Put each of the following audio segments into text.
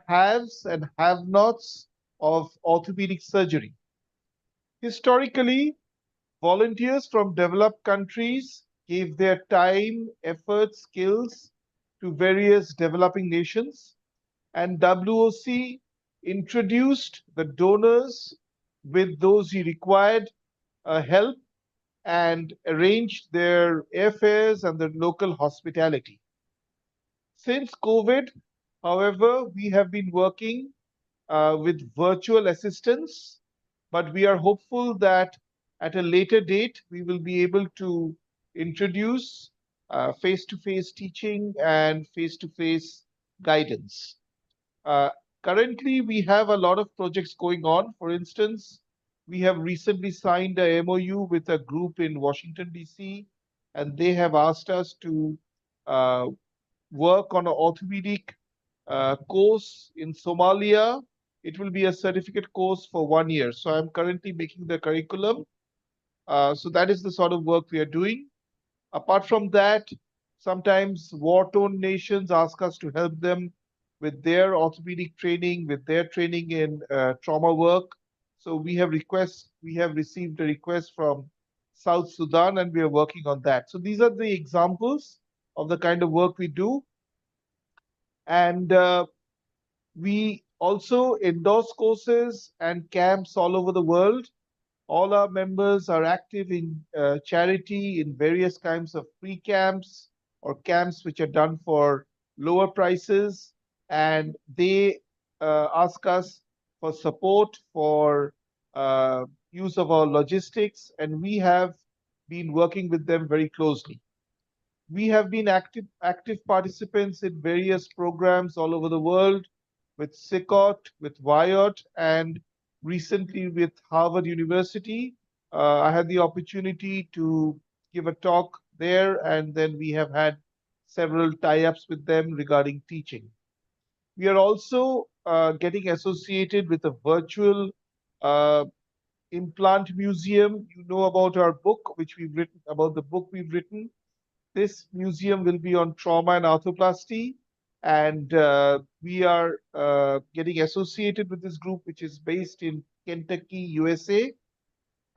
haves and have-nots of orthopedic surgery. Historically, volunteers from developed countries gave their time, effort, skills to various developing nations, and WOC introduced the donors with those who required help and arranged their airfares and their local hospitality. Since COVID, however, we have been working with virtual assistance, but we are hopeful that at a later date, we will be able to introduce face-to-face teaching and face-to-face guidance. Uh, Currently, we have a lot of projects going on. For instance, we have recently signed a MOU with a group in Washington, D.C., and they have asked us to uh, work on an orthopedic course in Somalia. It will be a certificate course for 1 year. So I'm currently making the curriculum. So that is the sort of work we are doing. Apart from that, sometimes war-torn nations ask us to help them with their orthopedic training, with their training in trauma work. So we have received a request from South Sudan, and we are working on that. So these are the examples of the kind of work we do. And we also endorse courses and camps all over the world. All our members are active in charity in various kinds of free camps or camps which are done for lower prices. And they ask us for support for use of our logistics. And we have been working with them very closely. We have been active participants in various programs all over the world with SICOT, with WIOT, and recently with Harvard University. I had the opportunity to give a talk there, and then we have had several tie-ups with them regarding teaching. We are also getting associated with a virtual uh, implant museum. You know about our book, which we've written, about the book we've written. This museum will be on trauma and arthroplasty, and we are getting associated with this group, which is based in Kentucky, USA.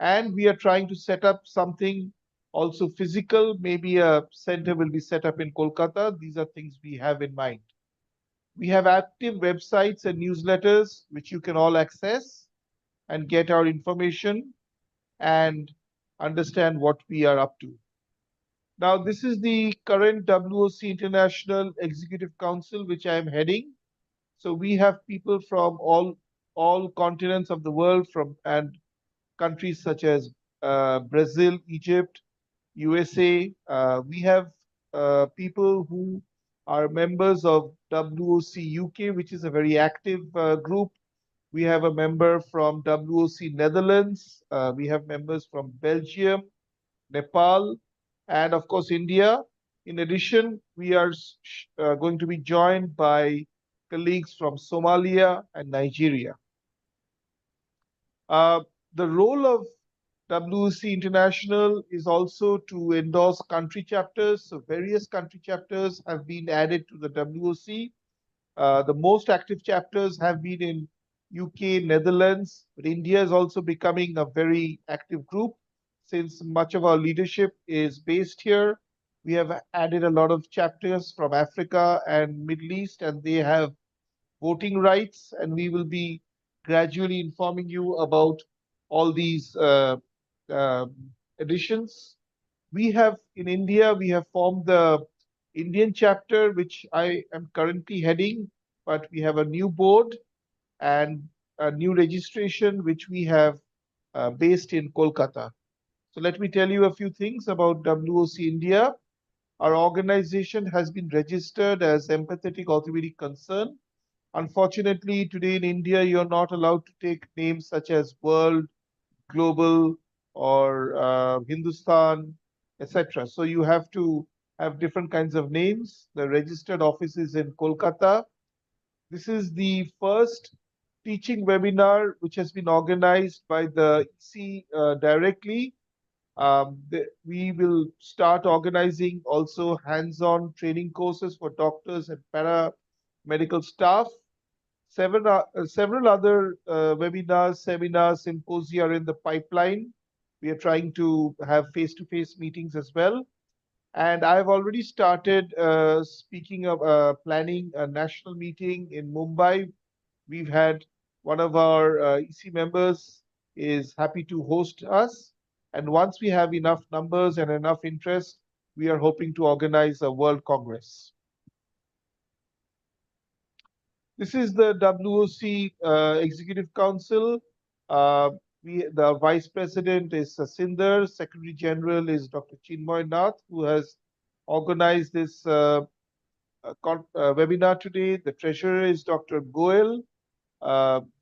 And we are trying to set up something also physical. Maybe a center will be set up in Kolkata. These are things we have in mind. We have active websites and newsletters, which you can all access and get our information and understand what we are up to. Now, this is the current WOC International Executive Council, which I am heading. So we have people from all continents of the world, and countries such as Brazil, Egypt, USA. We have people who are members of WOC UK, which is a very active group. We have a member from WOC Netherlands. We have members from Belgium, Nepal, and of course India. In addition, we are going to be joined by colleagues from Somalia and Nigeria. The role of WOC International is also to endorse country chapters. So various country chapters have been added to the WOC. The most active chapters have been in UK, Netherlands, but India is also becoming a very active group. Since much of our leadership is based here, we have added a lot of chapters from Africa and Middle East, and they have voting rights, and we will be gradually informing you about all these additions. We have, in India, we have formed the Indian chapter, which I am currently heading, but we have a new board and a new registration, which we have based in Kolkata. So let me tell you a few things about WOC India. Our organization has been registered as Empathetic Orthopedic Concern. Unfortunately, today in India, you're not allowed to take names such as World, Global, or Hindustan, etc. So you have to have different kinds of names. The registered office is in Kolkata. This is the first teaching webinar which has been organized by the EC directly. We will start organizing also hands-on training courses for doctors and paramedical staff. Several other webinars, seminars, symposia are in the pipeline. We are trying to have face-to-face meetings as well. And I've already started speaking of planning a national meeting in Mumbai. We've had one of our EC members is happy to host us. And once we have enough numbers and enough interest, we are hoping to organize a World Congress. This is the WOC Executive Council. The Vice President is Sasinder. Secretary General is Dr. Chinmoy Nath, who has organized this webinar today. The Treasurer is Dr. Goel.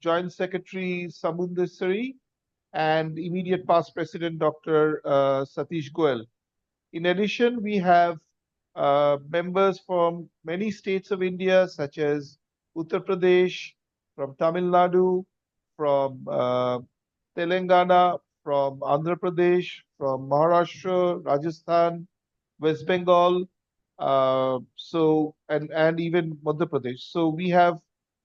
Joint Secretary Samundesari, and immediate past President Dr. Satish Goel. In addition, we have members from many states of India, such as Uttar Pradesh, from Tamil Nadu, from Telangana, from Andhra Pradesh, from Maharashtra, Rajasthan, West Bengal, and even Madhya Pradesh. So we have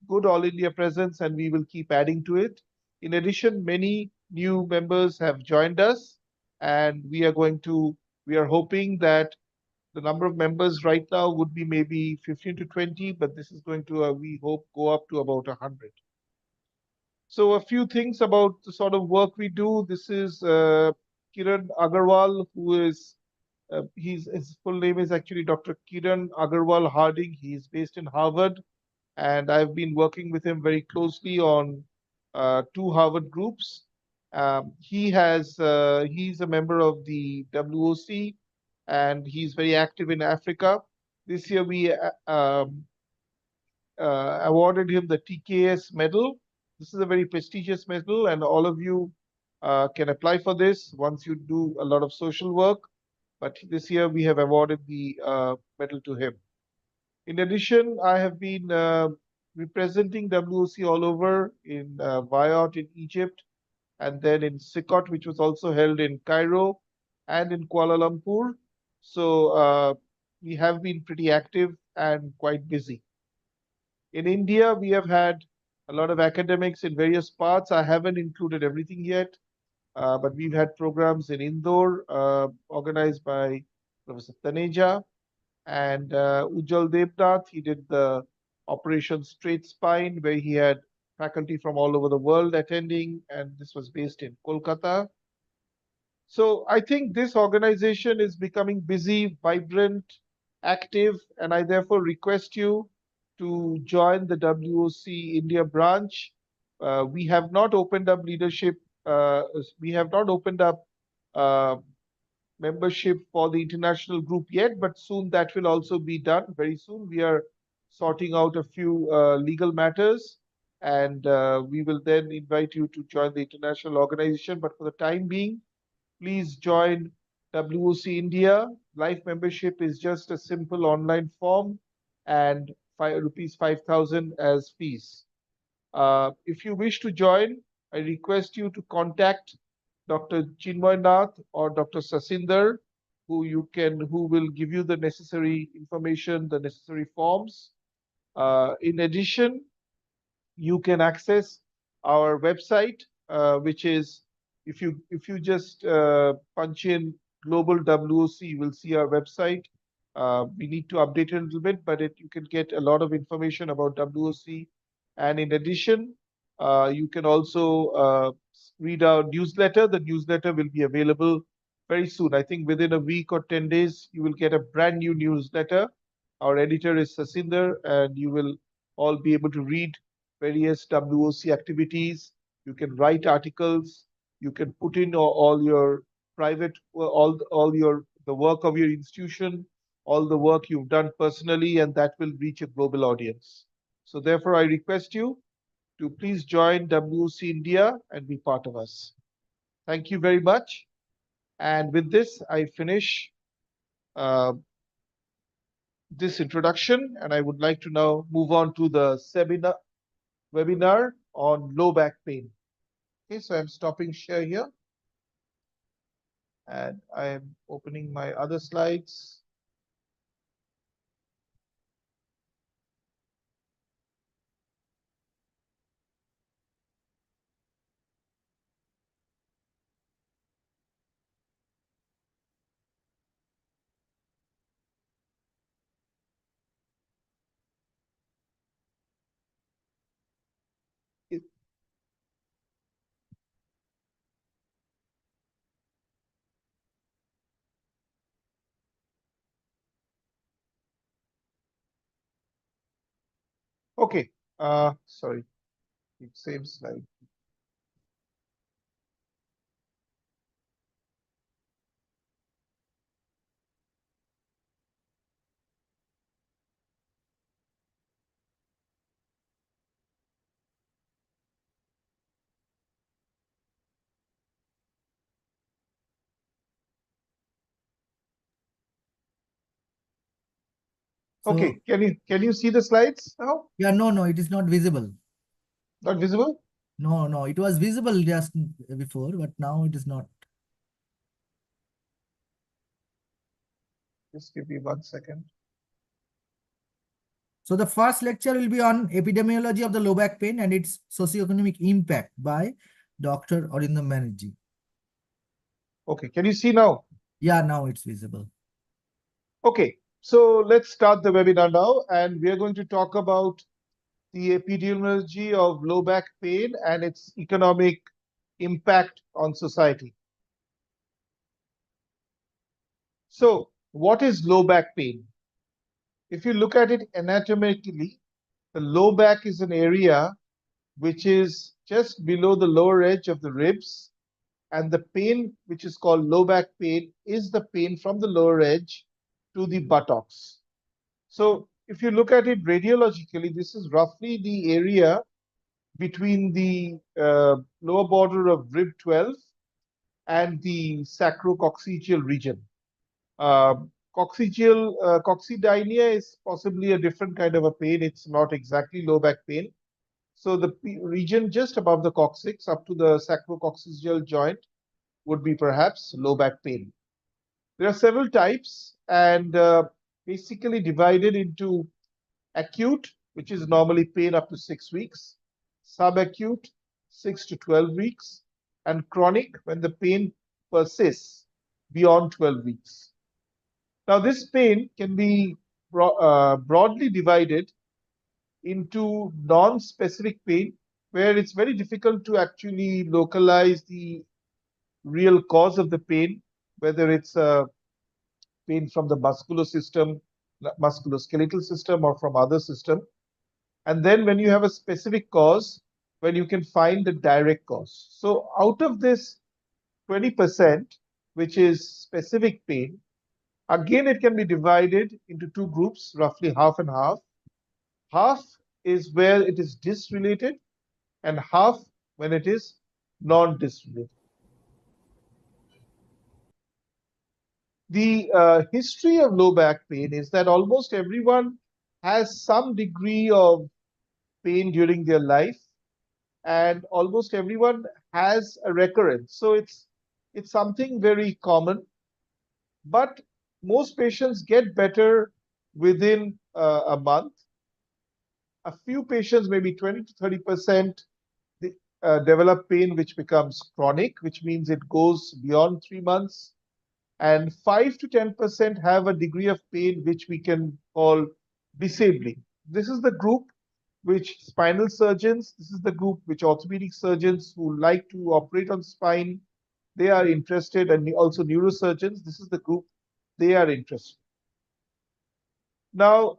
good all India presence, and we will keep adding to it. In addition, many new members have joined us, and we are hoping that the number of members right now would be maybe 15 to 20, but this is going to, we hope, go up to about 100. So a few things about the sort of work we do. This is Kiran Agarwal, who is, his full name is actually Dr. Kiran Agarwal Harding. He is based in Harvard, and I've been working with him very closely on 2 Harvard groups. He's a member of the WOC, and he's very active in Africa. This year we awarded him the TKS medal. This is a very prestigious medal, and all of you can apply for this once you do a lot of social work. But this year we have awarded the medal to him. In addition, I have been representing WOC all over in Wyout in Egypt, and then in SICOT, which was also held in Cairo and in Kuala Lumpur. So we have been pretty active and quite busy. In India, we have had a lot of academics in various parts. I haven't included everything yet, but we've had programs in Indore organized by Professor Taneja, and Ujjwal DEBNATH. He did the Operation Straight Spine, where he had faculty from all over the world attending, and this was based in Kolkata. So I think this organization is becoming busy, vibrant, active, and I therefore request you to join the WOC India branch. We have not opened up leadership, we have not opened up membership for the international group yet, but soon that will also be done. Very soon we are sorting out a few legal matters, and we will then invite you to join the international organization. But for the time being, please join WOC India. Life membership is just a simple online form, and rupees 5,000 as fees. If you wish to join, I request you to contact Dr. Chinmoy Nath or Dr. Sasinder, who will give you the necessary information, the necessary forms. In addition, you can access our website, which is, if you just punch in Global WOC, you will see our website. We need to update it a little bit, but you can get a lot of information about WOC. And in addition, you can also read our newsletter. The newsletter will be available very soon. I think within a week or 10 days, you will get a brand new newsletter. Our editor is Sasinder, and you will all be able to read various WOC activities. You can write articles. You can put in all your private, the work of your institution, all the work you've done personally, and that will reach a global audience. So therefore, I request you to please join WOC India and be part of us. Thank you very much. And with this, I finish this introduction, and I would like to now move on to the webinar on low back pain. Okay, so I'm stopping share here, and I am opening my other slides. Okay. Sorry. Same slide. So, Okay. Can you see the slides now? yeah, no, it is not visible. Not visible? No, it was visible just before, but now it is not. Just give me 1 second. So the first lecture will be on epidemiology of the low back pain and its socioeconomic impact by Dr. ARINDAM BANERJEE. Okay. Can you see now? Yeah, now it's visible. Okay. So let's start the webinar now, and we are going to talk about the epidemiology of low back pain and its economic impact on society. So, what is low back pain? If you look at it anatomically, the low back is an area which is just below the lower edge of the ribs, and the pain, which is called low back pain, is the pain from the lower edge to the buttocks. So, if you look at it radiologically, this is roughly the area between the lower border of rib 12 and the sacrococcygeal region. Coccydynia is possibly a different kind of a pain. It's not exactly low back pain. So the region just above the coccyx up to the sacrococcygeal joint would be perhaps low back pain. There are several types and basically divided into acute, which is normally pain up to 6 weeks, subacute, 6 to 12 weeks, and chronic when the pain persists beyond 12 weeks. Now, this pain can be broadly divided into non-specific pain, where it's very difficult to actually localize the real cause of the pain, whether it's a pain from the musculoskeletal system or from other system. And then when you have a specific cause, when you can find the direct cause. So out of this 20%, which is specific pain, again, it can be divided into two groups, roughly half and half. Half is where it is disrelated, and half when it is non-disrelated. The history of low back pain is that almost everyone has some degree of pain during their life, and almost everyone has a recurrence. So it's something very common, but most patients get better within a month. A few patients, maybe 20 to 30%, develop pain which becomes chronic, which means it goes beyond 3 months. And 5 to 10% have a degree of pain which we can call disabling. This is the group which spinal surgeons, this is the group which orthopedic surgeons who like to operate on spine, they are interested, and also neurosurgeons, this is the group they are interested. Now,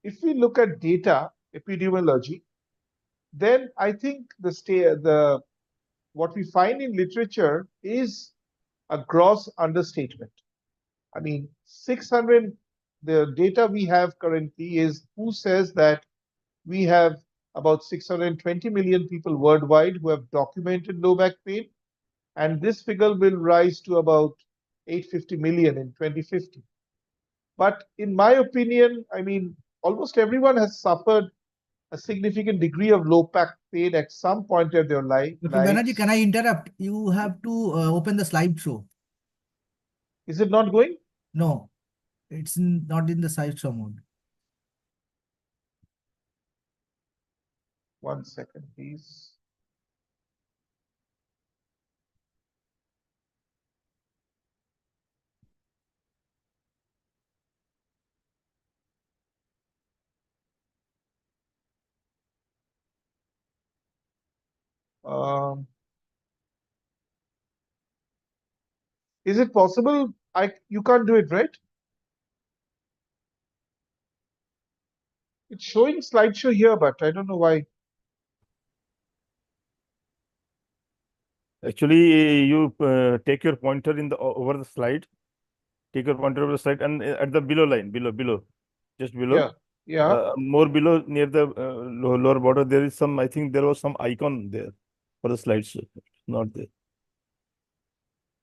if we look at data, epidemiology, then I think what we find in literature is a gross understatement. I mean, 600, the data we have currently is who says that we have about 620 million people worldwide who have documented low back pain, and this figure will rise to about 850 million in 2050. But in my opinion, I mean, almost everyone has suffered a significant degree of low back pain at some point of their Dr. Banerjee, lives. can I interrupt? You have to open the slideshow. Is it not going? No, it's not in the slideshow mode. 1 second, please. Um, is it possible? You can't do it, right? It's showing slideshow here, but I don't know why. Actually, you take your pointer in the over the slide. Take your pointer over the slide and at the below line, below, just below. Yeah. More below near the lower border, there is some. I think there was some icon there for the slideshow. It's not there.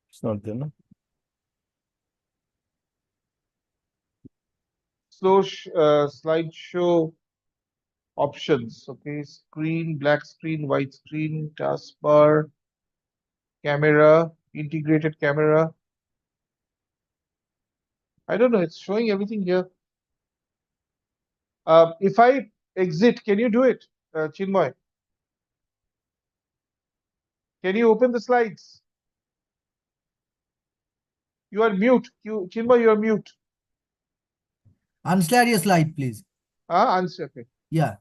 It's not there, no. Slow slideshow options. Okay, screen, black screen, white screen, taskbar, camera, integrated camera. I don't know. It's showing everything here. If I exit, can you do it, Chinmoy? Can you open the slides? You are mute. Chinmoy, you are mute. Unslide your slide, please. Answer. Okay. Yeah.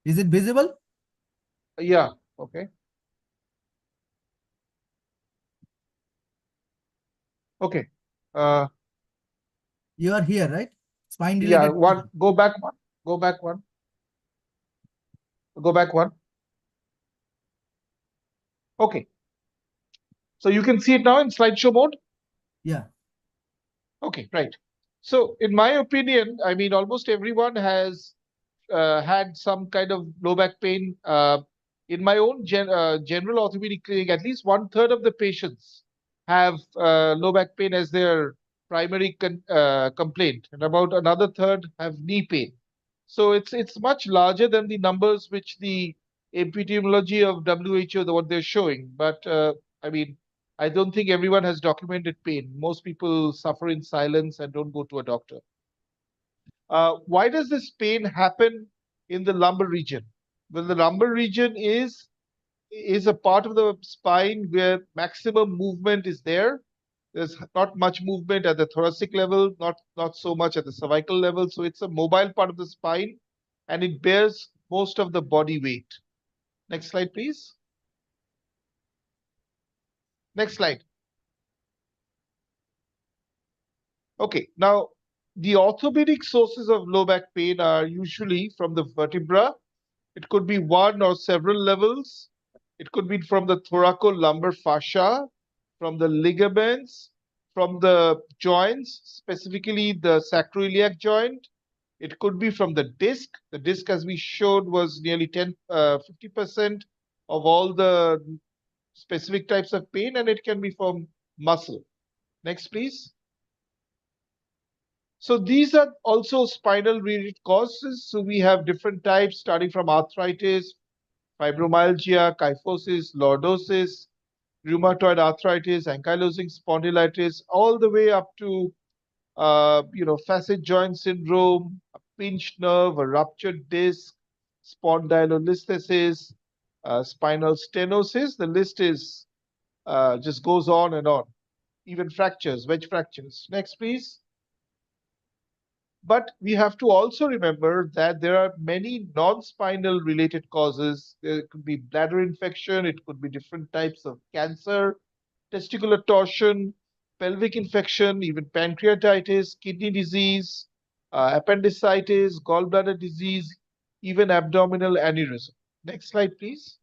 Is it visible? Yeah. Okay. Okay. You are here, right? Spine Yeah. related. One. Go back one. Go back one. Go back one. Okay. So you can see it now in slideshow mode. Yeah. Okay. Right. So in my opinion, I mean, almost everyone has had some kind of low back pain. In my own general orthopedic clinic, at least 1/3 of the patients have low back pain as their primary complaint, and about another third have knee pain. So it's much larger than the numbers which the epidemiology of WHO, what they're showing. But I mean, I don't think everyone has documented pain. Most people suffer in silence and don't go to a doctor. Why does this pain happen in the lumbar region? Well, the lumbar region is a part of the spine where maximum movement is there. There's not much movement at the thoracic level, not so much at the cervical level. So it's a mobile part of the spine, and it bears most of the body weight. Next slide, please. Next slide. Okay, now the orthopedic sources of low back pain are usually from the vertebra. It could be one or several levels. It could be from the thoracolumbar fascia, from the ligaments, from the joints, specifically the sacroiliac joint. It could be from the disc. The disc, as we showed, was nearly 50% of all the specific types of pain, and it can be from muscle. Next, please. So these are also spinal related causes. So we have different types starting from arthritis, fibromyalgia, kyphosis, lordosis, rheumatoid arthritis, ankylosing spondylitis, all the way up to facet joint syndrome, a pinched nerve, a ruptured disc, spondylolisthesis, spinal stenosis. The list is just goes on and on. Even fractures, wedge fractures. Next, please. But we have to also remember that there are many non-spinal related causes. There could be bladder infection, it could be different types of cancer, testicular torsion, pelvic infection, even pancreatitis, kidney disease, appendicitis, gallbladder disease, even abdominal aneurysm. Next slide, please.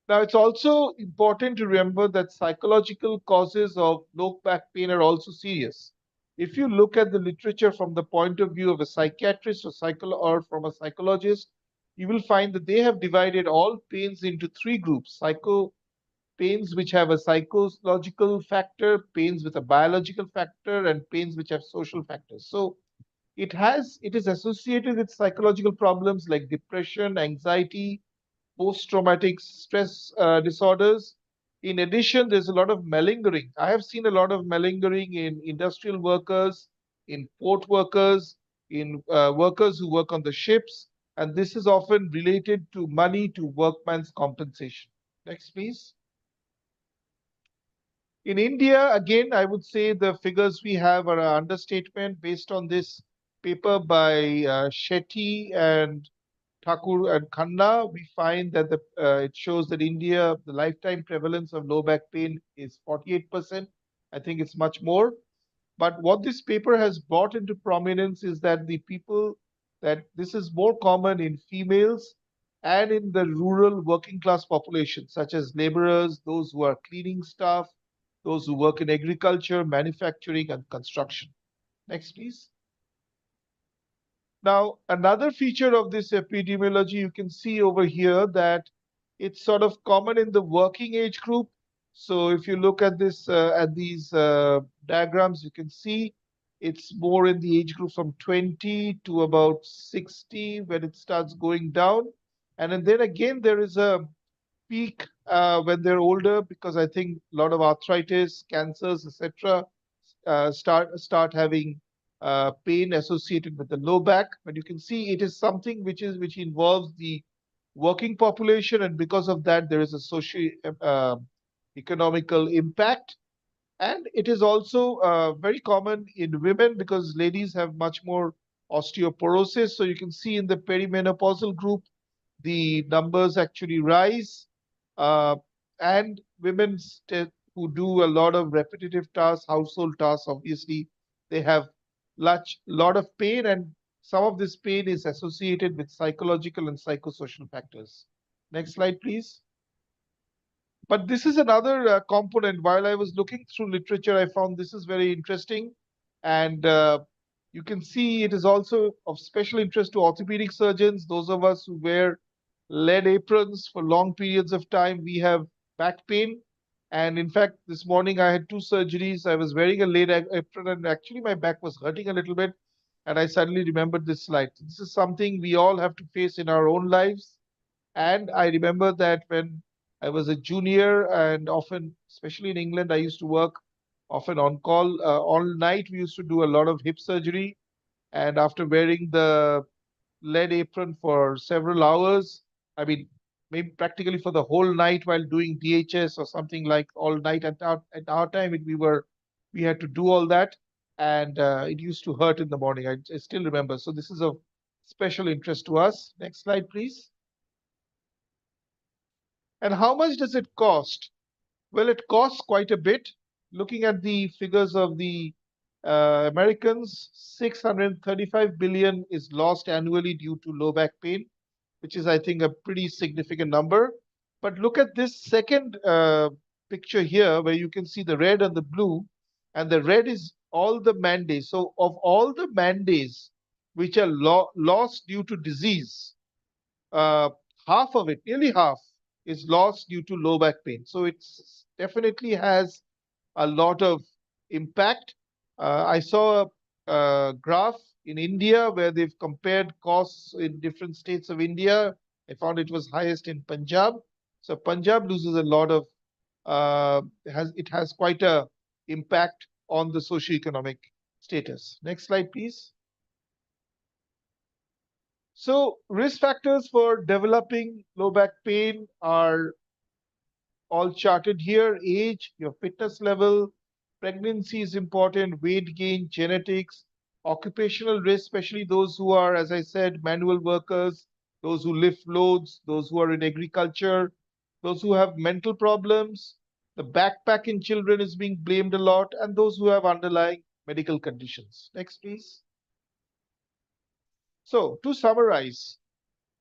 Now, it's also important to remember that psychological causes of low back pain are also serious. If you look at the literature from the point of view of a psychiatrist or from a psychologist, you will find that they have divided all pains into three groups: pains which have a psychological factor, pains with a biological factor, and pains which have social factors. So it is associated with psychological problems like depression, anxiety, post-traumatic stress disorders. In addition, there's a lot of malingering. I have seen a lot of malingering in industrial workers, in port workers, in workers who work on the ships, and this is often related to money, to workman's compensation. Next, please. In India, again, I would say the figures we have are an understatement based on this paper by Shetty and Thakur and Khanna, we find that it shows that India, the lifetime prevalence of low back pain is 48%. I think it's much more. But what this paper has brought into prominence is that this is more common in females and in the rural working class population, such as laborers, those who are cleaning staff, those who work in agriculture, manufacturing, and construction. Next, please. Now, another feature of this epidemiology, you can see over here that it's sort of common in the working age group. So if you look at this, at these diagrams, you can see it's more in the age group from 20 to about 60 when it starts going down. And then again, there is a peak when they're older, because I think a lot of arthritis, cancers, etc., start having pain associated with the low back. But you can see it is something which involves the working population, and because of that, there is a socio-economical impact. And it is also very common in women because ladies have much more osteoporosis. So you can see in the perimenopausal group, the numbers actually rise. And women who do a lot of repetitive tasks, household tasks, obviously, they have lot of pain, and some of this pain is associated with psychological and psychosocial factors. Next slide, please. But this is another component. While I was looking through literature, I found this is very interesting. And you can see it is also of special interest to orthopedic surgeons. Those of us who wear lead aprons for long periods of time, we have back pain. And in fact, this morning I had 2 surgeries. I was wearing a lead apron, and actually my back was hurting a little bit. And I suddenly remembered this slide. This is something we all have to face in our own lives. And I remember that when I was a junior, and often, especially in England, I used to work often on call all night. We used to do a lot of hip surgery. And after wearing the lead apron for several hours, I mean, maybe practically for the whole night while doing DHS or something like all night at our time, we had to do all that. And it used to hurt in the morning. I still remember. So this is of special interest to us. Next slide, please. And how much does it cost? Well, it costs quite a bit. Looking at the figures of the Americans, 635 billion is lost annually due to low back pain, which is, I think, a pretty significant number. But look at this second picture here, where you can see the red and the blue, and the red is all the man days. So of all the man days which are lost due to disease, half of it, nearly half, is lost due to low back pain. So it definitely has a lot of impact. I saw a graph in India where they've compared costs in different states of India. I found it was highest in Punjab. So Punjab loses a lot of, it has quite a impact on the socioeconomic status. Next slide, please. So risk factors for developing low back pain are all charted here. Age, your fitness level, pregnancy is important, weight gain, genetics, occupational risk, especially those who are, as I said, manual workers, those who lift loads, those who are in agriculture, those who have mental problems. The backpack in children is being blamed a lot, and those who have underlying medical conditions. Next, please. So to summarize,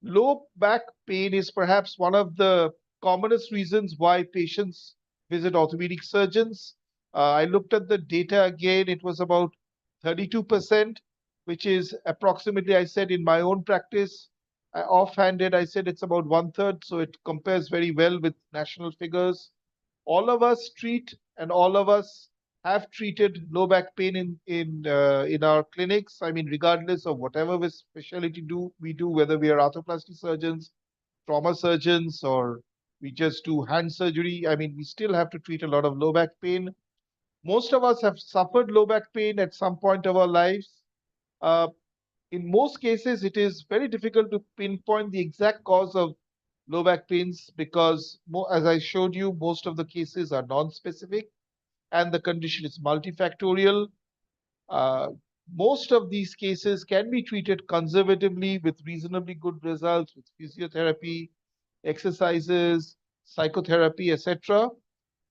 low back pain is perhaps one of the commonest reasons why patients visit orthopedic surgeons. I looked at the data again. It was about 32%, which is approximately, I said in my own practice, offhanded, I said it's about 1/3. So it compares very well with national figures. All of us treat, and all of us have treated low back pain in our clinics. I mean, regardless of whatever specialty we do, whether we are arthroplasty surgeons, trauma surgeons, or we just do hand surgery. I mean, we still have to treat a lot of low back pain. Most of us have suffered low back pain at some point of our lives. In most cases, it is very difficult to pinpoint the exact cause of low back pains because, as I showed you, most of the cases are non-specific and the condition is multifactorial. most of these cases can be treated conservatively with reasonably good results with physiotherapy, exercises, psychotherapy, etc.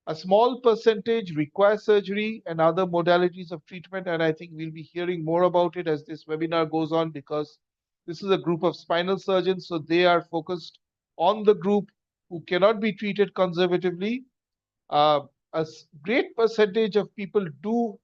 A small percentage require surgery and other modalities of treatment, and I think we'll be hearing more about it as this webinar goes on, because this is a group of spinal surgeons, so they are focused on the group who cannot be treated conservatively. A great percentage of people do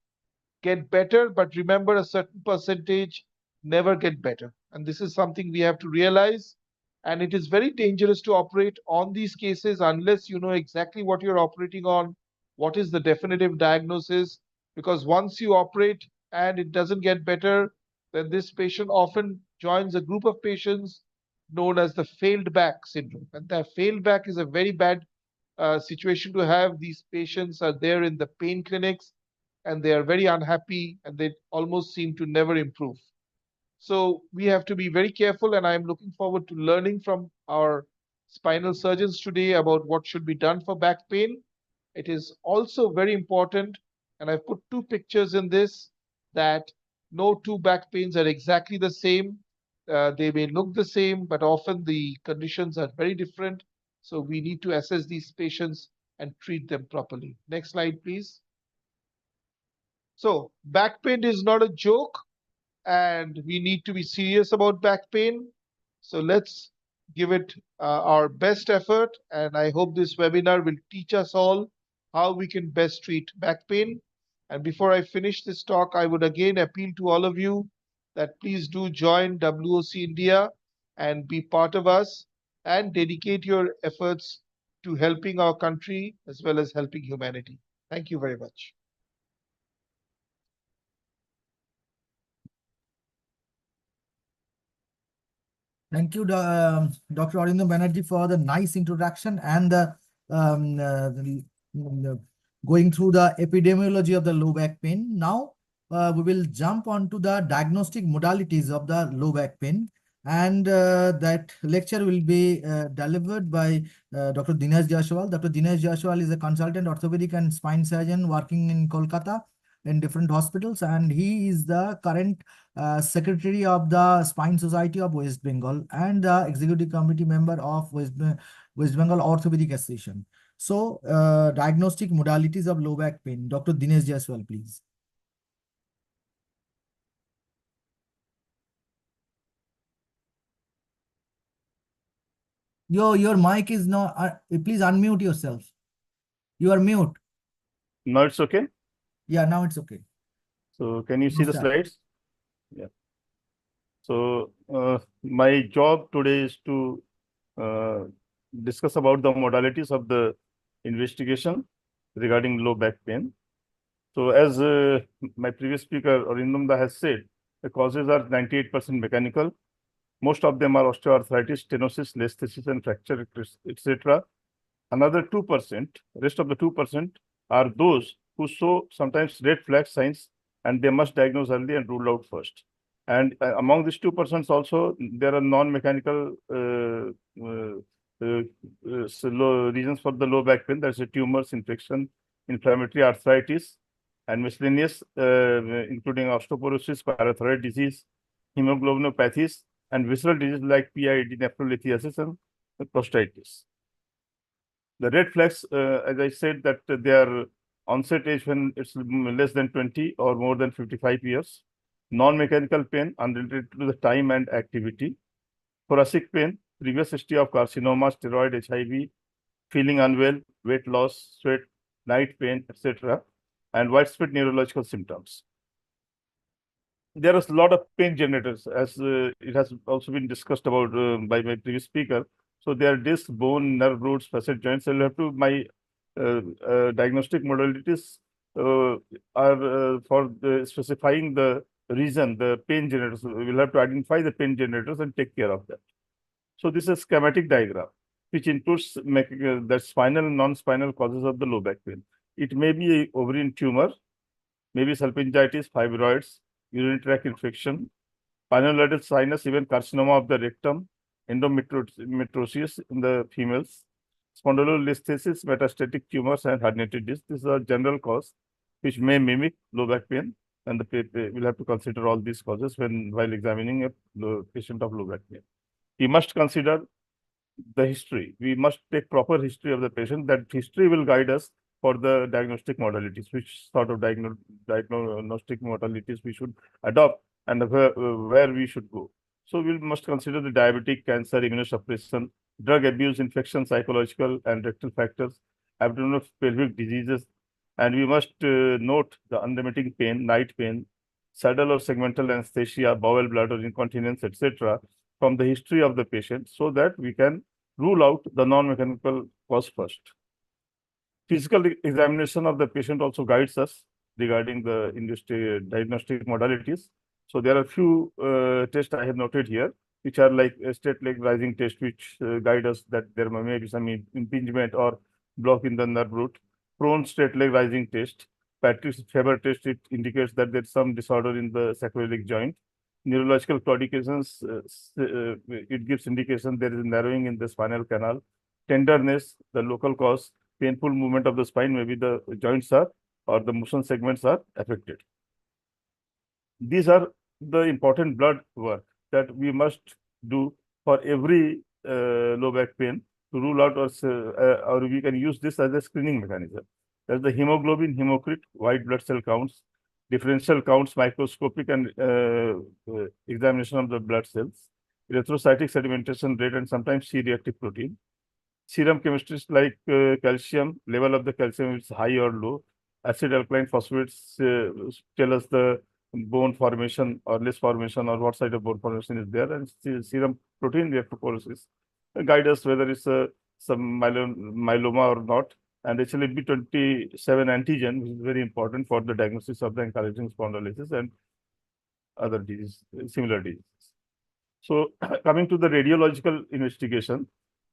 get better, but remember, a certain percentage never get better. And this is something we have to realize. And it is very dangerous to operate on these cases unless you know exactly what you're operating on, what is the definitive diagnosis. Because once you operate and it doesn't get better, then this patient often joins a group of patients known as the failed back syndrome. And that failed back is a very bad situation to have. These patients are there in the pain clinics and they are very unhappy and they almost seem to never improve. So we have to be very careful, and I'm looking forward to learning from our spinal surgeons today about what should be done for back pain. It is also very important, and I've put two pictures in this, that no two back pains are exactly the same. They may look the same, but often the conditions are very different. So we need to assess these patients and treat them properly. Next slide, please. So back pain is not a joke, and we need to be serious about back pain. So let's give it our best effort. And I hope this webinar will teach us all how we can best treat back pain. And before I finish this talk, I would again appeal to all of you that please do join WOC India and be part of us and dedicate your efforts to helping our country as well as helping humanity. Thank you very much. Thank you, Dr. Arindam Banerjee, for the nice introduction and the going through the epidemiology of the low back pain. Now, we will jump onto the diagnostic modalities of the low back pain. And that lecture will be delivered by Dr. DINESH JAISWAL. Dr. DINESH JAISWAL is a consultant orthopedic and spine surgeon working in Kolkata in different hospitals, and he is the current Secretary of the Spine Society of West Bengal and the Executive Committee member of West Bengal Orthopedic Association. So, diagnostic modalities of low back pain. Dr. DINESH JAISWAL, please. Your mic is not, please unmute yourself. You are mute. Now it's okay? Yeah, now it's okay. So can you see the Start. slides? Yeah. So my job today is to discuss about the modalities of the investigation regarding low back pain. So as my previous speaker Arindam has said, the causes are 98% mechanical. Most of them are osteoarthritis, stenosis, listhesis, and fracture, etc. Another 2%, rest of the 2% are those who show sometimes red flag signs, and they must diagnose early and rule out first. And among these 2% also, there are non-mechanical reasons for the low back pain. There's a tumors, infection, inflammatory arthritis, and miscellaneous, including osteoporosis, parathyroid disease, hemoglobinopathies, and visceral disease like PID, nephrolithiasis, and prostatitis. The red flags, as I said, that their onset age when it's less than 20 or more than 55 years. Non-mechanical pain unrelated to the time and activity. Thoracic pain, previous history of carcinoma, steroid, HIV, feeling unwell, weight loss, sweat, night pain, etc. And widespread neurological symptoms. There is a lot of pain generators, as it has also been discussed about by my previous speaker. So there are disc, bone, nerve roots, facet joints. I'll have to, my diagnostic modalities are for specifying the reason, the pain generators. We'll have to identify the pain generators and take care of that. So this is a schematic diagram, which includes the spinal and non-spinal causes of the low back pain. It may be an ovarian tumor, maybe salpingitis, fibroids, urinary tract infection, pineal sinus, even carcinoma of the rectum, endometriosis in the females, spondylolisthesis, metastatic tumors, and herniated disc. This is a general cause which may mimic low back pain. and we'll have to consider all these causes while examining a patient of low back pain. We must consider the history. We must take proper history of the patient. That history will guide us for the diagnostic modalities, which sort of diagnostic modalities we should adopt and where we should go. So we must consider the diabetic, cancer, immunosuppression, drug abuse, infection, psychological and rectal factors, abdominal pelvic diseases, and we must note the unremitting pain, night pain, saddle or segmental anesthesia, bowel bladder incontinence, etc. from the history of the patient, so that we can rule out the non-mechanical cause first. Physical examination of the patient also guides us regarding the diagnostic modalities. So there are few tests I have noted here, which are like a straight leg rising test, which guide us that there may be some impingement or block in the nerve root. Prone straight leg rising test. Patrick's Faber test, it indicates that there's some disorder in the sacroiliac joint. Neurological claudications, it gives indication there is narrowing in the spinal canal. Tenderness, the local cause, painful movement of the spine, maybe the joints are or the motion segments are affected. These are the important blood work that we must do for every low back pain to rule out, or we can use this as a screening mechanism. That's the hemoglobin, hematocrit, white blood cell counts, differential counts, microscopic and examination of the blood cells, erythrocytic sedimentation rate, and sometimes C-reactive protein. Serum chemistries like calcium, level of the calcium is high or low. Acid alkaline phosphates tell us the bone formation or less formation, or what side of bone formation is there, and serum protein electrophoresis guide us whether it's some myeloma or not. And actually B27 antigen, which is very important for the diagnosis of the encouraging spondylosis and other diseases, similar diseases. So coming to the radiological investigation,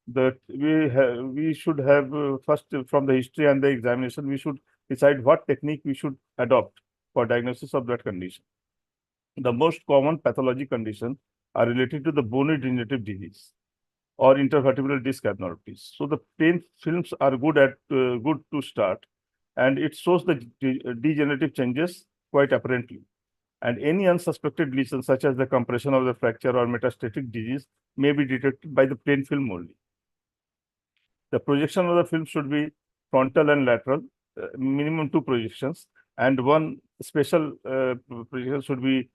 that we should have first from the history and the examination, we should decide what technique we should adopt for diagnosis of that condition. The most common pathology conditions are related to the bony degenerative disease or intervertebral disc abnormalities. So the pain films are good to start, and it shows the degenerative changes quite apparently. And any unsuspected lesion, such as the compression of the fracture or metastatic disease, may be detected by the plain film only. The projection of the film should be frontal and lateral, minimum 2 projections, and one special projection should be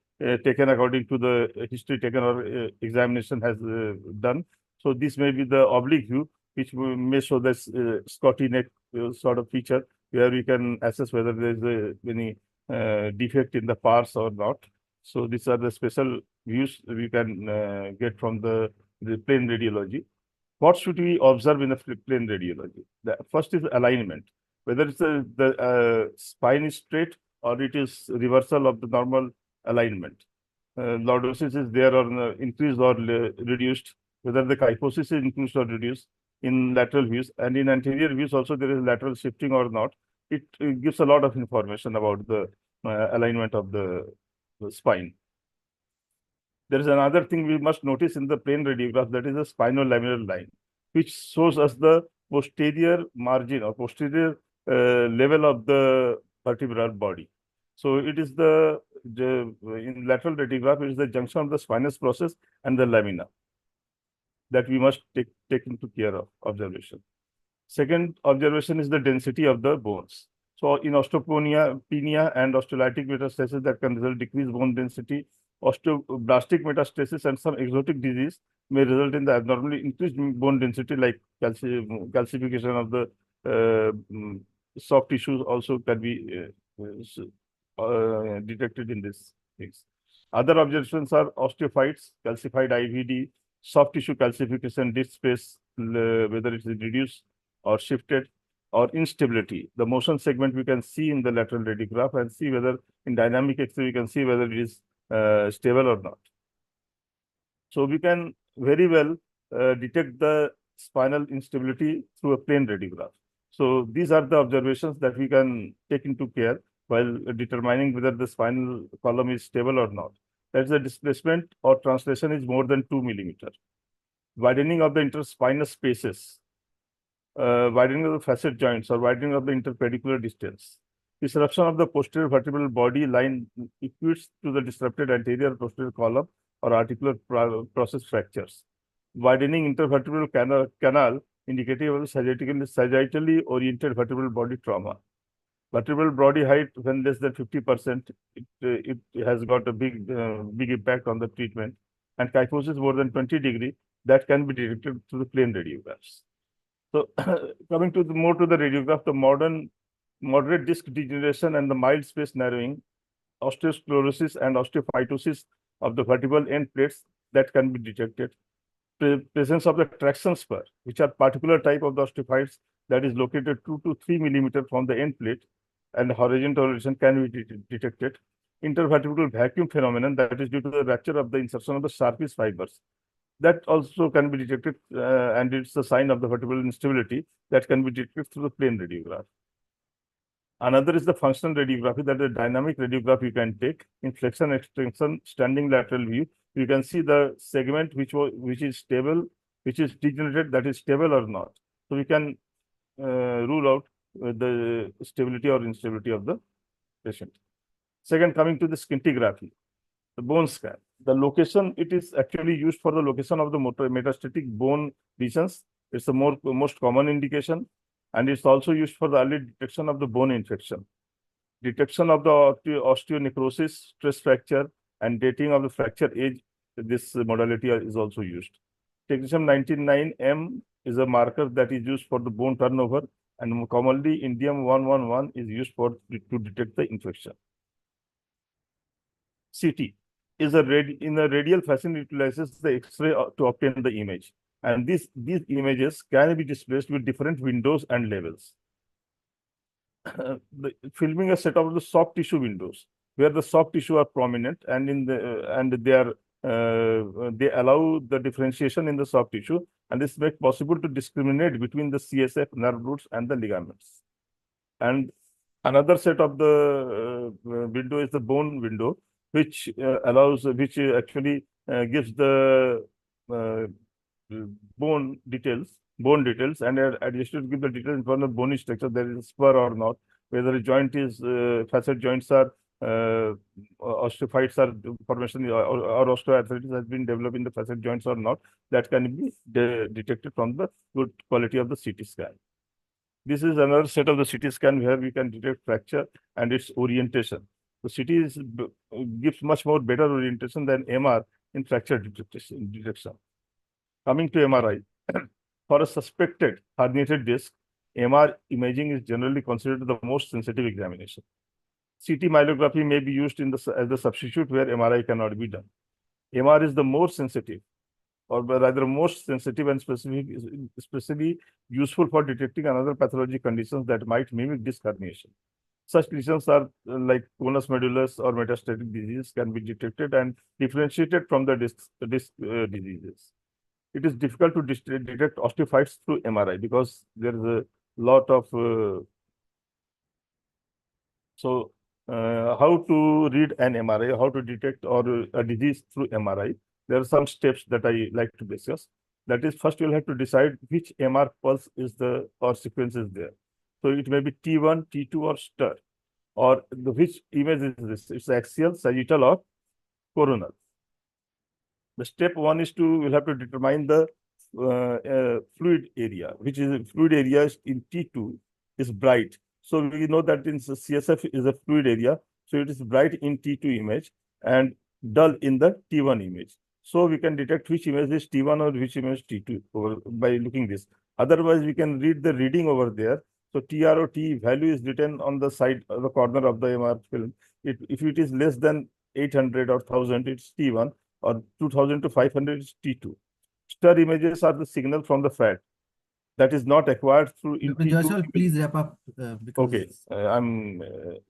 taken according to the history taken or examination has done. So this may be the oblique view, which may show this Scotty neck sort of feature, where we can assess whether there is any defect in the pars or not. So these are the special views we can get from the plain radiology. What should we observe in the plain radiology? The first is alignment, whether it's the spine is straight or it is reversal of the normal alignment. Lordosis is there or increased or reduced, whether the kyphosis is increased or reduced in lateral views, and in anterior views also there is lateral shifting or not. It gives a lot of information about the alignment of the spine. There is another thing we must notice in the plain radiograph, that is the spinolaminar line, which shows us the posterior margin or posterior level of the vertebral body. So it is in lateral radiograph, it is the junction of the spinous process and the lamina that we must take into care of observation. Second observation is the density of the bones. So in osteopenia and osteolytic metastasis, that can result decreased bone density. Osteoblastic metastasis and some exotic disease may result in the abnormally increased bone density, like calcification of the soft tissues also can be detected in these things. Other observations are osteophytes, calcified IVD, soft tissue calcification, disc space, whether it is reduced or shifted, or instability. The motion segment we can see in the lateral radiograph, and see whether in dynamic X-ray we can see whether it is stable or not. So we can very well detect the spinal instability through a plain radiograph. So these are the observations that we can take into care while determining whether the spinal column is stable or not. That is, the displacement or translation is more than 2 mm. Widening of the interspinous spaces, widening of the facet joints, or widening of the interpedicular distance Disruption of the posterior vertebral body line equates to the disrupted anterior posterior column or articular process fractures. Widening intervertebral canal indicative of sagittally oriented vertebral body trauma. Vertebral body height when less than 50%, it has got a big impact on the treatment. And kyphosis more than 20 degree, that can be detected through the plain radiographs. So coming to more to the radiograph, the moderate disc degeneration and the mild space narrowing, osteosclerosis and osteophytosis of the vertebral end plates that can be detected. Presence of the traction spur, which are particular type of the osteophytes that is located 2 to 3 millimeters from the end plate, and horizontal rotation can be detected. Intervertebral vacuum phenomenon, that is due to the rupture of the insertion of the surface fibers, that also can be detected, and it's a sign of the vertebral instability that can be detected through the plain radiograph. Another is the functional radiography, that is a dynamic radiograph you can take in flexion, extension, standing lateral view. You can see the segment which is stable, which is degenerated, that is stable or not. So we can rule out the stability or instability of the patient. Second, coming to the scintigraphy, the bone scan. The location, it is actually used for the location of the metastatic bone lesions. It's the most common indication, and it's also used for the early detection of the bone infection. Detection of the osteonecrosis, stress fracture, and dating of the fracture age, this modality is also used. Technetium 99M is a marker that is used for the bone turnover, and commonly indium 111 is used to detect the infection. CT is in a radial fashion utilizes the X-ray to obtain the image, and these images can be displaced with different windows and levels. Filming a set of the soft tissue windows where the soft tissue are prominent, and they allow the differentiation in the soft tissue, and this makes possible to discriminate between the CSF, nerve roots, and the ligaments. And another set of the window is the bone window, which actually gives the bone details, and additional to give the details from the bony structure, there is a spur or not, whether a joint is facet joints are osteophytes are formation or osteoarthritis has been developed in the facet joints or not, that can be detected from the good quality of the CT scan. This is another set of the CT scan where we can detect fracture and its orientation. The CT gives much more better orientation than MR in fracture detection. Coming to MRI, for a suspected herniated disc, MR imaging is generally considered the most sensitive examination. CT myelography may be used as the substitute where MRI cannot be done. MR is the more sensitive, or rather most sensitive and especially useful for detecting another pathology conditions that might mimic disc herniation. Such lesions are like conus medullus or metastatic disease can be detected and differentiated from the disc diseases. It is difficult to detect osteophytes through MRI because there is a lot of how to read an MRI, how to detect or a disease through MRI. There are some steps that I like to discuss. That is, first you'll have to decide which MR pulse is or sequence is there. So it may be T1, T2, or stir, or which image is this? It's axial, sagittal, or coronal. The step one is we'll have to determine the fluid area, which is fluid area in T2 is bright. So we know that in CSF is a fluid area, so it is bright in T2 image and dull in the T1 image. So we can detect which image is T1 or which image T2 by looking this. Otherwise, we can read the reading over there. So TROT value is written on the side, the corner of the MR film. If it is less than 800 or 1000, it's T1, or 2000 to 500 is T2. Stir images are the signal from the fat that is not acquired through. Dr. JAISWAL, please wrap up. Okay, I'm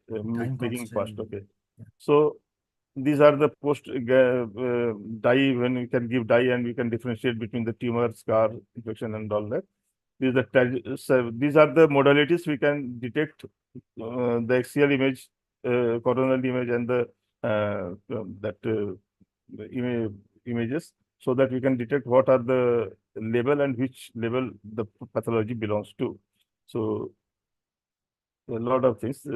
making fast. Okay, yeah. So these are the post dye, when we can give dye and we can differentiate between the tumor, scar, infection, and all that. These are the modalities we can detect the axial image, coronal image, and the images, so that we can detect what are the level and which level the pathology belongs to. So a lot of things.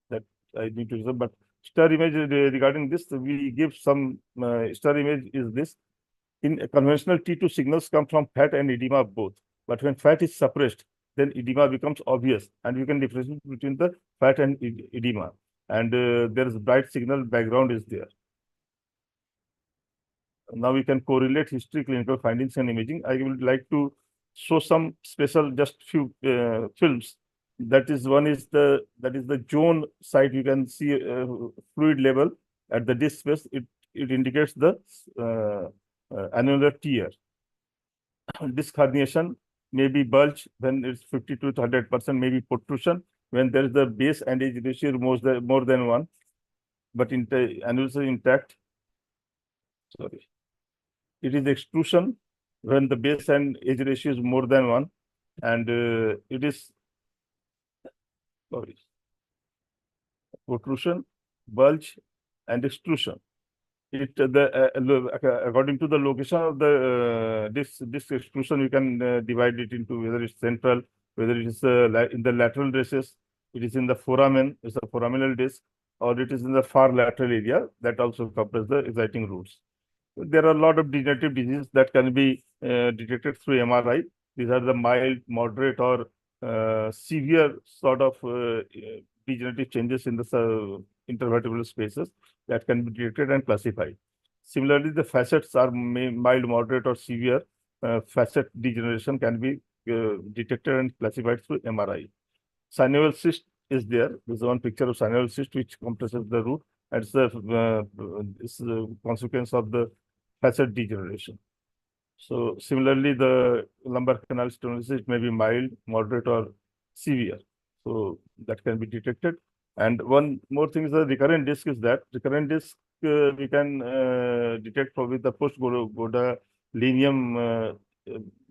that I need to reserve. But star image regarding this, we give some star image is this. In a conventional T2 signals come from fat and edema both. But when fat is suppressed, then edema becomes obvious, and we can differentiate between the fat and edema. And there is bright signal background is there. Now we can correlate history, clinical findings, and imaging. I would like to show some special, just few films. That is the zone site. You can see fluid level at the disc space. It indicates the annular tear. Disc herniation may be bulge when it's 50 to 100%, maybe protrusion when there is the base and edge ratio more than 1, but annulus is intact. Sorry. It is extrusion when the base and edge ratio is more than 1, and it is protrusion, bulge, and extrusion. According to the location of the disc extrusion, you can divide it into whether it's central, whether it is in the lateral recess, it is in the foramen, it's a foraminal disc, or it is in the far lateral area. That also covers the exciting roots. There are a lot of degenerative diseases that can be detected through MRI. These are the mild, moderate, or severe sort of degenerative changes in the intervertebral spaces that can be detected and classified. Similarly, the facets are mild, moderate, or severe. Facet degeneration can be detected and classified through MRI. Synovial cyst is there. This is one picture of synovial cyst which compresses the root. It's the consequence of the facet degeneration. So similarly, the lumbar canal stenosis may be mild, moderate, or severe. So that can be detected. And one more thing is the recurrent disc is that recurrent disc we can detect with the post-gadolinium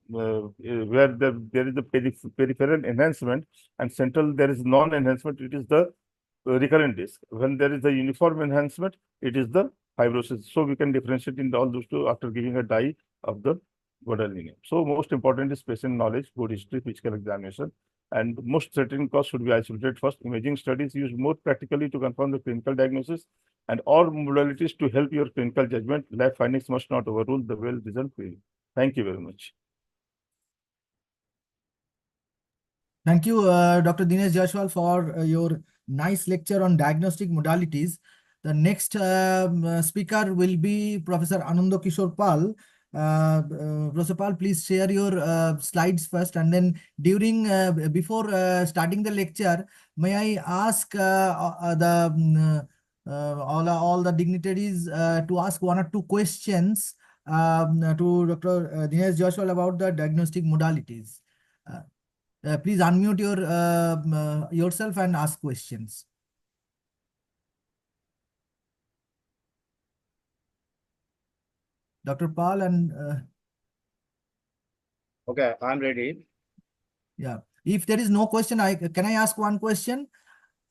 where there is a peripheral enhancement and central there is non-enhancement. It is the recurrent disc. When there is a uniform enhancement, it is the fibrosis. So we can differentiate in all those two after giving a dye of the gadolinium. So most important is patient knowledge, good history, physical examination, and most threatening cause should be isolated first. Imaging studies used more practically to confirm the clinical diagnosis, and all modalities to help your clinical judgment. Lab findings must not overrule the well-reasoned query. Thank you very much. Thank you, Dr. Dinesh JAISWAL, for your nice lecture on diagnostic modalities. The next speaker will be Professor Ananda Kishore Pal. Professor Pal, please share your slides first, and then before starting the lecture, may I ask all the dignitaries to ask one or two questions to Dr. Dinesh JAISWAL about the diagnostic modalities. Please unmute yourself and ask questions. Dr. Pal and okay, I'm ready. Yeah, if there is no question, can I ask one question?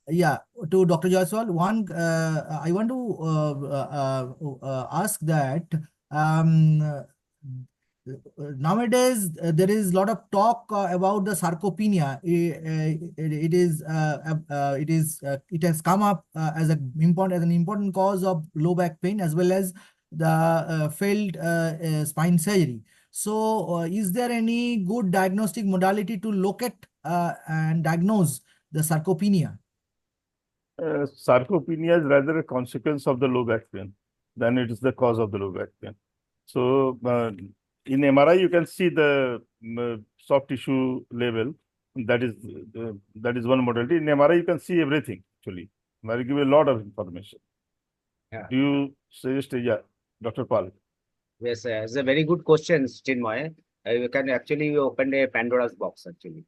Yeah, to Dr. JAISWAL. One, I want to ask that nowadays there is a lot of talk about the sarcopenia. It has come up as an important cause of low back pain, as well as the failed spine surgery. So is there any good diagnostic modality to locate and diagnose the sarcopenia? Sarcopenia is rather a consequence of the low back pain than it is the cause of the low back pain. So in MRI, you can see the soft tissue level. That is one modality. In MRI, you can see everything actually. MRI give a lot of information. Yeah. Do you suggest, yeah, Dr. Pal? Yes, it's a very good question, Chinmay. You can actually open a Pandora's box actually.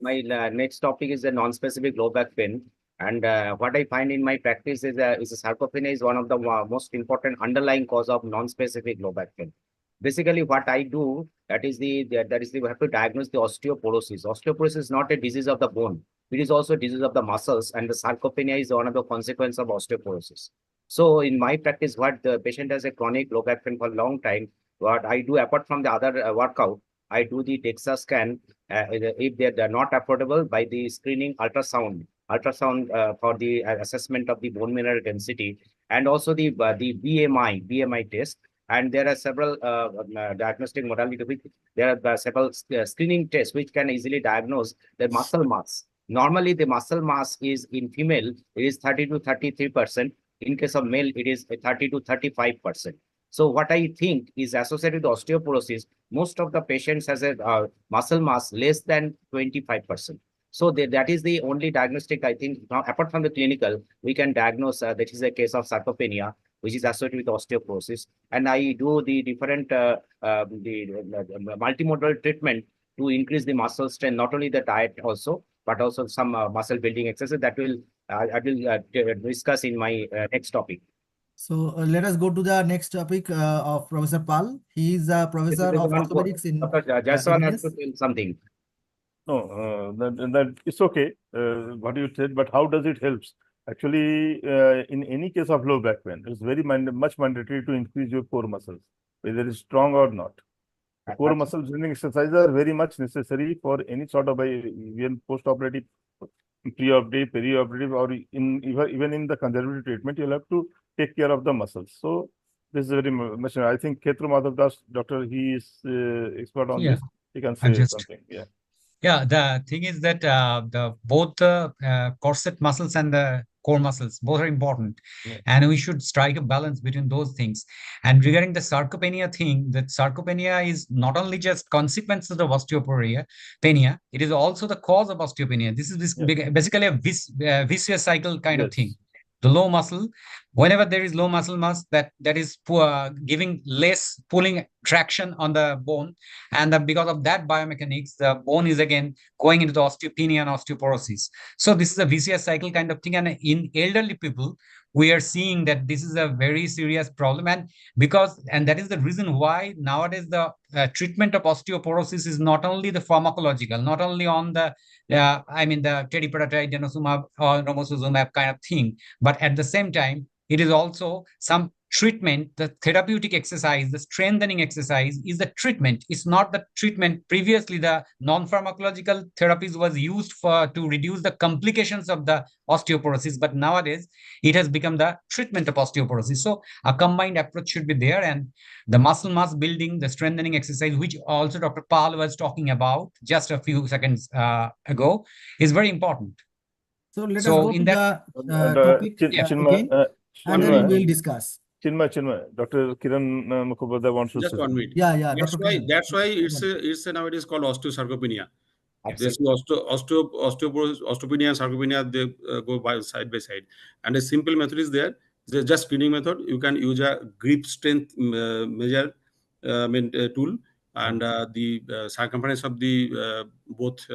My next topic is the non-specific low back pain. And what I find in my practice is sarcopenia is one of the most important underlying cause of non-specific low back pain. Basically, what I do, we have to diagnose the osteoporosis. Osteoporosis is not a disease of the bone. It is also a disease of the muscles, and the sarcopenia is one of the consequences of osteoporosis. So in my practice, what the patient has a chronic low back pain for a long time, what I do apart from the other workout, I do the DEXA scan if they're not affordable by the screening ultrasound. ultrasound for the assessment of the bone mineral density, and also the BMI test. And there are several diagnostic modalities. There are several screening tests which can easily diagnose the muscle mass. Normally, the muscle mass is in female, it is 30 to 33%. In case of male, it is 30 to 35%. So what I think is associated with osteoporosis, most of the patients has a muscle mass less than 25%. So that is the only diagnostic, I think. Now, apart from the clinical, we can diagnose that is a case of sarcopenia, which is associated with osteoporosis. And I do the different multimodal treatment to increase the muscle strength, not only the diet also, but also some muscle building exercises that I will discuss in my next topic. So let us go to the next topic of Professor Pal. He is a professor of orthopedics in JAISWAL has to tell something. No, that it's okay, what you said, but how does it help? Actually, in any case of low back pain, it's very much mandatory to increase your core muscles, whether it's strong or not. Core muscle strengthening exercises are very much necessary for any sort of even post-operative, pre-operative, peri-operative, or even in the conservative treatment, you'll have to take care of the muscles. So this is very much. I think Khetru Madhav Das, doctor, he is expert on this. He can say something. Yeah. Yeah, the thing is that both the corset muscles and the core muscles, both are important. Yeah. And we should strike a balance between those things. And regarding the sarcopenia thing, that sarcopenia is not only just consequences of osteopenia, it is also the cause of osteopenia. This is basically a vicious cycle kind of thing. The low muscle, whenever there is low muscle mass, that is giving less pulling traction on the bone, and because of that biomechanics, the bone is again going into the osteopenia and osteoporosis. So this is a vicious cycle kind of thing, and in elderly people, we are seeing that this is a very serious problem, and that is the reason why nowadays the treatment of osteoporosis is not only the pharmacological, not only on the the teriparatide, denosumab or romosozumab kind of thing, but at the same time, it is also some treatment. The therapeutic exercise, the strengthening exercise is the treatment. It's not the treatment. Previously, the non-pharmacological therapies was used to reduce the complications of the osteoporosis, but nowadays it has become the treatment of osteoporosis. So a combined approach should be there, and the muscle mass building, the strengthening exercise, which also Dr. Pal was talking about just a few seconds ago, is very important. So let us go to the topic again, and then we will discuss. Chinmay, Dr. Kiran Mukhopadhyay wants to just say. 1 minute. Yeah. That's why it's nowadays called osteosarcopenia. This osteoporosis, osteopenia and sarcopenia, they go by side. And a simple method is there. Just screening method. You can use a grip strength measure tool and the circumference of the both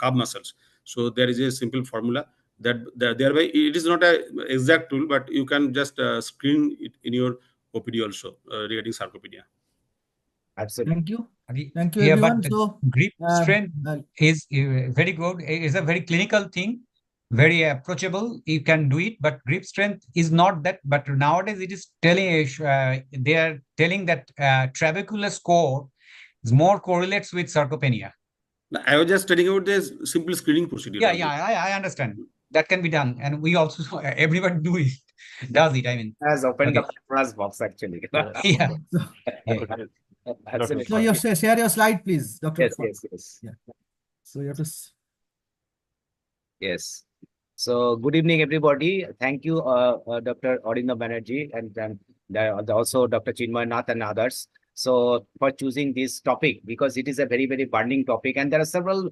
calf muscles. So there is a simple formula that thereby it is not an exact tool, but you can just screen it in your OPD also regarding sarcopenia. Absolutely. Thank you, everyone. But so grip strength is very good. It is a very clinical thing, very approachable. You can do it, but grip strength is not that. But nowadays it is telling they are telling that trabecular score is more correlates with sarcopenia. I was just telling about this simple screening procedure. I understand. That can be done, and we also everyone does it. I mean, has opened up the Pandora's box actually. Yeah. Absolutely. So you share your slide, please, Dr. Yes. Yeah. So you have to. Yes. So good evening, everybody. Thank you, Dr. ARINDAM BANERJEE, and also Dr. Chinmay Nath and others. So for choosing this topic, because it is a very, very burning topic, and there are several,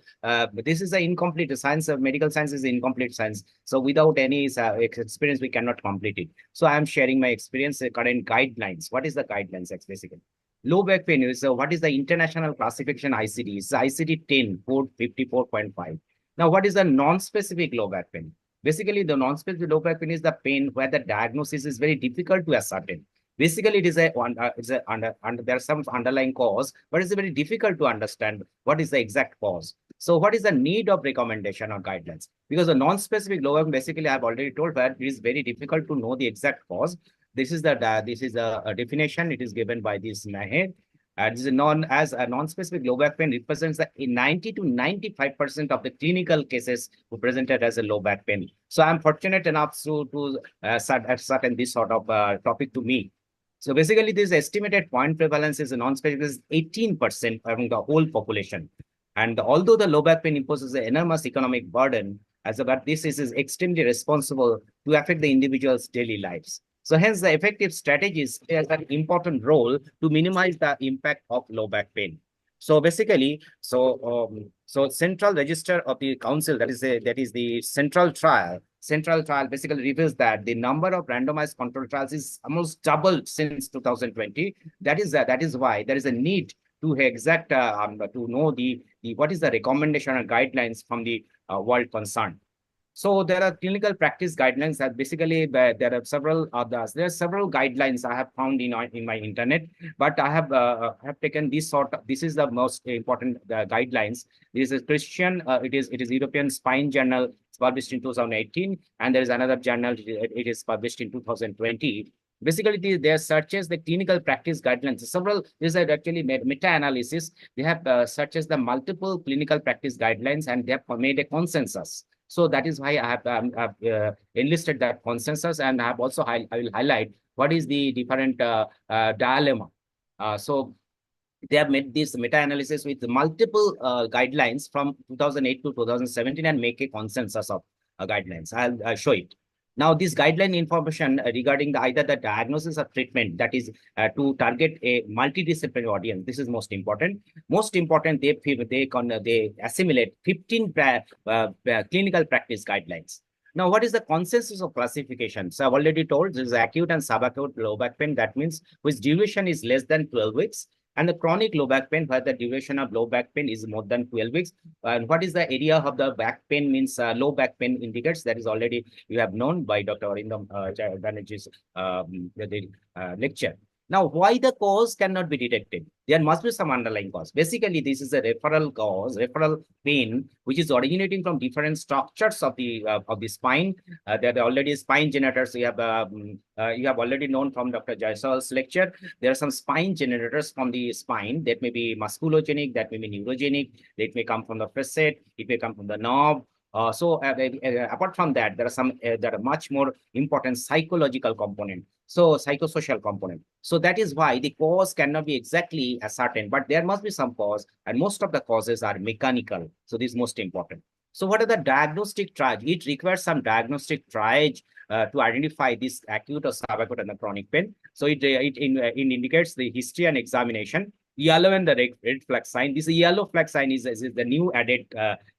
this is an incomplete science. Medical science is incomplete science. So without any experience, we cannot complete it. So I am sharing my experience, current guidelines. What is the guidelines basically? Low back pain is, what is the international classification ICD? It's ICD-10, code 54.5. Now, what is the non-specific low back pain? Basically, the non-specific low back pain is the pain where the diagnosis is very difficult to ascertain. Basically, it is there are some underlying cause, but it's very difficult to understand what is the exact cause. So what is the need of recommendation or guidelines? Because the non-specific low back, basically, I have already told that it is very difficult to know the exact cause. This is a definition. It is given by this Mahe. This is known as a non-specific low back pain represents the 90 to 95% of the clinical cases who presented as a low back pain. So I'm fortunate enough to certain this sort of topic to me. So basically, this estimated point prevalence is a non-specific is 18% among the whole population. And although the low back pain imposes an enormous economic burden, but this is extremely responsible to affect the individual's daily lives. So hence the effective strategies play an important role to minimize the impact of low back pain. So basically, so central register of the council, that is the central trial basically reveals that the number of randomized control trials is almost doubled since 2020. That is why there is a need to exact to know the what is the recommendation or guidelines from the world concerned. So there are clinical practice guidelines that basically there are several others. There are several guidelines I have found in my internet, but I have taken this is the most important guidelines. This is Christian. It is European Spine Journal. It's published in 2018, and there is another journal. It is published in 2020. Basically, they searches the clinical practice guidelines. These are actually meta-analysis. They have searches the multiple clinical practice guidelines, and they have made a consensus. So that is why I have enlisted that consensus, and I have also I will highlight what is the different dilemma. So they have made this meta-analysis with multiple guidelines from 2008 to 2017 and make a consensus of guidelines. I'll show it. Now, this guideline information regarding either the diagnosis or treatment, that is to target a multidisciplinary audience. This is most important. Most important, they assimilate 15 clinical practice guidelines. Now, what is the consensus of classification? So I've already told this is acute and subacute low back pain. That means which duration is less than 12 weeks. And the chronic low back pain, where the duration of low back pain is more than 12 weeks. And what is the area of the back pain means low back pain indicates, that is already you have known by Dr. ARINDAM BANERJEE's lecture. Now, why the cause cannot be detected? There must be some underlying cause. Basically, this is a referral cause, referral pain, which is originating from different structures of the spine. There are already spine generators. You have already known from Dr. JAISWAL's lecture. There are some spine generators from the spine that may be musculogenic, that may be neurogenic. It may come from the facet. It may come from the nerve. Apart from that, there are much more important psychological component. So psychosocial component. So that is why the cause cannot be exactly ascertained, but there must be some cause, and most of the causes are mechanical. So this is most important. So what are the diagnostic triage? It requires some diagnostic triage to identify this acute or subacute and the chronic pain. So it indicates the history and examination. Yellow and the red flag sign. This yellow flag sign is the new added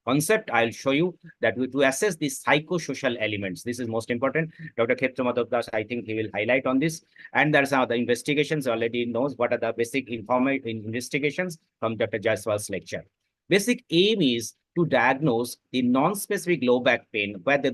concept. I'll show you that to assess the psychosocial elements. This is most important. Dr. Khetra, I think he will highlight on this. And there's some other investigations already knows what are the basic investigations from Dr. JAISWAL's lecture. Basic aim is to diagnose the non-specific low back pain where the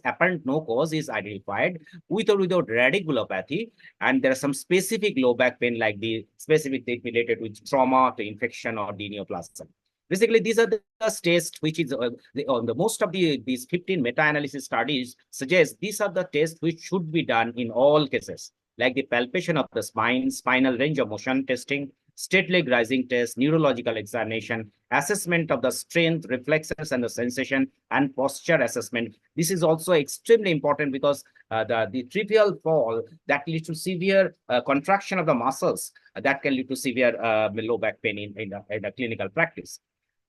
apparent no cause is identified with or without radiculopathy. And there are some specific low back pain like the specific thing related with trauma to infection or neoplasm. Basically, these are the tests which is the most of these 15 meta-analysis studies suggest these are the tests which should be done in all cases, like the palpation of the spine, spinal range of motion testing, straight leg rising test, neurological examination, assessment of the strength, reflexes, and the sensation, and posture assessment. This is also extremely important because the trivial fall that leads to severe contraction of the muscles that can lead to severe low back pain in the clinical practice.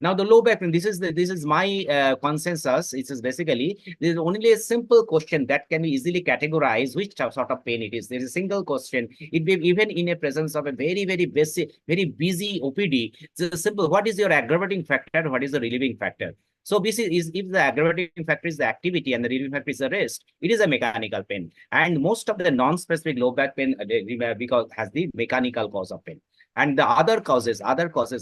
Now, the low back pain, this is my consensus. It is basically, there is only a simple question that can be easily categorized which sort of pain it is. There is a single question. It may be even in a presence of a very, very basic, very busy OPD. It's simple. What is your aggravating factor? What is the relieving factor? So this is if the aggravating factor is the activity and the relieving factor is the rest, it is a mechanical pain. And most of the non-specific low back pain because has the mechanical cause of pain. And the other causes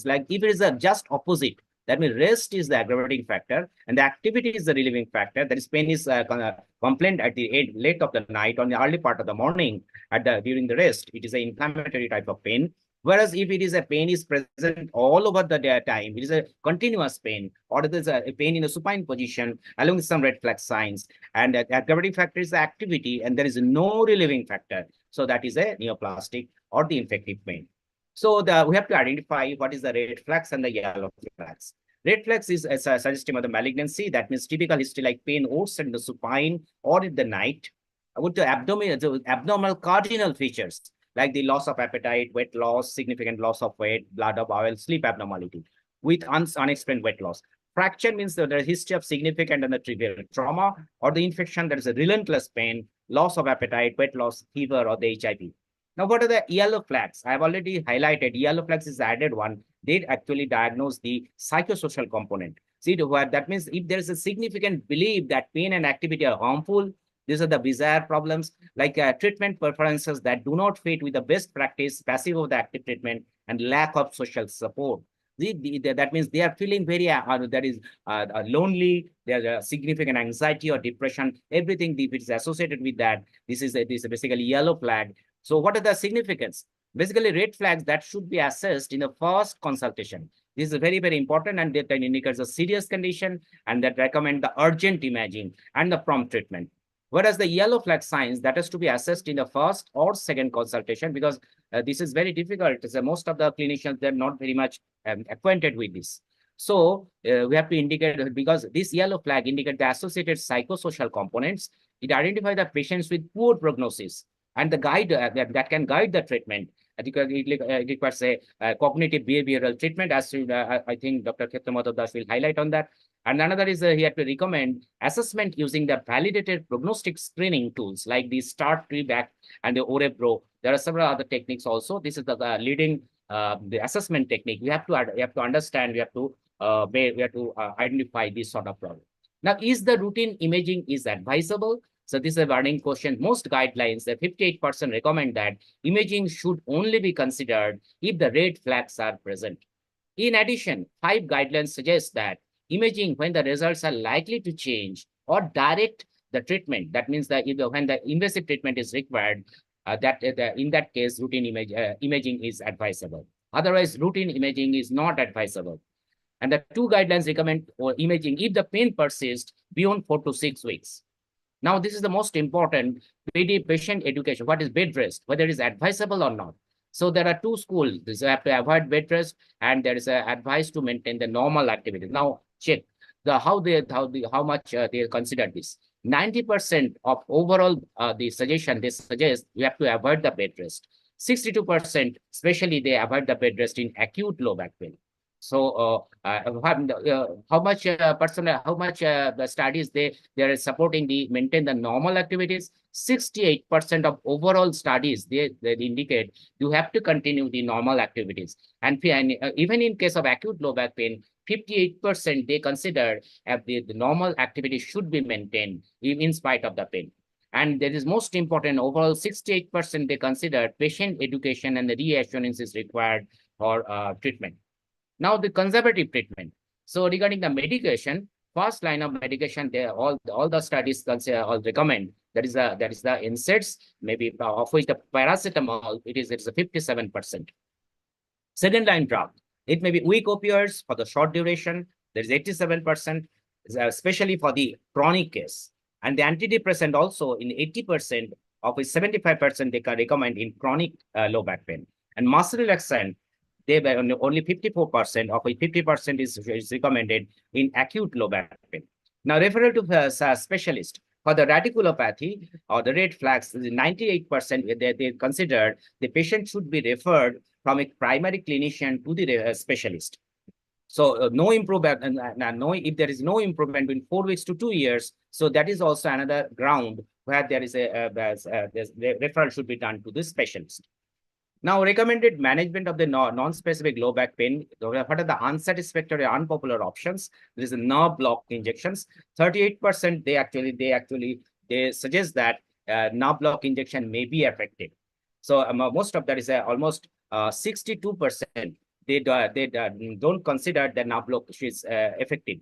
like if it is a just opposite, that means rest is the aggravating factor and the activity is the relieving factor. That is pain is complained at the late of the night or the early part of the morning during the rest. It is an inflammatory type of pain. Whereas if it is a pain is present all over the time, it is a continuous pain, or it is a pain in a supine position along with some red flag signs, and the aggravating factor is the activity and there is no relieving factor. So that is a neoplastic or the infective pain. So we have to identify what is the red flags and the yellow flags. Red flags is a suggestion of the malignancy. That means typical history like pain, oats and the supine or in the night. With the abnormal cardinal features like the loss of appetite, weight loss, significant loss of weight, blood or bowel, sleep abnormality with unexplained weight loss. Fracture means that there is history of significant and the trivial trauma, or the infection, there is a relentless pain, loss of appetite, weight loss, fever, or the HIV. Now, what are the yellow flags? I have already highlighted. Yellow flags is the added one. They actually diagnose the psychosocial component. See, that means if there is a significant belief that pain and activity are harmful, these are the bizarre problems like treatment preferences that do not fit with the best practice, passive of the active treatment, and lack of social support. That means they are feeling very lonely. There's a significant anxiety or depression. Everything if it's associated with that, this is basically yellow flag. So what are the significance? Basically, red flags that should be assessed in the first consultation. This is very, very important, and that indicates a serious condition and that recommend the urgent imaging and the prompt treatment. Whereas the yellow flag signs that has to be assessed in the first or second consultation, because this is very difficult. Most of the clinicians, they're not very much acquainted with this. So we have to indicate, because this yellow flag indicates the associated psychosocial components. It identifies the patients with poor prognosis and the guide that can guide the treatment. It requires a cognitive behavioral treatment, as I think Dr. Khetamadodas will highlight on that. And another is he had to recommend assessment using the validated prognostic screening tools like the START, TreeBack, and the OREBRO. There are several other techniques also. This is the leading the assessment technique. We have to understand. We have to identify this sort of problem. Now, is the routine imaging is advisable? So this is a burning question. Most guidelines, the 58% recommend that imaging should only be considered if the red flags are present. In addition, 5 guidelines suggest that imaging when the results are likely to change or direct the treatment. That means that when the invasive treatment is required, in that case, routine imaging is advisable. Otherwise, routine imaging is not advisable. And the 2 guidelines recommend imaging if the pain persists beyond 4 to 6 weeks. Now, this is the most important patient education. What is bed rest, whether it is advisable or not. So there are 2 schools. You have to avoid bed rest, and there is an advice to maintain the normal activity. Now, check how much they consider this. 90% of overall the suggestion, they suggest you have to avoid the bed rest. 62%, especially they avoid the bed rest in acute low back pain. So how much the studies they are supporting the maintain the normal activities. 68% of overall studies they indicate you have to continue the normal activities, and even in case of acute low back pain, 58% they consider the normal activity should be maintained in spite of the pain. And that is most important. Overall, 68% they consider patient education and the reassurance is required for treatment. Now, the conservative treatment. So regarding the medication, first line of medication, all the studies recommend that is the NSAIDs, maybe of which the paracetamol it is a 57%. Second line drug, it may be weak opioids for the short duration. There is 87%, especially for the chronic case. And the antidepressant also in 80%, of which 75% they can recommend in chronic low back pain. And muscle relaxant, they were only 54%, of which 50% is recommended in acute low back pain. Now, referral to a specialist for the radiculopathy or the red flags, 98% they considered the patient should be referred from a primary clinician to the specialist. So no improvement, if there is no improvement in 4 weeks to 2 years, so that is also another ground where there is the referral should be done to the specialist. Now, recommended management of the non-specific low back pain. What are the unsatisfactory, unpopular options? There is a nerve block injections. 38% they suggest that nerve block injection may be effective. So most of that is almost 62%. They don't consider that nerve block is effective.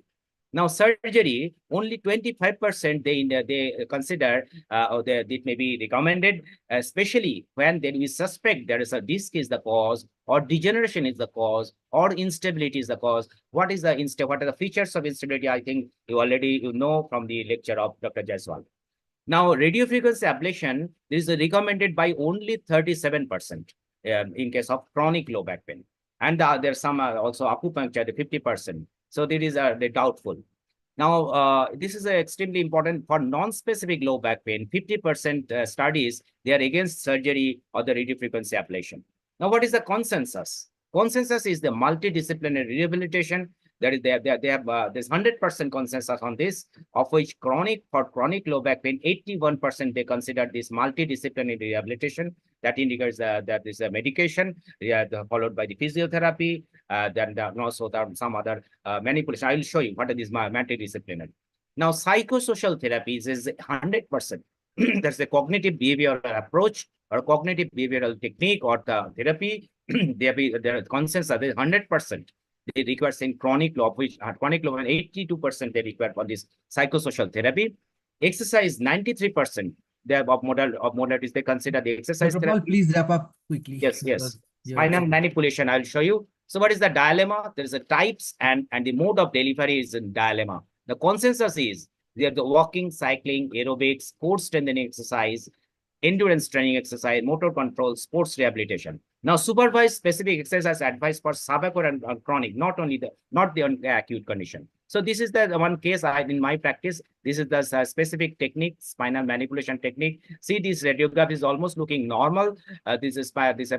Now, surgery, only 25% they consider it may be recommended, especially when there is suspect there is a disc is the cause, or degeneration is the cause, or instability is the cause. What are the features of instability? I think you know from the lecture of Dr. JAISWAL. Now, radiofrequency ablation is recommended by only 37%. in case of chronic low back pain. And there's some also acupuncture, the 50%. So there is the doubtful. Now, this is extremely important for non-specific low back pain. 50% studies, they are against surgery or the radiofrequency ablation. Now, what is the consensus? Consensus is the multidisciplinary rehabilitation. There's 100% consensus on this, of which for chronic low back pain, 81% they consider this multidisciplinary rehabilitation. That indicates that there is a medication, followed by the physiotherapy, then also there are some other manipulation. I will show you what is multidisciplinary. Now, psychosocial therapies is 100%. There's a cognitive behavioral approach or cognitive behavioral technique or the therapy. There consensus is 100%. They require in chronic low, which chronic low, and 82% they require for this psychosocial therapy. Exercise, 93%. They have of modalities, they consider the exercise Dr. therapy. Paul, please wrap up quickly. Yes. Spinal manipulation, I'll show you. So what is the dilemma? There is a types and the mode of delivery is a dilemma. The consensus is they have the walking, cycling, aerobics, core strengthening exercise, endurance training exercise, motor control, sports rehabilitation. Now, supervised specific exercise advice for subacute and chronic, not the acute condition. So this is the one case in my practice. This is the specific technique, spinal manipulation technique. See, this radiograph is almost looking normal. This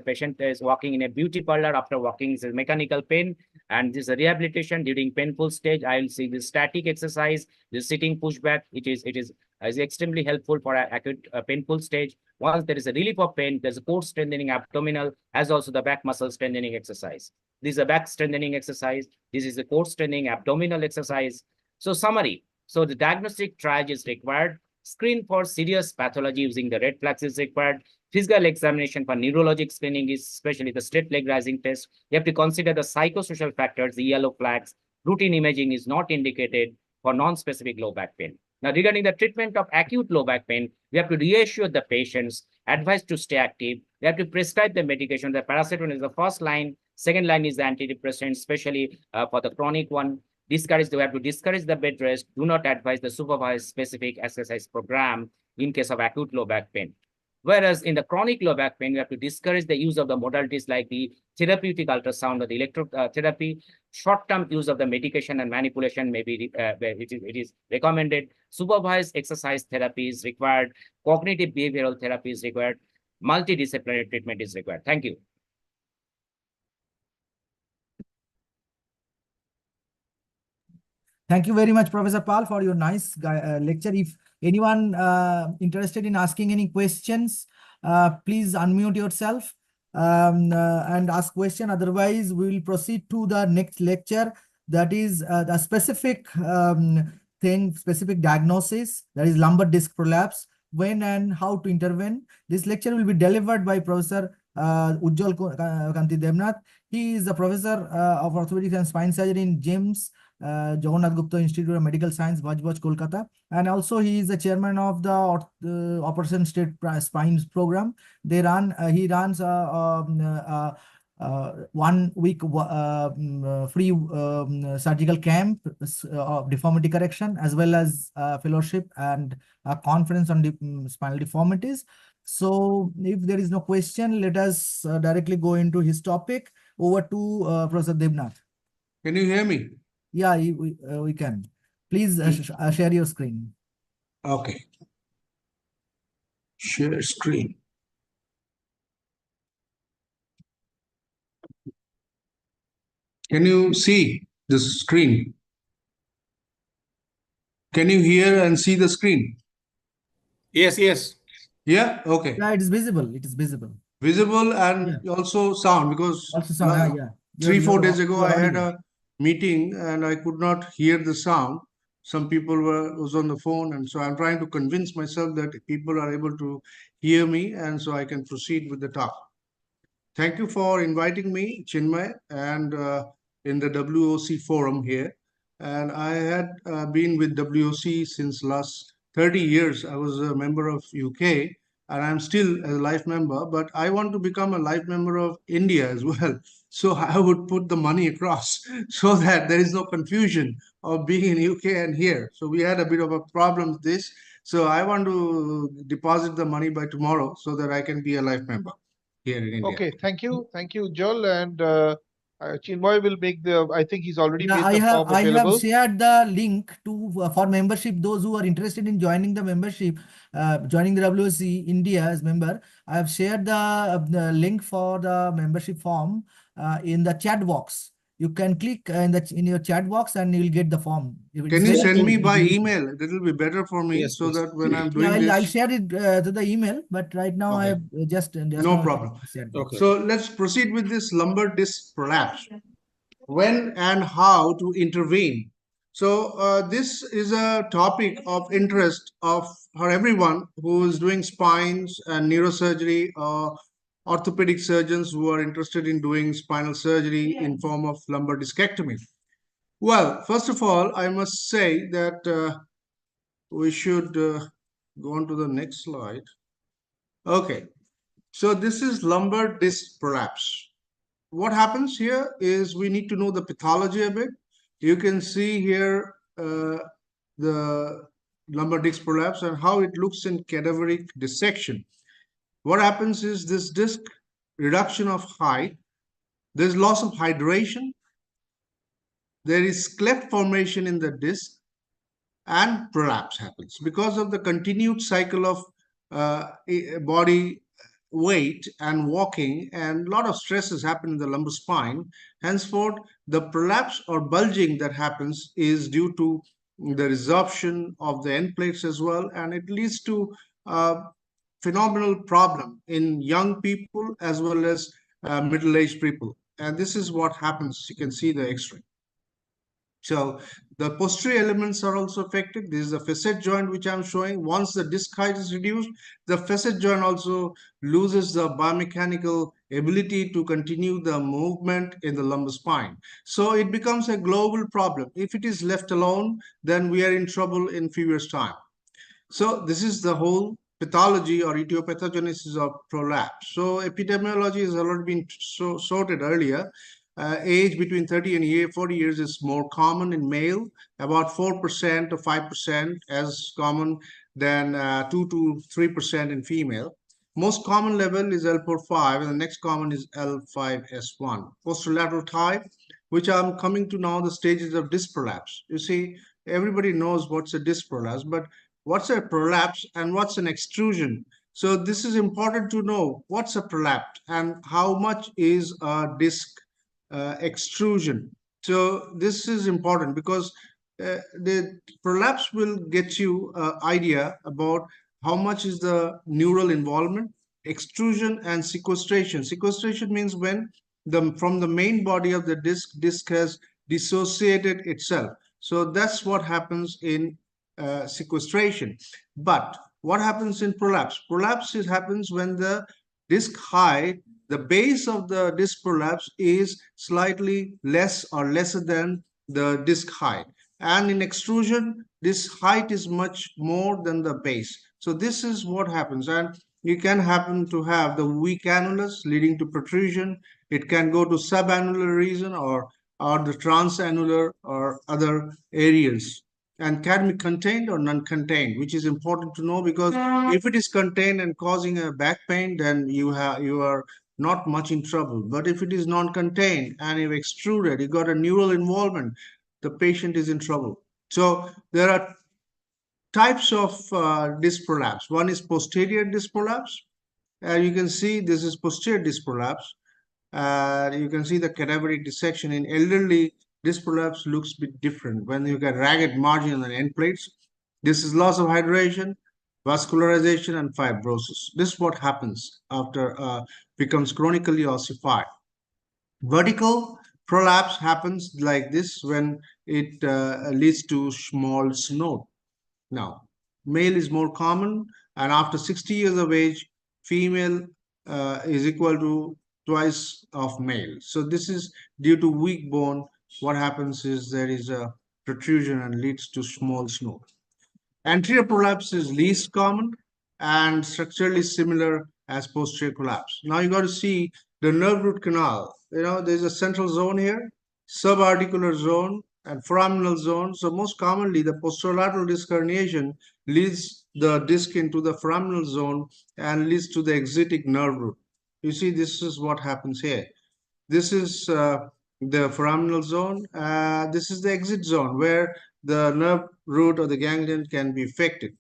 patient is walking in a beauty parlor. After walking, is a mechanical pain, and this is a rehabilitation during painful stage. I will see the static exercise, the sitting pushback. It is extremely helpful for acute painful stage. Once there is a relief of pain, there's a core strengthening abdominal, as also the back muscle strengthening exercise. This is a back strengthening exercise. This is a core strengthening abdominal exercise. So summary. So the diagnostic triage is required. Screen for serious pathology using the red flags is required. Physical examination for neurologic screening is especially the straight leg rising test. You have to consider the psychosocial factors, the yellow flags. Routine imaging is not indicated for non-specific low back pain. Now, regarding the treatment of acute low back pain, we have to reassure the patients, advise to stay active. We have to prescribe the medication. The paracetamol is the first line. Second line is the antidepressant, especially for the chronic one. We have to discourage the bed rest. Do not advise the supervised specific exercise program in case of acute low back pain. Whereas in the chronic low back pain, we have to discourage the use of the modalities like the therapeutic ultrasound or the electrotherapy. Short-term use of the medication and manipulation may be it is recommended. Supervised exercise therapy is required. Cognitive behavioral therapy is required. Multidisciplinary treatment is required. Thank you. Thank you very much, Professor Pal, for your nice lecture. If anyone interested in asking any questions, please unmute yourself and ask question. Otherwise, we will proceed to the next lecture. That is the specific specific diagnosis. That is lumbar disc prolapse. When and how to intervene. This lecture will be delivered by Professor UJJWAL Kanti DEBNATH. He is a professor of orthopedics and spine surgery in James Jagannath Gupta Institute of Medical Science, Bajbaj, Kolkata. And also he is the chairman of the Operation State Spines program. He runs 1 week free surgical camp of deformity correction, as well as fellowship and a conference on spinal deformities. So if there is no question, let us directly go into his topic. Over to Professor DEBNATH. Can you hear me? Yeah, we can. Please share your screen. Okay. Share screen. Can you see the screen? Can you hear and see the screen? Yes. Yeah, okay. Yeah, it is visible. It is visible. Visible and also sound, because Also sound, yeah. 3-4 days ago I had a meeting and I could not hear the sound. Some people was on the phone, and so I'm trying to convince myself that people are able to hear me, and so I can proceed with the talk. Thank you for inviting me, Chinmay, and in the WOC forum here. And I had been with WOC since last 30 years. I was a member of UK, and I'm still a life member, but I want to become a life member of India as well. So I would put the money across so that there is no confusion of being in UK and here. So we had a bit of a problem with this. So I want to deposit the money by tomorrow so that I can be a life member. here in India. Okay, thank you, Joel, and Chinmoy will make the. I think he's already Yeah, made the form I have available. shared the link to for membership. Those who are interested in joining the membership, joining the WOC India as member, I have shared the link for the membership form in the chat box. You can click in your chat box and you will get the form. Can you send me by email? It will be better for me, Yes, so please. that when I'm doing Yeah, I'll this. share it to the email, but right now I Okay. have just No now problem. shared. Okay. So let's proceed with this lumbar disc prolapse. When and how to intervene. So this is a topic of interest for everyone who is doing spines and neurosurgery, or orthopedic surgeons who are interested in doing spinal surgery in form of lumbar discectomy. Well, first of all, I must say that we should go on to the next slide. Okay, so this is lumbar disc prolapse. What happens here is we need to know the pathology a bit. You can see here the lumbar disc prolapse and how it looks in cadaveric dissection. What happens is this disc reduction of height, there's loss of hydration, there is cleft formation in the disc, and prolapse happens because of the continued cycle of body weight and walking, and a lot of stresses happen in the lumbar spine. Henceforth, the prolapse or bulging that happens is due to the resorption of the end plates as well, and it leads to phenomenal problem in young people as well as middle-aged people. And this is what happens. You can see the X-ray. So the posterior elements are also affected. This is the facet joint which I'm showing. Once the disc height is reduced, the facet joint also loses the biomechanical ability to continue the movement in the lumbar spine. So it becomes a global problem. If it is left alone, then we are in trouble in few years' time. So this is the whole pathology or etiopathogenesis of prolapse. So epidemiology has already been sorted earlier. Age between 30 and 40 years is more common in male, about 4% to 5% as common than 2 to 3% in female. Most common level is L4-5 and the next common is L5-S1. Posterolateral type, which I'm coming to now, the stages of disc prolapse. You see, everybody knows what's a disc prolapse, but what's a prolapse and what's an extrusion? So this is important to know what's a prolapse and how much is a disc extrusion. So this is important because the prolapse will get you an idea about how much is the neural involvement. Extrusion and sequestration. Sequestration means when from the main body of the disc has dissociated itself. So that's what happens in sequestration. But what happens in prolapse? Prolapse happens when the disc height, the base of the disc prolapse is slightly less or lesser than the disc height. And in extrusion, this height is much more than the base. So this is what happens. And you can happen to have the weak annulus leading to protrusion. It can go to subannular region or the transannular or other areas, and can be contained or non-contained, which is important to know, because if it is contained and causing a back pain, then you are not much in trouble. But if it is non-contained and you've extruded, you got a neural involvement, the patient is in trouble. So there are types of disc prolapse. One is posterior disc prolapse. You can see this is posterior disc prolapse. You can see the cadaveric dissection. In elderly, disc prolapse looks a bit different when you get ragged margin on the end plates. This is loss of hydration, vascularization, and fibrosis. This is what happens after becomes chronically ossified. Vertical prolapse happens like this when it leads to small snode. Now, male is more common, and after 60 years of age, female is equal to twice of male. So this is due to weak bone. What happens is there is a protrusion and leads to small snode. Anterior prolapse is least common and structurally similar as posterior prolapse. Now you got to see the nerve root canal. You know, there's a central zone here, subarticular zone, and foraminal zone. So most commonly, the posterolateral disc herniation leads the disc into the foraminal zone and leads to the exotic nerve root. You see, this is what happens here. This is the foraminal zone. This is the exit zone where the nerve root or the ganglion can be affected.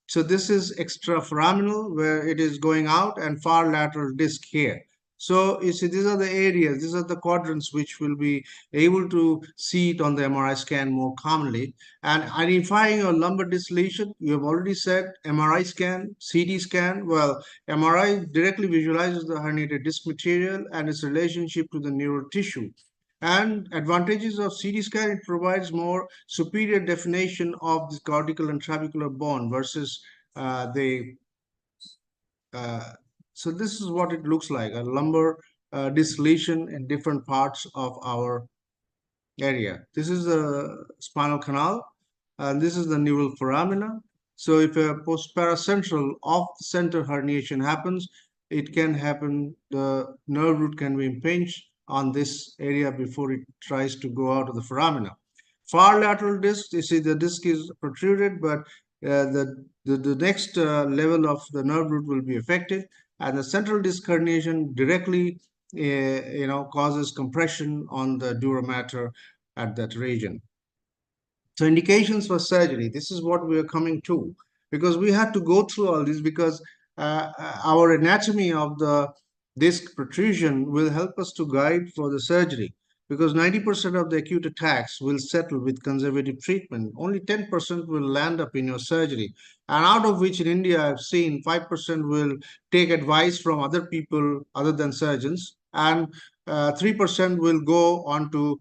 So this is extraforaminal where it is going out, and far lateral disc here. So you see, these are the areas, these are the quadrants which will be able to see it on the MRI scan more commonly. And identifying a lumbar disc lesion, you have already said MRI scan, CT scan. Well, MRI directly visualizes the herniated disc material and its relationship to the neural tissue. And advantages of CT scan, it provides more superior definition of the cortical and trabecular bone versus so this is what it looks like, a lumbar disc lesion in different parts of our area. This is the spinal canal, and this is the neural foramina. So if a postparacentral off-center herniation happens, it can happen, the nerve root can be impinged on this area before it tries to go out of the foramina. Far lateral disc, you see the disc is protruded, but the next level of the nerve root will be affected, and the central disc herniation directly causes compression on the dura mater at that region. So indications for surgery, this is what we are coming to, because we had to go through all this, because our anatomy of the disc protrusion will help us to guide for the surgery, because 90% of the acute attacks will settle with conservative treatment. Only 10% will land up in your surgery. And out of which in India, I've seen 5% will take advice from other people other than surgeons, and 3% will go on to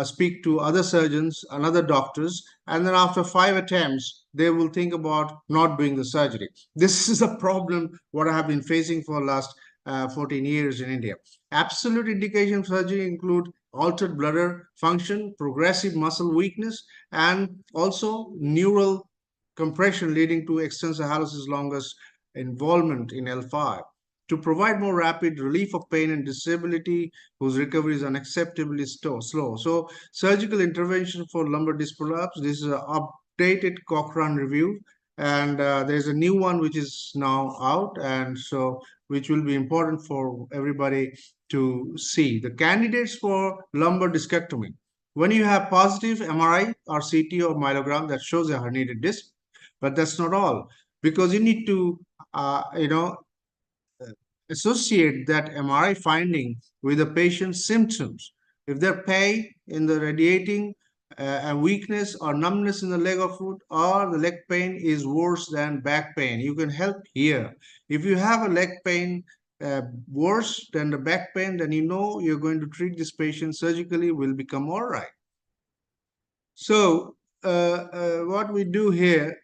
speak to other surgeons and other doctors. And then after 5 attempts, they will think about not doing the surgery. This is a problem what I have been facing for the last 14 years in India. Absolute indication surgery include altered bladder function, progressive muscle weakness, and also neural compression leading to extensor hallucis longus involvement in L5. To provide more rapid relief of pain and disability whose recovery is unacceptably slow. So surgical intervention for lumbar disc prolapse, this is an updated Cochrane review, and there's a new one which is now out, and so which will be important for everybody to see. The candidates for lumbar discectomy. When you have positive MRI or CT or myelogram that shows a herniated disc, but that's not all, because you need to associate that MRI finding with the patient's symptoms. If they're pain in the radiating and weakness or numbness in the leg or foot, or the leg pain is worse than back pain, you can help here. If you have a leg pain worse than the back pain, then you know you're going to treat this patient surgically, will become all right. So what we do here,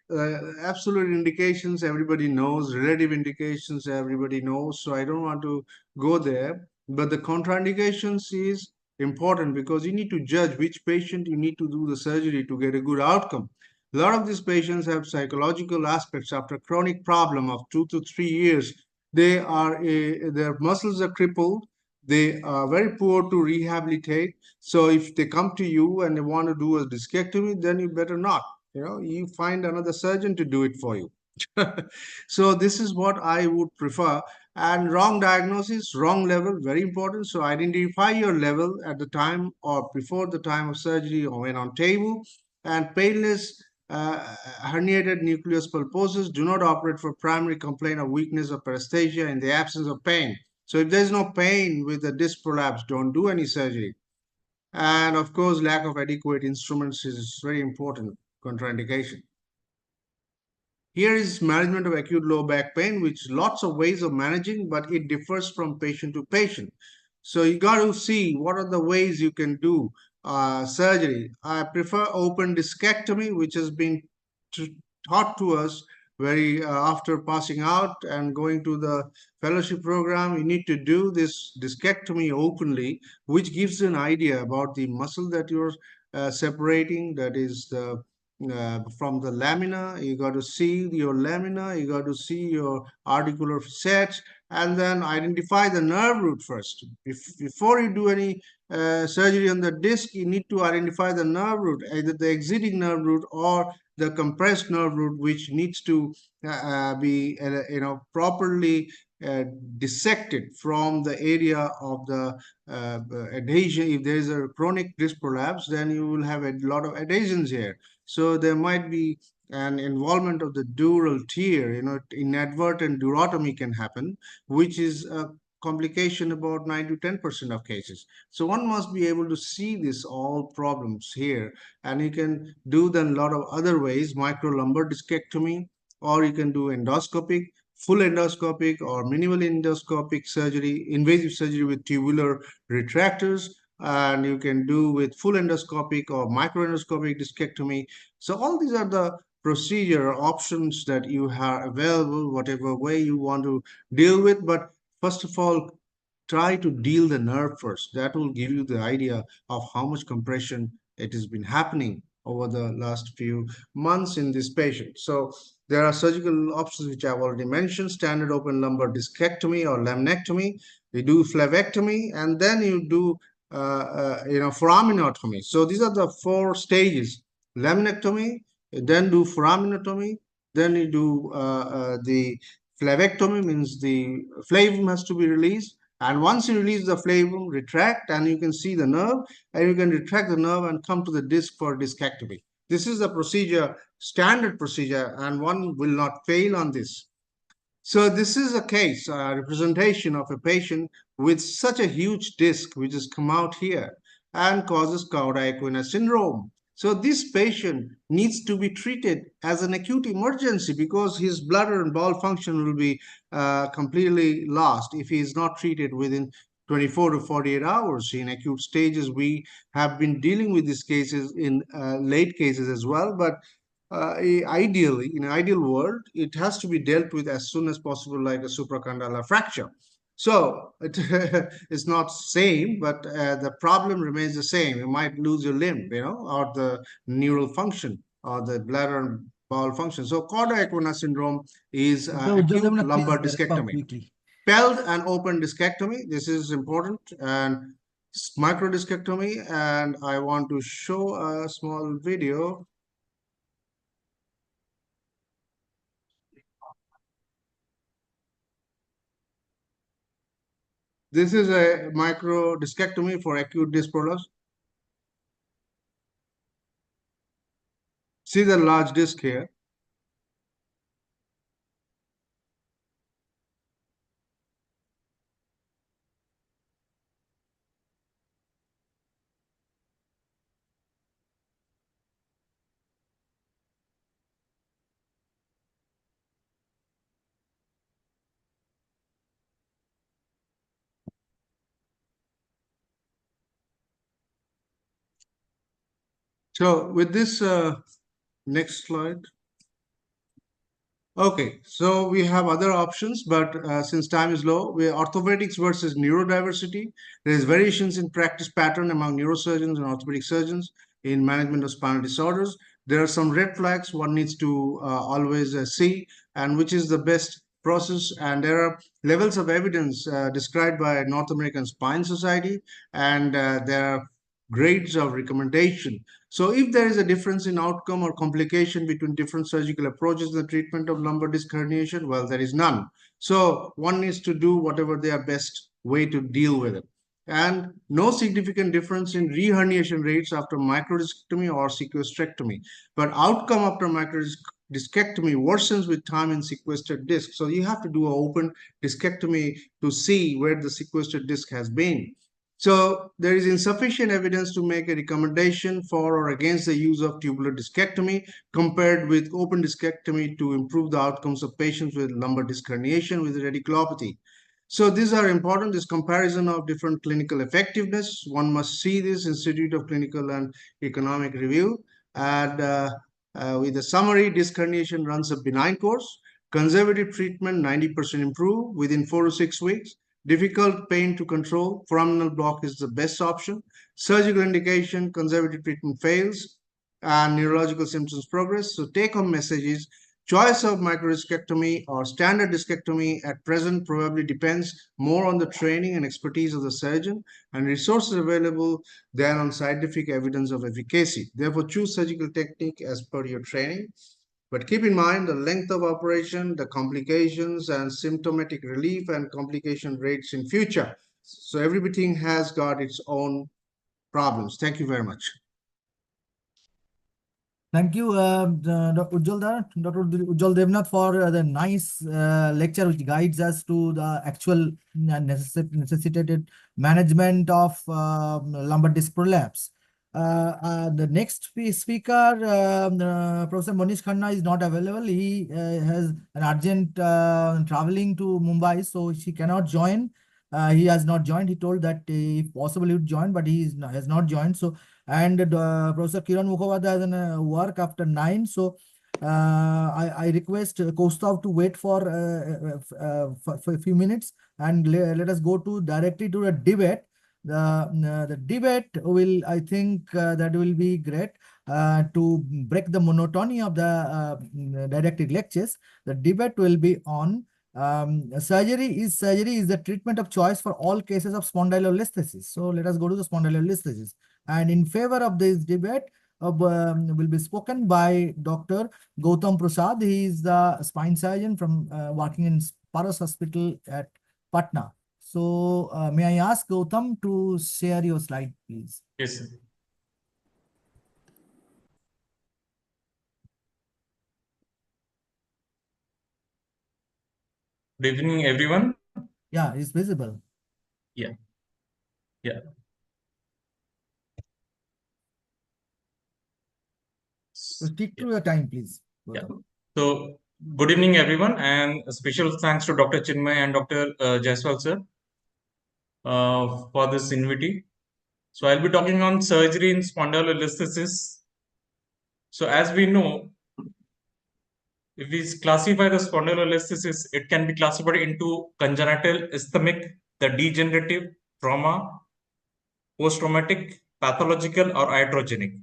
absolute indications everybody knows, relative indications everybody knows, so I don't want to go there. But the contraindications is important, because you need to judge which patient you need to do the surgery to get a good outcome. A lot of these patients have psychological aspects. After chronic problem of 2 to 3 years, they are their muscles are crippled, they are very poor to rehabilitate. So if they come to you and they want to do a discectomy, then you better not. You find another surgeon to do it for you. So this is what I would prefer. And wrong diagnosis, wrong level, very important. So identify your level at the time or before the time of surgery or when on table. And painless herniated nucleus pulposus do not operate for primary complaint of weakness or paresthesia in the absence of pain. So if there's no pain with the disc prolapse, don't do any surgery. And of course, lack of adequate instruments is very important contraindication. Here is management of acute low back pain, which lots of ways of managing, but it differs from patient to patient. So you got to see what are the ways you can do surgery. I prefer open discectomy, which has been taught to us very after passing out and going to the fellowship program. You need to do this discectomy openly, which gives an idea about the muscle that you're separating, that is the from the lamina. You got to see your lamina, you got to see your articular sets, and then identify the nerve root first. Before you do any surgery on the disc, you need to identify the nerve root, either the exiting nerve root or the compressed nerve root, which needs to be properly dissected from the area of the adhesion. If there is a chronic disc prolapse, then you will have a lot of adhesions here. So there might be an involvement of the dural tear, inadvertent durotomy can happen, which is a complication about 9 to 10% of cases. So one must be able to see this all problems here, and you can do then a lot of other ways, microlumbar discectomy, or you can do endoscopic, full endoscopic or minimal endoscopic surgery, invasive surgery with tubular retractors, and you can do with full endoscopic or microendoscopic discectomy. So all these are the procedure options that you have available, whatever way you want to deal with. But first of all, try to deal the nerve first. That will give you the idea of how much compression it has been happening over the last few months in this patient. So there are surgical options which I've already mentioned: standard open lumbar discectomy or laminectomy. You do flavectomy, and then you do foraminotomy. So these are the 4 stages: laminectomy, then do foraminotomy, then you do the flavectomy, means the flavum has to be released. And once you release the flavum, retract, and you can see the nerve, and you can retract the nerve and come to the disc for discectomy. This is the procedure, standard procedure, and one will not fail on this. So this is a case, a representation of a patient with such a huge disc which has come out here and causes cauda equina syndrome. So this patient needs to be treated as an acute emergency, because his bladder and bowel function will be completely lost if he is not treated within 24 to 48 hours. In acute stages, we have been dealing with these cases in late cases as well, but ideally, in an ideal world, it has to be dealt with as soon as possible, like a supracondylar fracture. So it's not same, but the problem remains the same. You might lose your limb, or the neural function, or the bladder and bowel function. So cauda equina syndrome is acute lumbar discectomy. Peld and open discectomy, this is important, and microdiscectomy. And I want to show a small video. This is a microdiscectomy for acute disc prolapse. See the large disc here. So with this, next slide. Okay, so we have other options, but since time is low, we orthopedics versus neurodiversity. There is variations in practice pattern among neurosurgeons and orthopedic surgeons in management of spinal disorders. There are some red flags one needs to always see, and which is the best process. And there are levels of evidence described by North American Spine Society, and there are grades of recommendation. So if there is a difference in outcome or complication between different surgical approaches in the treatment of lumbar disc herniation, well, there is none. So one needs to do whatever their best way to deal with it. And no significant difference in reherniation rates after microdiscectomy or sequestrectomy. But outcome after microdiscectomy worsens with time in sequestered disc. So you have to do an open discectomy to see where the sequestered disc has been. So there is insufficient evidence to make a recommendation for or against the use of tubular discectomy compared with open discectomy to improve the outcomes of patients with lumbar disc herniation with radiculopathy. So these are important, this comparison of different clinical effectiveness. One must see this Institute of Clinical and Economic Review. And with a summary, disc herniation runs a benign course. Conservative treatment, 90% improve within 4 to 6 weeks. Difficult pain to control, foraminal block is the best option. Surgical indication, conservative treatment fails, and neurological symptoms progress. So take-home message is choice of microdiscectomy or standard discectomy at present probably depends more on the training and expertise of the surgeon and resources available than on scientific evidence of efficacy. Therefore, choose surgical technique as per your training. But keep in mind the length of operation, the complications and symptomatic relief and complication rates in future. So everything has got its own problems. Thank you very much. Thank you, Dr. Ujjwal Devnath, for the nice lecture which guides us to the actual necessitated management of lumbar disc prolapse. The next speaker, Professor Manish Khanna, is not available. He has an urgent traveling to Mumbai, so he cannot join. He has not joined. He told that if possible he would join, but he has not joined. So, and Professor Kiran Mukhopadhyay has work after 9. So I request KOUSTAV to wait for a few minutes, and let us go directly to the debate. The debate will, I think, that will be great to break the monotony of the didactic lectures. The debate will be on surgery is the treatment of choice for all cases of spondylolisthesis. So let us go to the spondylolisthesis. And in favor of this debate will be spoken by Dr. Gautam Prasad. He is the spine surgeon from working in Paras Hospital at Patna. So may I ask Gautam to share your slide, please? Yes, sir. Good evening, everyone. Yeah, it's visible. Yeah. Yeah. So stick to your time, please. Yeah. So good evening, everyone, and a special thanks to Dr. Chinmay and Dr. Jaiswal, sir, for this invite. So I'll be talking on surgery in spondylolisthesis. So as we know, if we classify the spondylolisthesis, it can be classified into congenital, ischemic, the degenerative, trauma, post-traumatic, pathological, or iatrogenic.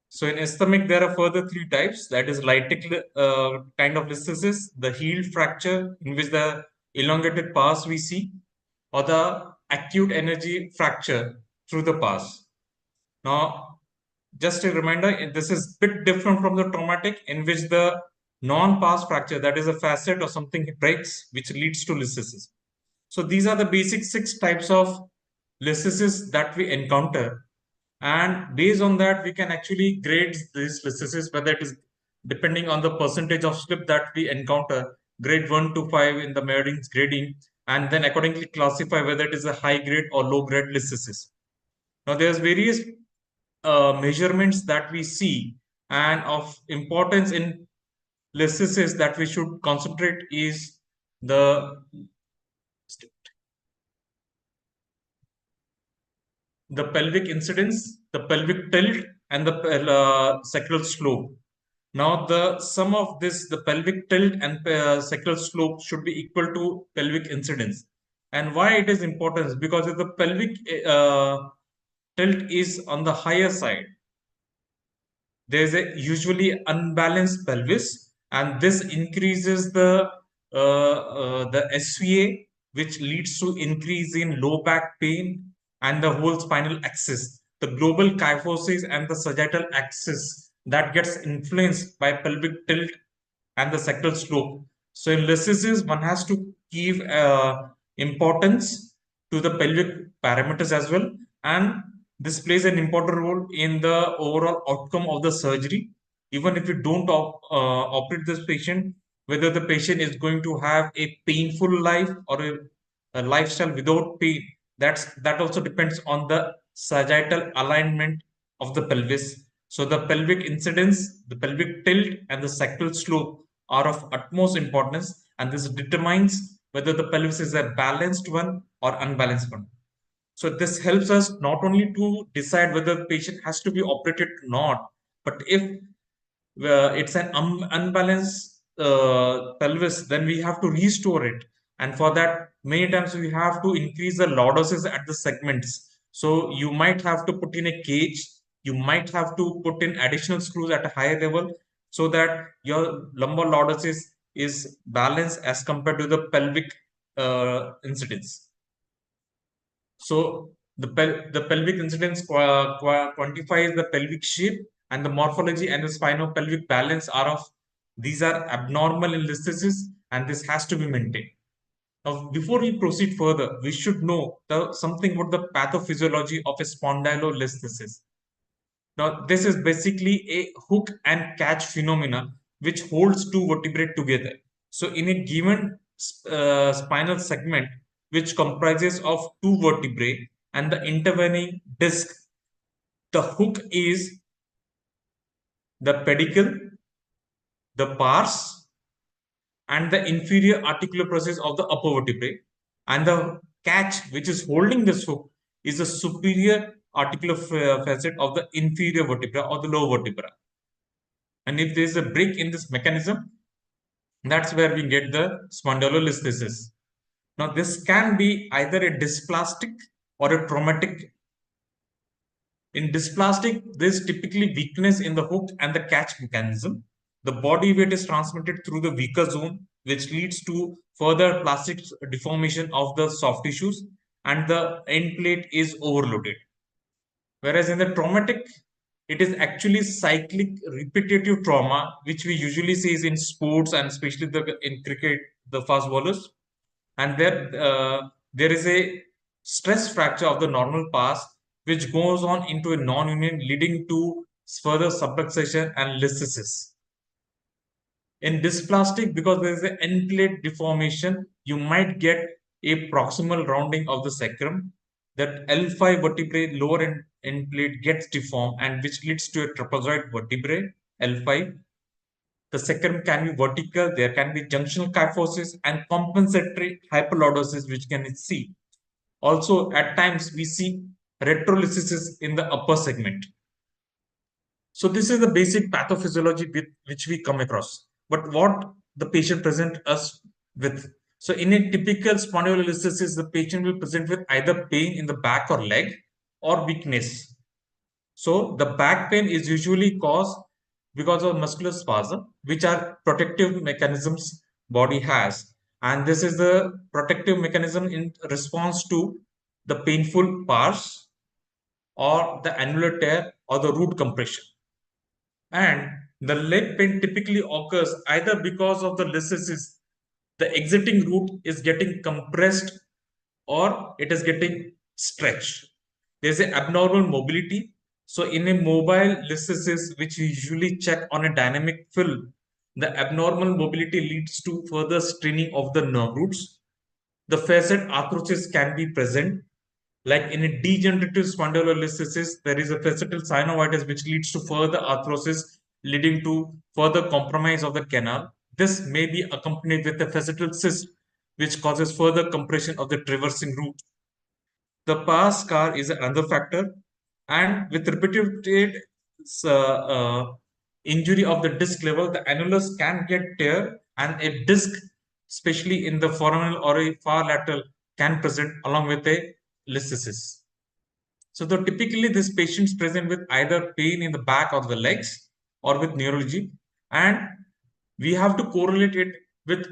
So in ischemic, there are further 3 types. That is lytic kind of listhesis, the healed fracture in which the elongated pars we see, or the acute energy fracture through the pars. Now, just a reminder, this is a bit different from the traumatic, in which the non-pars fracture, that is a facet or something breaks, which leads to listhesis. So these are the basic 6 types of listhesis that we encounter. And based on that, we can actually grade these listhesis, whether it is depending on the percentage of slip that we encounter, grade 1 to 5 in the Meyerding's grading, and then accordingly classify whether it is a high grade or low grade listhesis. Now, there's various measurements that we see, and of importance in listhesis that we should concentrate is the pelvic incidence, the pelvic tilt, and the sacral slope. Now, the sum of this, the pelvic tilt and sacral slope, should be equal to pelvic incidence. And why it is important is because if the pelvic tilt is on the higher side, there is a usually unbalanced pelvis, and this increases the SVA, which leads to increase in low back pain and the whole spinal axis, the global kyphosis and the sagittal axis that gets influenced by pelvic tilt and the sacral slope. So in listhesis, one has to give importance to the pelvic parameters as well, and this plays an important role in the overall outcome of the surgery. Even if you don't operate this patient, whether the patient is going to have a painful life or a lifestyle without pain, that also depends on the sagittal alignment of the pelvis. So the pelvic incidence, the pelvic tilt, and the sacral slope are of utmost importance, and this determines whether the pelvis is a balanced one or unbalanced one. So this helps us not only to decide whether the patient has to be operated or not, but if it's an unbalanced pelvis, then we have to restore it. And for that, many times we have to increase the lordosis at the segments. So you might have to put in a cage, you might have to put in additional screws at a higher level so that your lumbar lordosis is balanced as compared to the pelvic incidence. So the pelvic incidence quantifies the pelvic shape, and the morphology and the spinopelvic balance are of These are abnormal in listhesis, and this has to be maintained. Now, before we proceed further, we should know something about the pathophysiology of a spondylolisthesis. Now, this is basically a hook and catch phenomena which holds two vertebrae together. So, in a given spinal segment, which comprises of two vertebrae and the intervening disc, the hook is the pedicle, the pars, and the inferior articular process of the upper vertebrae, and the catch which is holding this hook is the superior articular facet of the inferior vertebra or the lower vertebra. And if there is a break in this mechanism, that's where we get the spondylolisthesis. Now, this can be either a dysplastic or a traumatic. In dysplastic, there is typically weakness in the hook and the catch mechanism. The body weight is transmitted through the weaker zone, which leads to further plastic deformation of the soft tissues, and the end plate is overloaded. Whereas in the traumatic, it is actually cyclic repetitive trauma, which we usually see is in sports and especially in cricket, the fast bowlers. And there is a stress fracture of the normal pass, which goes on into a non-union, leading to further subluxation and listhesis. In dysplastic, because there is an end plate deformation, you might get a proximal rounding of the sacrum. That L5 vertebrae lower end plate gets deformed, and which leads to a trapezoid vertebrae, L5. The sacrum can be vertical, there can be junctional kyphosis and compensatory hyperlordosis, which can see. Also, at times, we see retrolisthesis in the upper segment. So this is the basic pathophysiology which we come across. But what the patient present us with. So in a typical spondylolisthesis, the patient will present with either pain in the back or leg or weakness. So the back pain is usually caused because of muscular spasm, which are protective mechanisms body has. And this is the protective mechanism in response to the painful pars or the annular tear or the root compression. And the leg pain typically occurs either because of the listhesis, the exiting root is getting compressed or it is getting stretched. There's an abnormal mobility. So in a mobile listhesis, which we usually check on a dynamic film, the abnormal mobility leads to further straining of the nerve roots. The facet arthrosis can be present. Like in a degenerative spondylolisthesis, there is a facetal synovitis which leads to further arthrosis, leading to further compromise of the canal. This may be accompanied with a facetal cyst, which causes further compression of the traversing root. The pars scar is another factor, and with repeated injury of the disc level, the annulus can get tear, and a disc, especially in the foraminal or a far lateral, can present along with a listhesis. So typically this patients present with either pain in the back or the legs or with neurology, and we have to correlate it with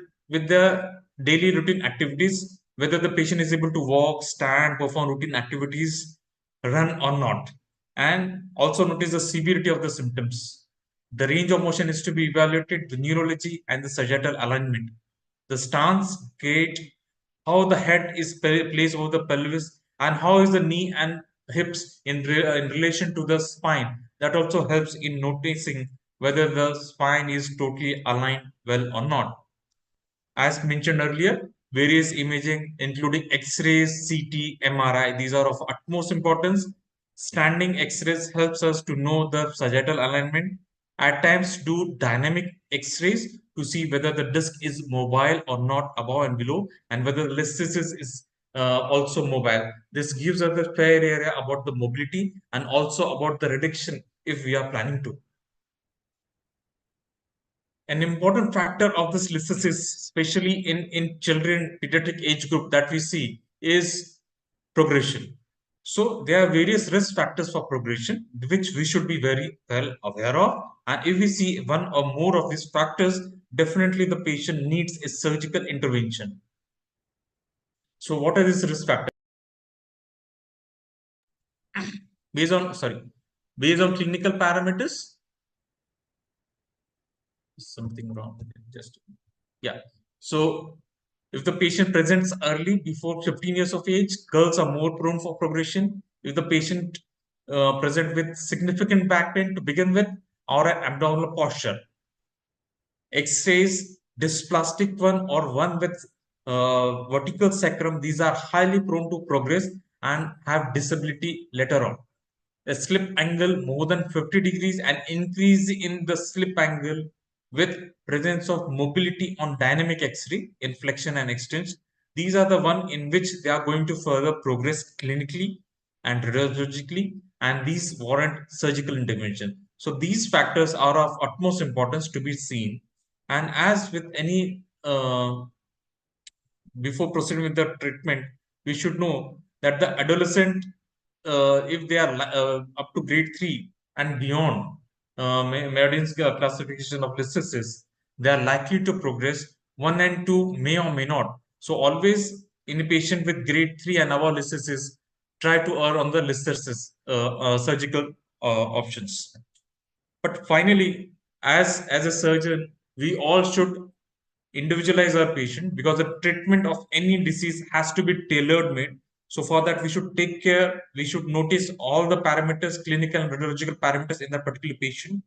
the daily routine activities, whether the patient is able to walk, stand, perform routine activities, run or not, and also notice the severity of the symptoms. The range of motion is to be evaluated, the neurology and the sagittal alignment, the stance, gait, how the head is placed over the pelvis, and how is the knee and hips in relation to the spine. That also helps in noticing whether the spine is totally aligned well or not. As mentioned earlier, various imaging including X-rays, CT, MRI, these are of utmost importance. Standing X-rays helps us to know the sagittal alignment. At times do dynamic X-rays to see whether the disc is mobile or not above and below, and whether the listhesis is also mobile. This gives us a fair area about the mobility and also about the reduction if we are planning to. An important factor of this listhesis, especially in children pediatric age group that we see, is progression. So there are various risk factors for progression, which we should be very well aware of. And if we see one or more of these factors, definitely the patient needs a surgical intervention. So what are these risk factors? Based on clinical parameters, something wrong with it. Just yeah. So if the patient presents early, before 15 years of age, girls are more prone for progression. If the patient present with significant back pain to begin with, or an abdominal posture, X-rays, dysplastic one or one with vertical sacrum, these are highly prone to progress and have disability later on. A slip angle more than 50 degrees and increase in the slip angle with presence of mobility on dynamic X-ray, inflection and extension. These are the one in which they are going to further progress clinically and radiologically, and these warrant surgical intervention. So these factors are of utmost importance to be seen. And as with any, before proceeding with the treatment, we should know that the adolescent, if they are up to grade 3 and beyond, Merdin's classification of listhesis, they are likely to progress. 1 and 2 may or may not. So always in a patient with grade 3 and above listhesis, try to err on the listhesis surgical options. But finally, as a surgeon, we all should individualize our patient, because the treatment of any disease has to be tailor made. So for that, we should take care, we should notice all the parameters, clinical and radiological parameters in that particular patient,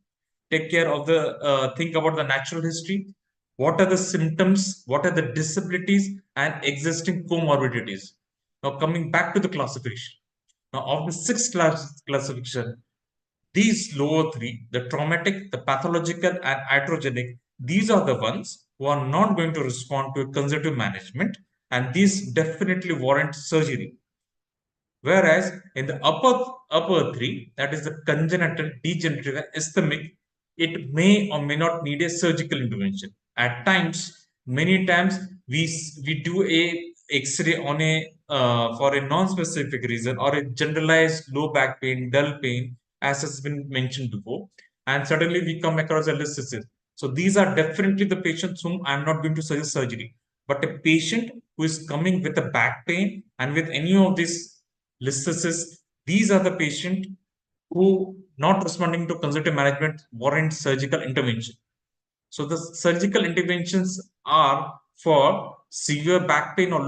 take care of the, think about the natural history, what are the symptoms, what are the disabilities and existing comorbidities. Now coming back to the classification. Now of the 6 classification, these lower 3, the traumatic, the pathological and iatrogenic, these are the ones who are not going to respond to a conservative management, and these definitely warrant surgery. Whereas in the upper 3, that is the congenital, degenerative and ischemic, it may or may not need a surgical intervention. At times, many times we do a X-ray on a for a non-specific reason, or a generalized low back pain, dull pain, as has been mentioned before, and suddenly we come across a listhesis. So these are definitely the patients whom I'm not going to suggest surgery. But a patient who is coming with a back pain and with any of these listhesis, these are the patients who not responding to conservative management warrant surgical intervention. So the surgical interventions are for severe back pain or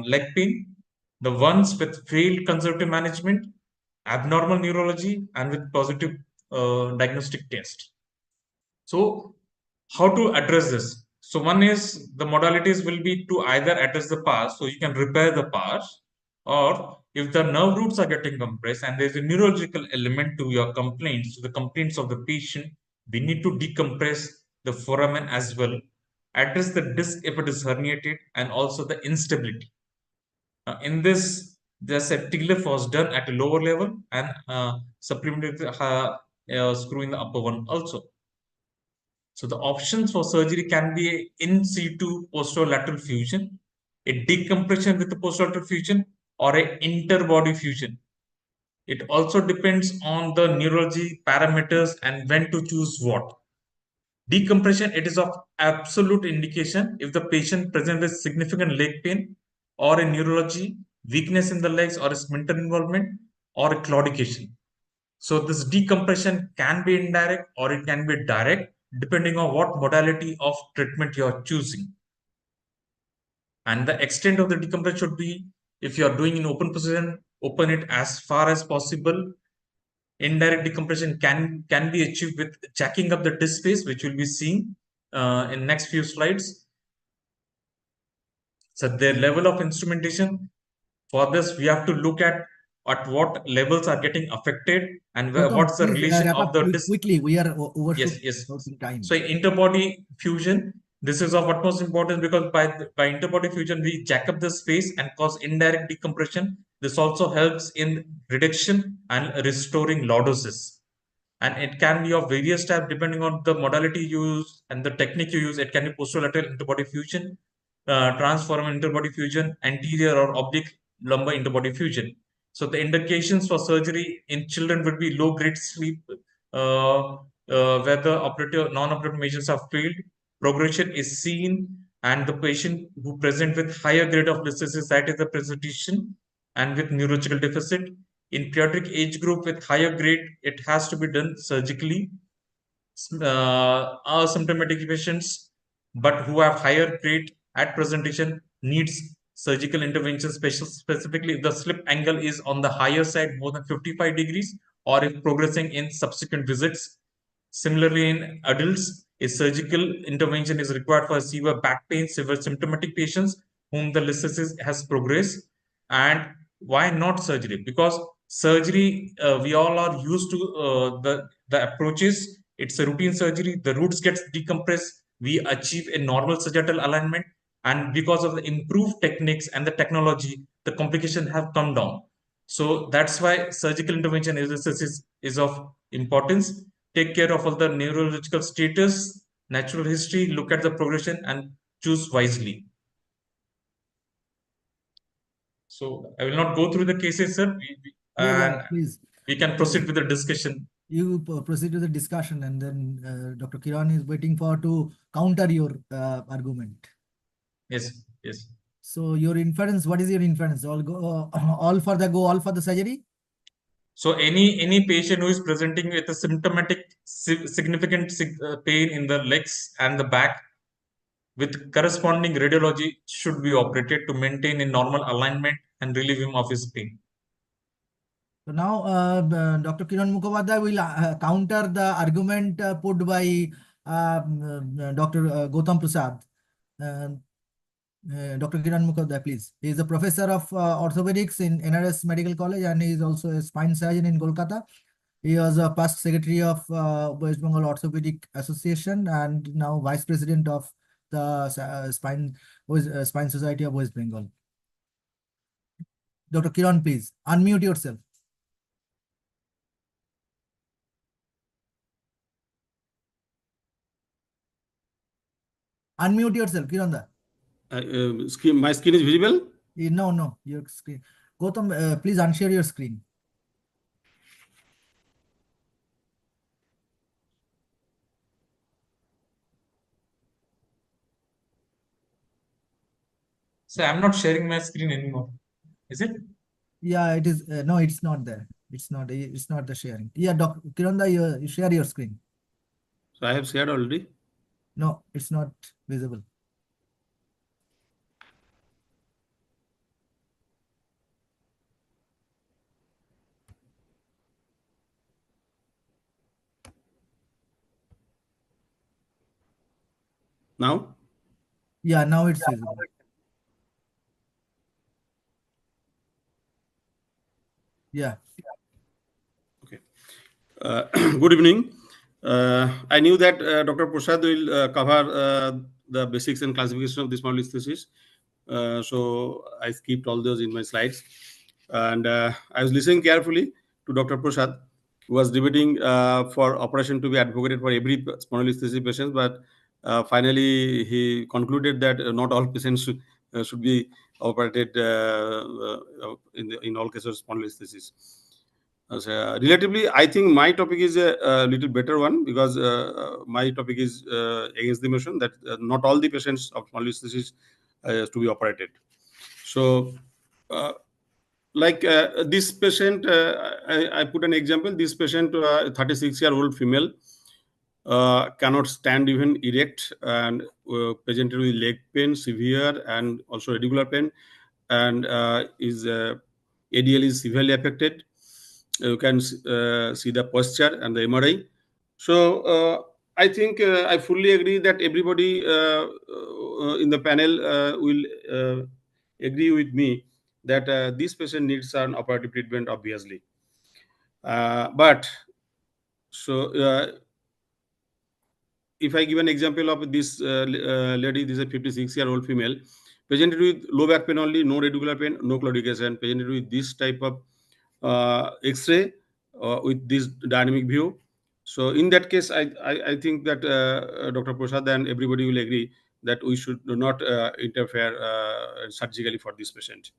leg pain, the ones with failed conservative management, abnormal neurology, and with positive diagnostic test. So how to address this? So one is, the modalities will be to either address the pars, so you can repair the pars, or if the nerve roots are getting compressed and there's a neurological element to your complaints, to the complaints of the patient, we need to decompress the foramen as well, address the disc if it is herniated, and also the instability. In this, there's a TLIF was done at a lower level, and supplemented screw in the upper one also. So the options for surgery can be a in situ posterolateral fusion, a decompression with the posterolateral fusion, or a interbody fusion. It also depends on the neurology parameters and when to choose what. Decompression, it is of absolute indication if the patient presents with significant leg pain, or a neurology, weakness in the legs, or a splinter involvement, or a claudication. So this decompression can be indirect or it can be direct, depending on what modality of treatment you are choosing. And the extent of the decompression should be, if you are doing in open position, open it as far as possible. Indirect decompression can be achieved with jacking up the disc space, which we'll be seeing in next few slides. So the level of instrumentation, for this we have to look at what levels are getting affected, and what's the relation of the disc. Quickly, we are over yes. time. So interbody fusion, this is of utmost importance, because by interbody fusion we jack up the space and cause indirect decompression. This also helps in reduction and restoring lordosis, and it can be of various types depending on the modality used and the technique you use. It can be posterolateral interbody fusion, transforamen interbody fusion, anterior or oblique lumbar interbody fusion. So the indications for surgery in children would be low grade sleep, where the operative, non-operative measures are failed, progression is seen, and the patient who present with higher grade of listhesis, that is the presentation, and with neurological deficit. In pediatric age group with higher grade, it has to be done surgically. asymptomatic patients, but who have higher rate at presentation needs surgical intervention, specifically if the slip angle is on the higher side, more than 55 degrees, or if progressing in subsequent visits. Similarly, in adults, a surgical intervention is required for severe back pain, severe symptomatic patients whom the listhesis has progressed. And why not surgery? Because surgery, we all are used to the approaches. It's a routine surgery. The roots gets decompressed. We achieve a normal sagittal alignment. And because of the improved techniques and the technology, the complications have come down. So that's why surgical intervention is of importance. Take care of all the neurological status, natural history, look at the progression and choose wisely. So I will not go through the cases, sir. Please. We can proceed with the discussion. You proceed with the discussion, and then Dr. Kiran is waiting to counter your argument. Yes, yes. So your inference, what is your inference? All for the surgery? So any patient who is presenting with a symptomatic significant pain in the legs and the back with corresponding radiology should be operated to maintain a normal alignment and relieve him of his pain. So now Dr. Kiran Mukherjee will counter the argument put by Dr. Gautam Prasad. Dr. Kiran Mukherjee, please. He is a professor of orthopedics in NRS Medical College, and he is also a spine surgeon in Kolkata. He was a past secretary of West Bengal Orthopedic Association and now vice president of the Spine Society of West Bengal. Dr. Kiran, please unmute yourself. Unmute yourself, Kiran. My screen is visible? No, your screen. Gautam, please unshare your screen. So I'm not sharing my screen anymore. Is it? Yeah, it is. No, it's not there. It's not the sharing. Yeah, Dr. Kiran, you share your screen. So I have shared already. No, it's not visible. Now? Yeah, now it's visible. Yeah. Okay. Good evening. I knew that Dr. Prasad will cover the basics and classification of this MODALITIES. So I skipped all those in my slides. And I was listening carefully to Dr. Prasad, who was debating for operation to be advocated for every spondylolisthesis patient, but finally he concluded that not all patients should be operated in all cases of spondylolisthesis. Relatively, I think my topic is a little better one because my topic is against the motion that not all the patients of spondylolisthesis to be operated. So, like this patient, I put an example. This patient, 36-year-old female, cannot stand even erect and presented with leg pain, severe and also radicular pain, and is ADL is severely affected. You can see the posture and the MRI. So I think I fully agree that everybody in the panel will agree with me that this patient needs an operative treatment, obviously. But if I give an example of this lady, this is a 56-year-old female, presented with low back pain only, no radicular pain, no claudication, presented with this type of X-ray with this dynamic view. So in that case, I think that Dr. Prasad and everybody will agree that we should not interfere surgically for this patient.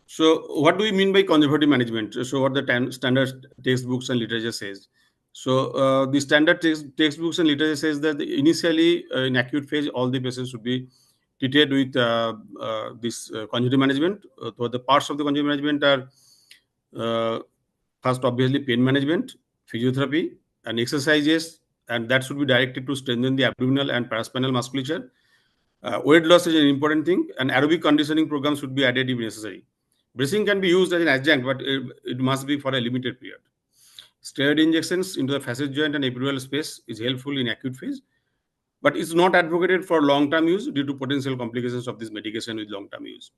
So what do we mean by conservative management? So what the standard textbooks and literature says. So the standard textbooks and literature says that initially in acute phase, all the patients should be treated with this conservative management. So the parts of the conservative management are first, obviously, pain management, physiotherapy, and exercises, and that should be directed to strengthen the abdominal and paraspinal musculature. Weight loss is an important thing, and aerobic conditioning programs should be added if necessary. Bracing can be used as an adjunct, but it must be for a limited period. Steroid injections into the facet joint and epidural space is helpful in acute phase, but it's not advocated for long-term use due to potential complications of this medication with long-term use.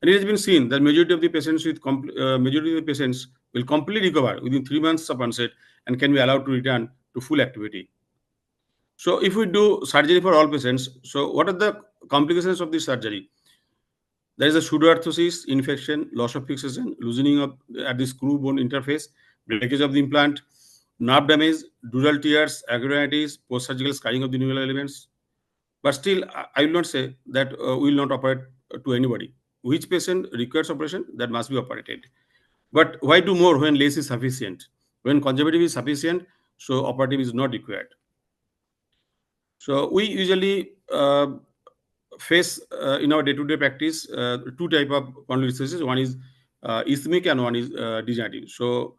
And it has been seen that majority of the patients will completely recover within 3 months of onset and can be allowed to return to full activity. So if we do surgery for all patients, so what are the complications of this surgery? There is a pseudoarthrosis, infection, loss of fixation, loosening of at the screw bone interface, breakage of the implant, nerve damage, dural tears, acromitis, post-surgical scarring of the neural elements. But still, I will not say that we will not operate to anybody. Which patient requires operation, that must be operated. But why do more when less is sufficient? When conservative is sufficient, so operative is not required. So we usually face in our day-to-day practice 2 types of spondylolisthesis. One is ischemic and one is degenerative. So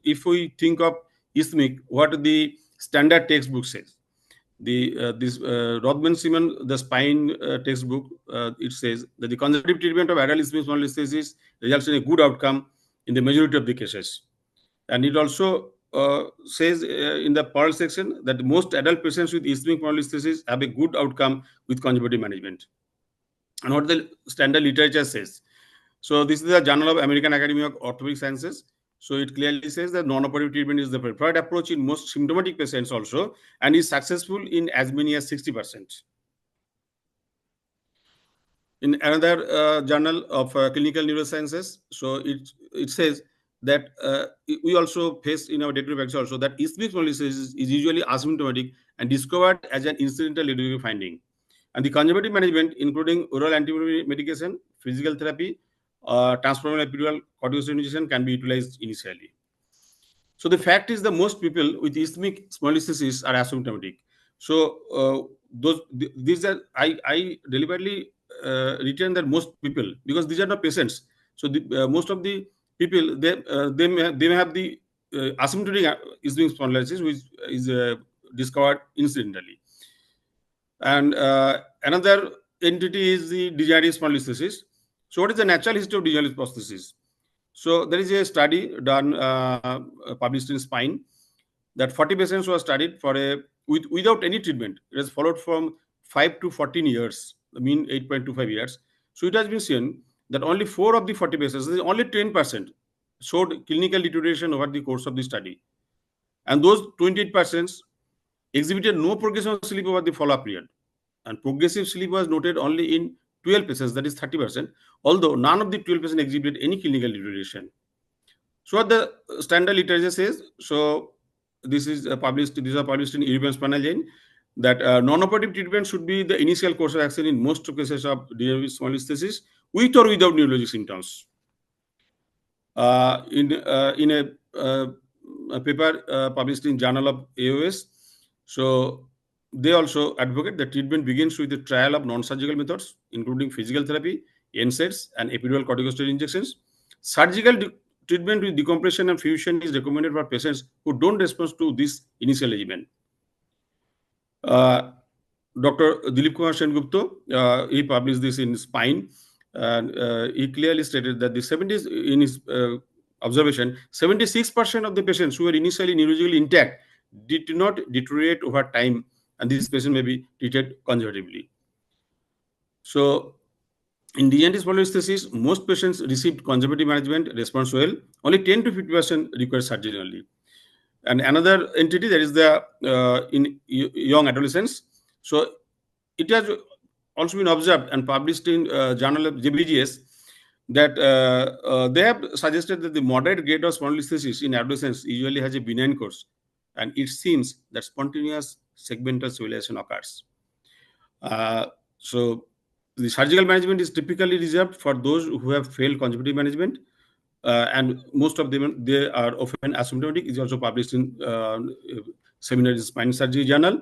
if we think of ischemic, what the standard textbook says, this Rothman-Simon, the spine textbook, it says that the conservative treatment of adult ischemic spondylolisthesis results in a good outcome in the majority of the cases. And it also says in the Pearl section that most adult patients with ischemic spondylolisthesis have a good outcome with conservative management. And what the standard literature says. So this is the Journal of American Academy of Orthopedic Sciences. So it clearly says that non-operative treatment is the preferred approach in most symptomatic patients also, and is successful in as many as 60%. In another journal of clinical neurosciences, so it says that we also face in our day-to-day practice also that ischemic spondylolisthesis is usually asymptomatic and discovered as an incidental radiology finding. And the conservative management, including oral anti-inflammatory medication, physical therapy, transformer epidural corticosteroid can be utilized initially. So the fact is that most people with ischemic spondylolisthesis are asymptomatic. So these are I deliberately retain that most people, because these are not patients. So most of the people they may have the asymptomatic ischemic spondylolisthesis, which is discovered incidentally. And another entity is the degenerative spondylolisthesis. So what is the natural history of degenerative spondylolisthesis? So there is a study done published in Spine that 40 patients were studied for without any treatment. It was followed from 5 to 14 years, the mean 8.25 years. So it has been seen that only 4 of the 40 patients, only 10%, showed clinical deterioration over the course of the study. And those 28% exhibited no progression of sleep over the follow-up period. And progressive sleep was noted only in 12 patients, that is 30%, although none of the 12 patients exhibited any clinical deterioration. So what the standard literature says, so this is published in European Spinal Journal, that non-operative treatment should be the initial course of action in most cases of degenerative spondylolisthesis with or without neurologic symptoms. In a paper published in Journal of AOS, so they also advocate that treatment begins with the trial of non-surgical methods, including physical therapy, NSAIDs, and epidural corticosteroid injections. Surgical treatment with decompression and fusion is recommended for patients who don't respond to this initial regimen. Dr. Dilip Kumar Sengupta, he published this in Spine, and he clearly stated that the 70s, in his observation, 76% of the patients who were initially neurologically intact did not deteriorate over time, and this patient may be treated conservatively. So in degenerative spondylolisthesis, most patients received conservative management, response well. Only 10 to 50% require surgery only. And another entity, that is the in young adolescents. So it has also been observed and published in Journal of JBGS that they have suggested that the moderate grade of spondylolisthesis in adolescents usually has a benign course, and it seems that spontaneous segmental civilization occurs. So the surgical management is typically reserved for those who have failed conservative management, and most of them, they are often asymptomatic. Is also published in Seminary Spine Surgery Journal.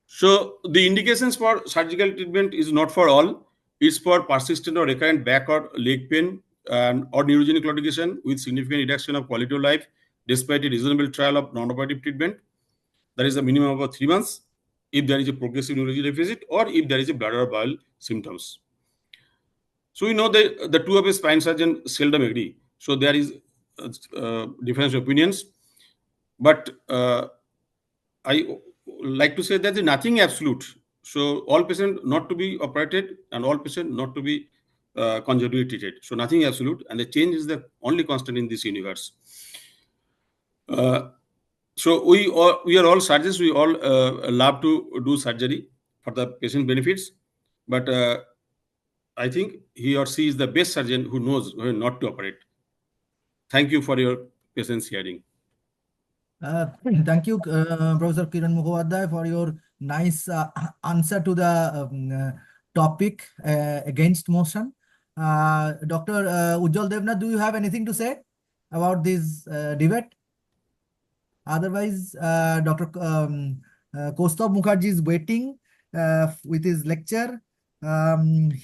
So the indications for surgical treatment is not for all. It's for persistent or recurrent back or leg pain or neurogenic claudication with significant reduction of quality of life, despite a reasonable trial of non-operative treatment. There is a minimum of 3 months if there is a progressive neurology deficit or if there is a bladder or bowel symptoms. So we know that the two of a spine surgeon seldom agree. So there is different opinions. But I like to say that there is nothing absolute. So all patients not to be operated and all patients not to be conservatively treated. So nothing absolute, and the change is the only constant in this universe. So we are all surgeons. We all love to do surgery for the patient benefits, but I think he or she is the best surgeon who knows when not to operate. Thank you for your patience hearing. Thank you, Professor Kiran Mukhopadhyay, for your nice answer to the topic against motion. Dr. Ujjwal Devnath, do you have anything to say about this debate? Otherwise, Dr. KOUSTAV Mukherjee is waiting with his lecture.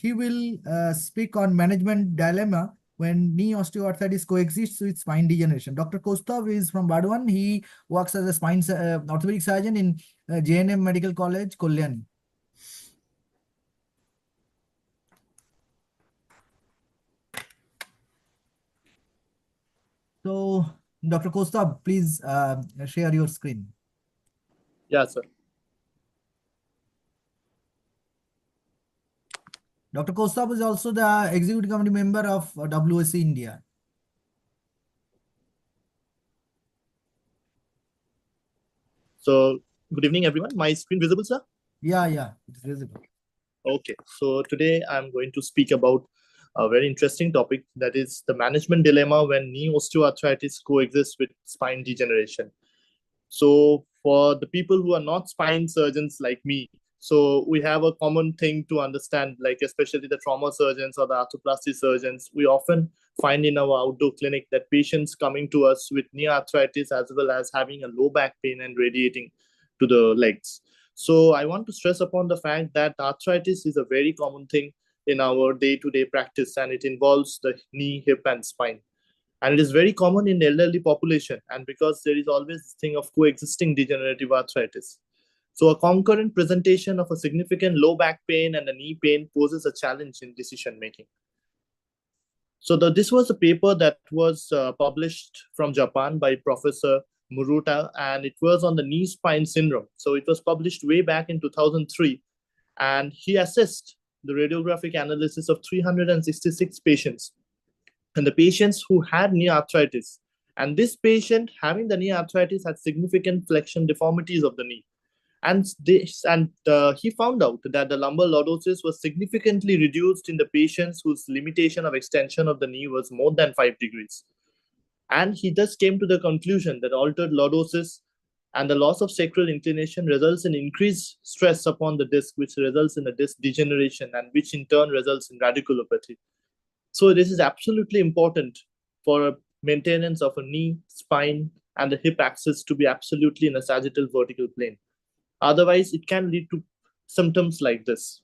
He will speak on management dilemma when knee osteoarthritis coexists with spine degeneration. Dr. KOUSTAV is from Burdwan. He works as a spine orthopedic surgeon in JNM Medical College, Kalyani. So, Dr. KOUSTAV, please share your screen. Yeah, sir. Dr. KOUSTAV is also the executive committee member of WOC India. So, good evening, everyone. My screen visible, sir? Yeah, it's visible. Okay, so today I'm going to speak about a very interesting topic, that is the management dilemma when knee osteoarthritis coexists with spine degeneration. So for the people who are not spine surgeons like me, so we have a common thing to understand, like especially the trauma surgeons or the arthroplasty surgeons, we often find in our outdoor clinic that patients coming to us with knee arthritis as well as having a low back pain and radiating to the legs. So I want to stress upon the fact that arthritis is a very common thing in our day-to-day practice, and it involves the knee, hip, and spine. And it is very common in the elderly population, and because there is always this thing of coexisting degenerative arthritis. So a concurrent presentation of a significant low back pain and a knee pain poses a challenge in decision making. So this was a paper that was published from Japan by Professor Muruta, and it was on the knee spine syndrome. So it was published way back in 2003, and he assessed the radiographic analysis of 366 patients, and the patients who had knee arthritis. And this patient having the knee arthritis had significant flexion deformities of the knee. And he found out that the lumbar lordosis was significantly reduced in the patients whose limitation of extension of the knee was more than 5 degrees. And he thus came to the conclusion that altered lordosis and the loss of sacral inclination results in increased stress upon the disc, which results in a disc degeneration, and which in turn results in radiculopathy. So this is absolutely important for maintenance of a knee, spine, and the hip axis to be absolutely in a sagittal vertical plane. Otherwise, it can lead to symptoms like this.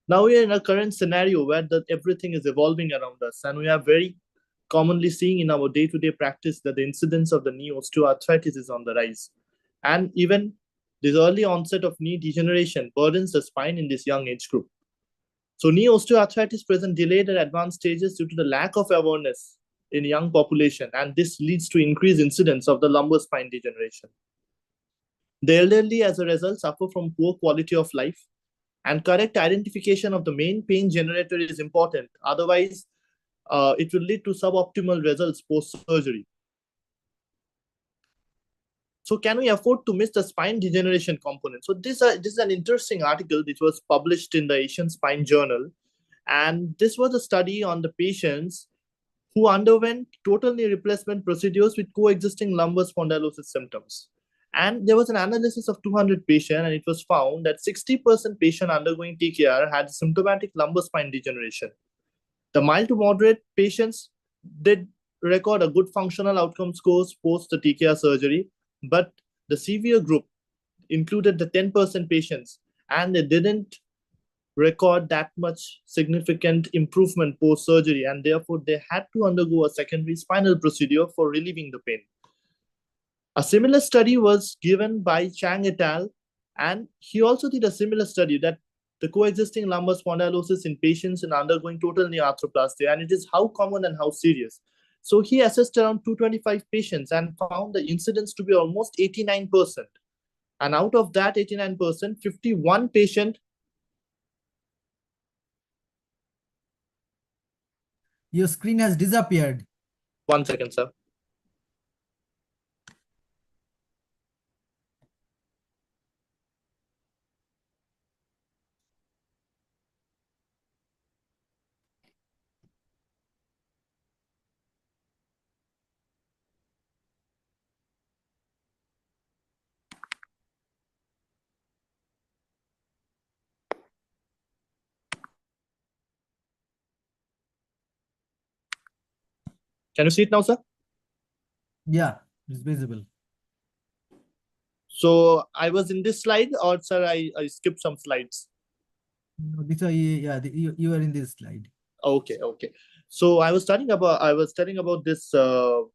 Now we are in a current scenario where everything is evolving around us, and we are very commonly seeing in our day-to-day practice that the incidence of the knee osteoarthritis is on the rise. And even this early onset of knee degeneration burdens the spine in this young age group. So knee osteoarthritis present delayed and advanced stages due to the lack of awareness in young population, and this leads to increased incidence of the lumbar spine degeneration. The elderly, as a result, suffer from poor quality of life, and correct identification of the main pain generator is important. Otherwise, it will lead to suboptimal results post-surgery. So can we afford to miss the spine degeneration component? So this is an interesting article which was published in the Asian Spine Journal. And this was a study on the patients who underwent total knee replacement procedures with coexisting lumbar spondylosis symptoms. And there was an analysis of 200 patients, and it was found that 60% patients undergoing TKR had symptomatic lumbar spine degeneration. The mild to moderate patients did record a good functional outcome scores post the TKR surgery, but the severe group included the 10% patients, and they didn't record that much significant improvement post-surgery, and therefore they had to undergo a secondary spinal procedure for relieving the pain. A similar study was given by Chang et al. And he also did a similar study that the coexisting lumbar spondylosis in patients in undergoing total knee arthroplasty, and it is how common and how serious. So he assessed around 225 patients and found the incidence to be almost 89%. And out of that 89%, 51 patient. Your screen has disappeared. 1 second, sir. Can you see it now, sir? Yeah, it's visible. So I was in this slide, or sir, I skipped some slides. No, these are, yeah, you are in this slide. Okay. So I was telling about this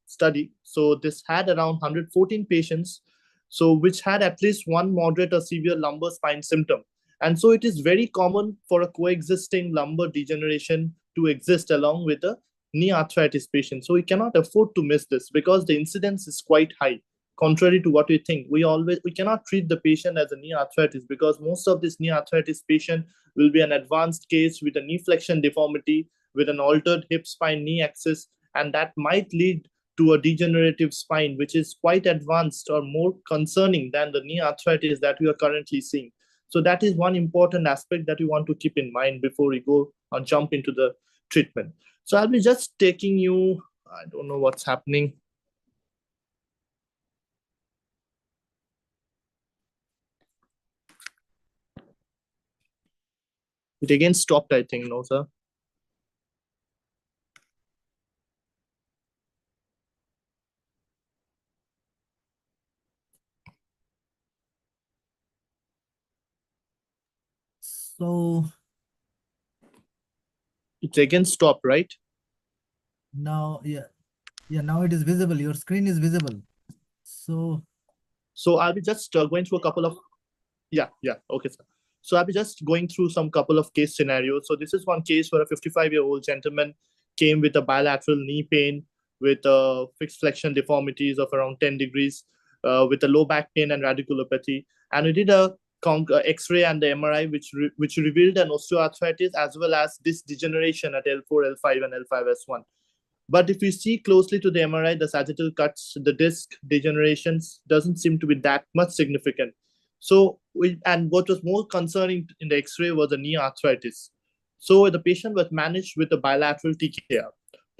study. So this had around 114 patients, so which had at least one moderate or severe lumbar spine symptom. And so it is very common for a coexisting lumbar degeneration to exist along with a knee arthritis patient. So we cannot afford to miss this because the incidence is quite high. Contrary to what we think, we cannot treat the patient as a knee arthritis because most of this knee arthritis patient will be an advanced case with a knee flexion deformity, with an altered hip spine knee axis, and that might lead to a degenerative spine, which is quite advanced or more concerning than the knee arthritis that we are currently seeing. So that is one important aspect that we want to keep in mind before we go or jump into the treatment. So I'll be just taking you, I don't know what's happening. It again stopped, I think, no, sir? So It again stopped, right? now, yeah, now it is visible. Your screen is visible. So I'll be just going through a couple of, okay, sir. So I'll be just going through some couple of case scenarios. So this is one case where a 55-year-old gentleman came with a bilateral knee pain with fixed flexion deformities of around 10 degrees, with a low back pain and radiculopathy. And we did a X-ray and the MRI, which revealed an osteoarthritis as well as disc degeneration at L4, L5, and L5S1. But if you see closely to the MRI, the sagittal cuts, the disc degenerations doesn't seem to be that much significant. So, and what was more concerning in the X-ray was the knee arthritis. So the patient was managed with a bilateral TKR.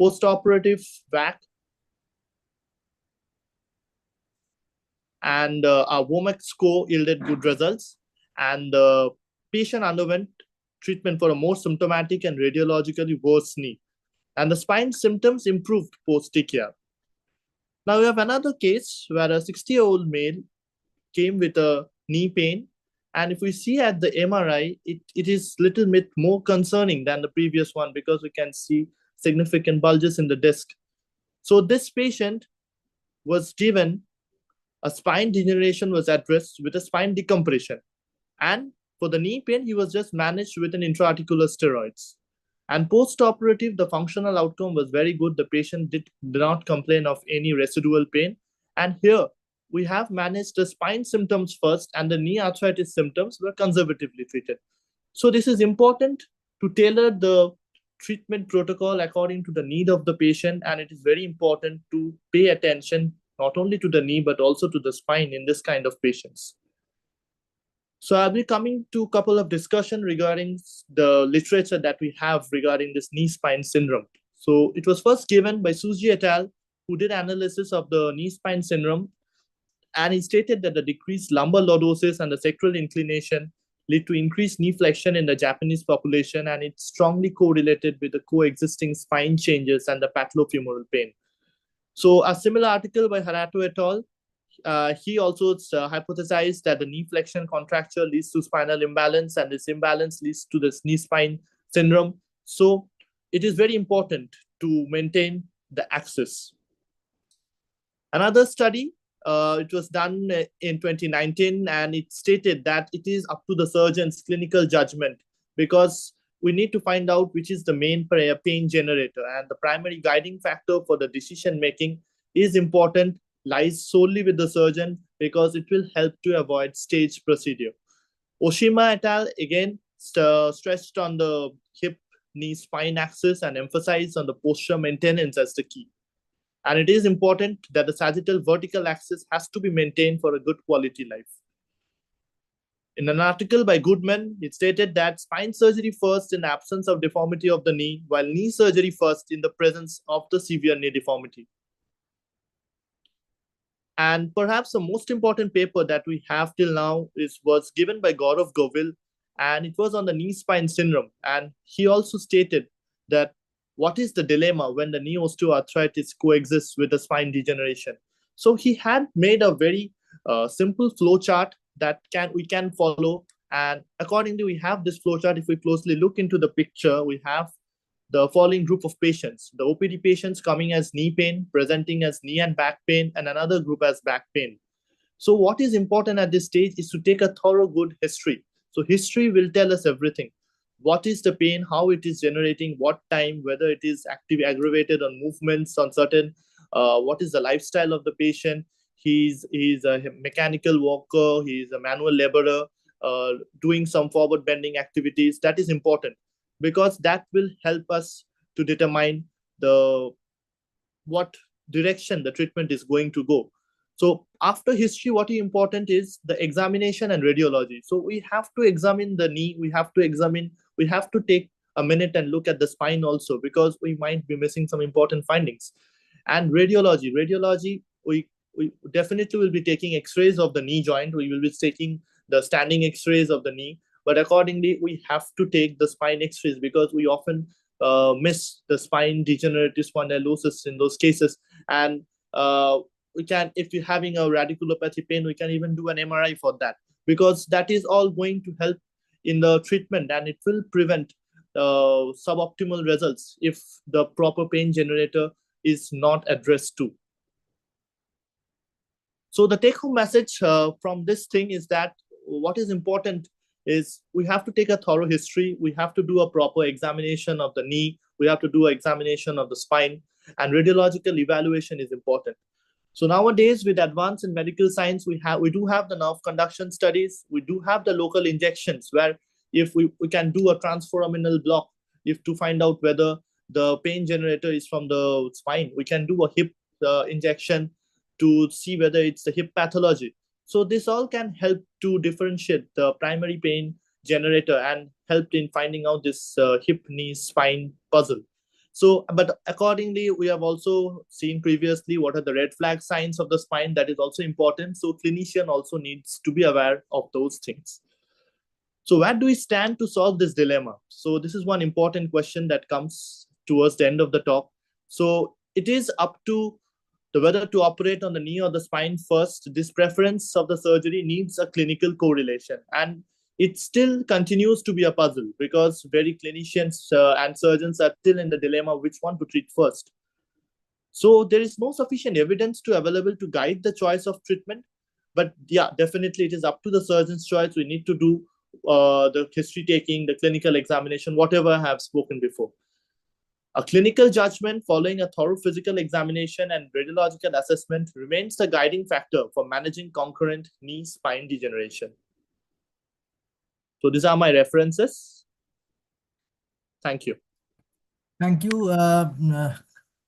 Post-operative VAC and our WOMAC score yielded good results. And the patient underwent treatment for a more symptomatic and radiologically worse knee. And the spine symptoms improved post-TKR. Now we have another case where a 60-year-old male came with a knee pain. And if we see at the MRI, it is little bit more concerning than the previous one because we can see significant bulges in the disc. So this patient was given a spine degeneration was addressed with a spine decompression. And for the knee pain, he was just managed with an intra-articular steroids. And post-operative, the functional outcome was very good. The patient did not complain of any residual pain. And here, we have managed the spine symptoms first, and the knee arthritis symptoms were conservatively treated. So this is important to tailor the treatment protocol according to the need of the patient, and it is very important to pay attention not only to the knee, but also to the spine in this kind of patients. So I'll be coming to a couple of discussion regarding the literature that we have regarding this knee spine syndrome. So it was first given by Suji et al., who did analysis of the knee spine syndrome. And he stated that the decreased lumbar lordosis and the sacral inclination lead to increased knee flexion in the Japanese population, and it's strongly correlated with the coexisting spine changes and the patellofemoral pain. So a similar article by Harato et al., he also hypothesized that the knee flexion contracture leads to spinal imbalance, and this imbalance leads to this knee spine syndrome. So it is very important to maintain the axis. Another study It was done in 2019, and it stated that it is up to the surgeon's clinical judgment, because we need to find out which is the main pain generator, and the primary guiding factor for the decision making is important, lies solely with the surgeon, because it will help to avoid stage procedure. Oshima et al. Again stretched on the hip knee spine axis and emphasized on the posture maintenance as the key. And it is important that the sagittal vertical axis has to be maintained for a good quality life. In an article by Goodman, it stated that spine surgery first in absence of deformity of the knee, while knee surgery first in the presence of the severe knee deformity. And perhaps the most important paper that we have till now was given by Gaurav Govil, and it was on the knee spine syndrome. And he also stated that what is the dilemma when the knee osteoarthritis coexists with the spine degeneration. So he had made a very simple flow chart that we can follow. And accordingly, we have this flow chart. If we closely look into the picture, we have the following group of patients. The OPD patients coming as knee pain, presenting as knee and back pain, and another group as back pain. So what is important at this stage is to take a thorough good history. So history will tell us everything. What is the pain, how it is generating, what time, whether it is active, aggravated on movements, on certain, what is the lifestyle of the patient. He's a mechanical walker, he's a manual laborer, doing some forward bending activities. That is important, because that will help us to determine what direction the treatment is going to go. So after history, what is important is the examination and radiology. So we have to examine the knee, we have to take a minute and look at the spine also, because we might be missing some important findings. And radiology, we definitely will be taking x-rays of the knee joint, we will be taking the standing x-rays of the knee, but accordingly, we have to take the spine x-rays, because we often miss the spine degenerative spondylosis in those cases. And we can, if you're having a radiculopathy pain, we can even do an MRI for that, because that is all going to help in the treatment, and it will prevent suboptimal results if the proper pain generator is not addressed too. So the take-home message from this thing is that what is important is we have to take a thorough history, we have to do a proper examination of the knee, we have to do an examination of the spine, and radiological evaluation is important. So nowadays, with advance in medical science, we do have the nerve conduction studies, we do have the local injections, where if we can do a transforaminal block, if to find out whether the pain generator is from the spine, we can do a hip injection to see whether it's the hip pathology. So this all can help to differentiate the primary pain generator and help in finding out this hip, knee, spine puzzle. So, but accordingly, we have also seen previously what are the red flag signs of the spine. That is also important. So clinician also needs to be aware of those things. So where do we stand to solve this dilemma? So this is one important question that comes towards the end of the talk. So it is up to whether to operate on the knee or the spine first. This preference of the surgery needs a clinical correlation, and it still continues to be a puzzle, because very clinicians and surgeons are still in the dilemma which one to treat first. So there is no sufficient evidence available to guide the choice of treatment. But yeah, definitely it is up to the surgeon's choice. We need to do the history taking, the clinical examination, whatever I have spoken before. A clinical judgment following a thorough physical examination and radiological assessment remains the guiding factor for managing concurrent knee spine degeneration. So these are my references. Thank you. Thank you,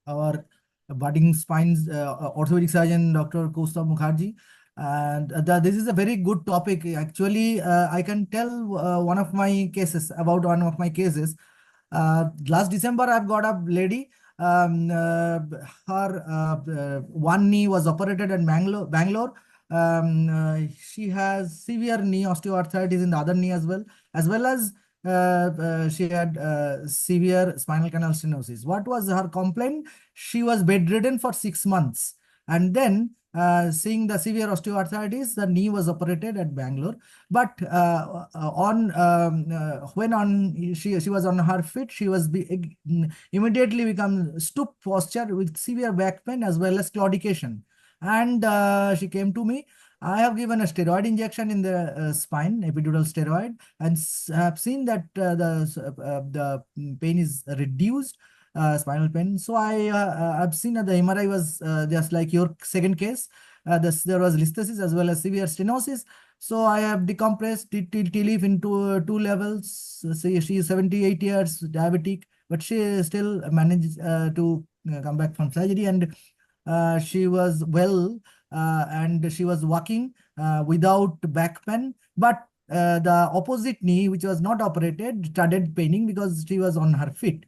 our budding spine orthopedic surgeon, Dr. KOUSTAV MUKHERJEE. And this is a very good topic. Actually, I can tell about one of my cases. Last December, I've got a lady. Her one knee was operated in Bangalore. She has severe knee osteoarthritis in the other knee as well as she had severe spinal canal stenosis. What was her complaint? She was bedridden for 6 months, and then seeing the severe osteoarthritis, the knee was operated at Bangalore. But when she was on her feet, she was immediately become stoop posture with severe back pain as well as claudication. And she came to me. I have given a steroid injection in the spine, epidural steroid, and have seen that the pain is reduced, spinal pain. So I've seen that the MRI was just like your second case. There was listhesis as well as severe stenosis. So I have decompressed TLEAF into 2 levels. She is 78 years, diabetic, but she still managed to come back from surgery, and she was well, and she was walking without back pain. But the opposite knee, which was not operated, started paining because she was on her feet.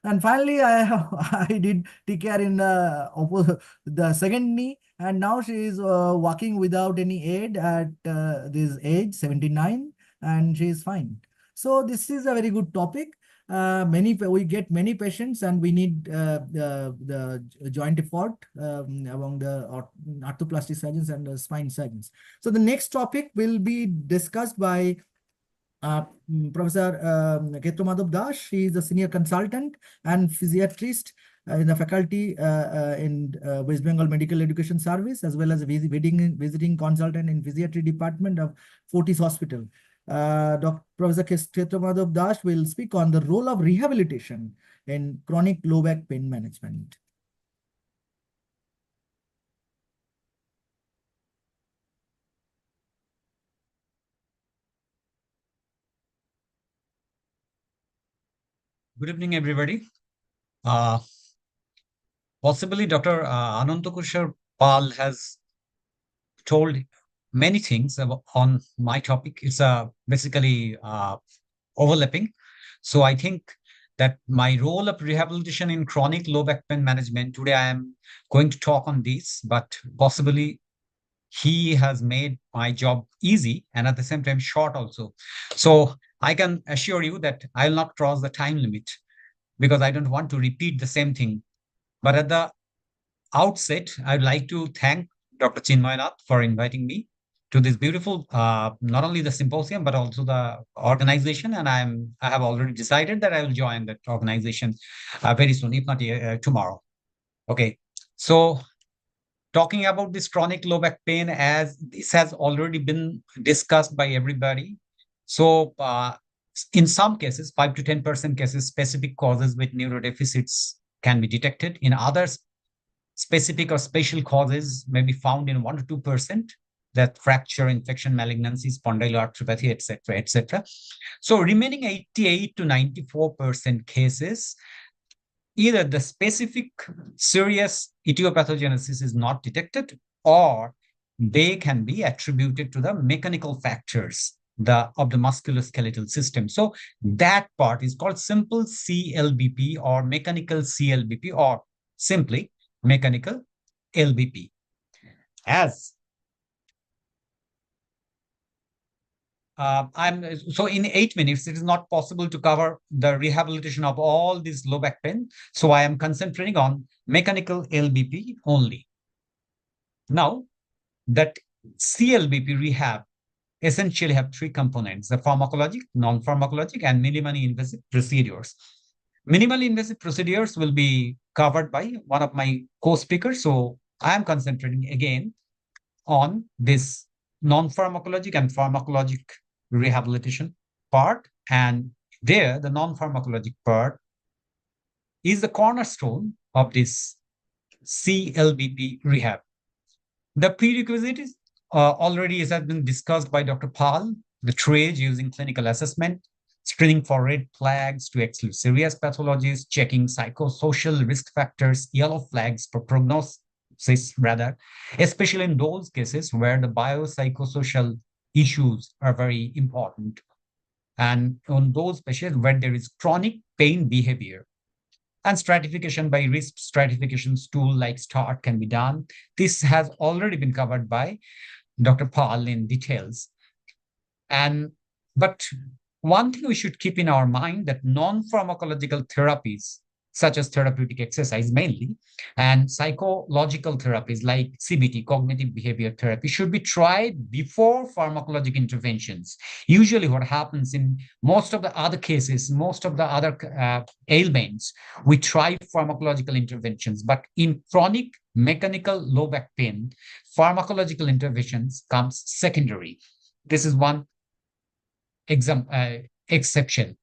And finally, I did take care in the second knee, and now she is walking without any aid at this age, 79, and she is fine. So this is a very good topic. We get many patients, and we need the joint effort among the orthoplastic surgeons and the spine surgeons. So the next topic will be discussed by Professor Khetromadov Das. She is a senior consultant and physiatrist in the faculty in West Bengal Medical Education Service, as well as a visiting consultant in physiatry department of Fortis Hospital. Professor Khetromadov Das will speak on the role of rehabilitation in chronic low back pain management. Good evening, everybody. Possibly Dr. Anantakushar Pal has told many things on my topic. It's basically overlapping. So I think that my role of rehabilitation in chronic low back pain management, today I am going to talk on this, but possibly he has made my job easy and at the same time short also. So I can assure you that I will not cross the time limit because I don't want to repeat the same thing. But at the outset, I'd like to thank Dr. Chinmayanath for inviting me to this beautiful, not only the symposium, but also the organization. And I have already decided that I will join that organization very soon, if not tomorrow. Okay. So talking about this chronic low back pain, as this has already been discussed by everybody. So in some cases, 5 to 10% cases, specific causes with neurodeficits can be detected. In others, specific or special causes may be found in 1 to 2%, that fracture, infection, malignancy, spondyloarthropathy, etc., etc. So remaining 88 to 94% cases, either the specific serious etiopathogenesis is not detected, or they can be attributed to the mechanical factors of the musculoskeletal system. So that part is called simple CLBP or mechanical CLBP, or simply mechanical LBP. So in 8 minutes, it is not possible to cover the rehabilitation of all this low back pain. So I am concentrating on mechanical LBP only. Now, that CLBP rehab essentially have 3 components: the pharmacologic, non-pharmacologic, and minimally invasive procedures. Minimally invasive procedures will be covered by one of my co-speakers. So I am concentrating again on this non-pharmacologic and pharmacologic rehabilitation part. And there, the non-pharmacologic part is the cornerstone of this CLBP rehab. The prerequisite is already has been discussed by Dr. Pal, the triage using clinical assessment, screening for red flags to exclude serious pathologies, checking psychosocial risk factors, yellow flags for prognosis, especially in those cases where the biopsychosocial issues are very important. And on those patients where there is chronic pain behavior, and stratification by risk stratifications tool like START can be done. This has already been covered by Dr. Pal in details. But one thing we should keep in our mind that non-pharmacological therapies such as therapeutic exercise mainly, and psychological therapies like CBT, cognitive behavior therapy, should be tried before pharmacologic interventions. Usually what happens in most of the other cases, most of the other ailments, we try pharmacological interventions, but in chronic mechanical low back pain, pharmacological interventions comes secondary. This is one exception.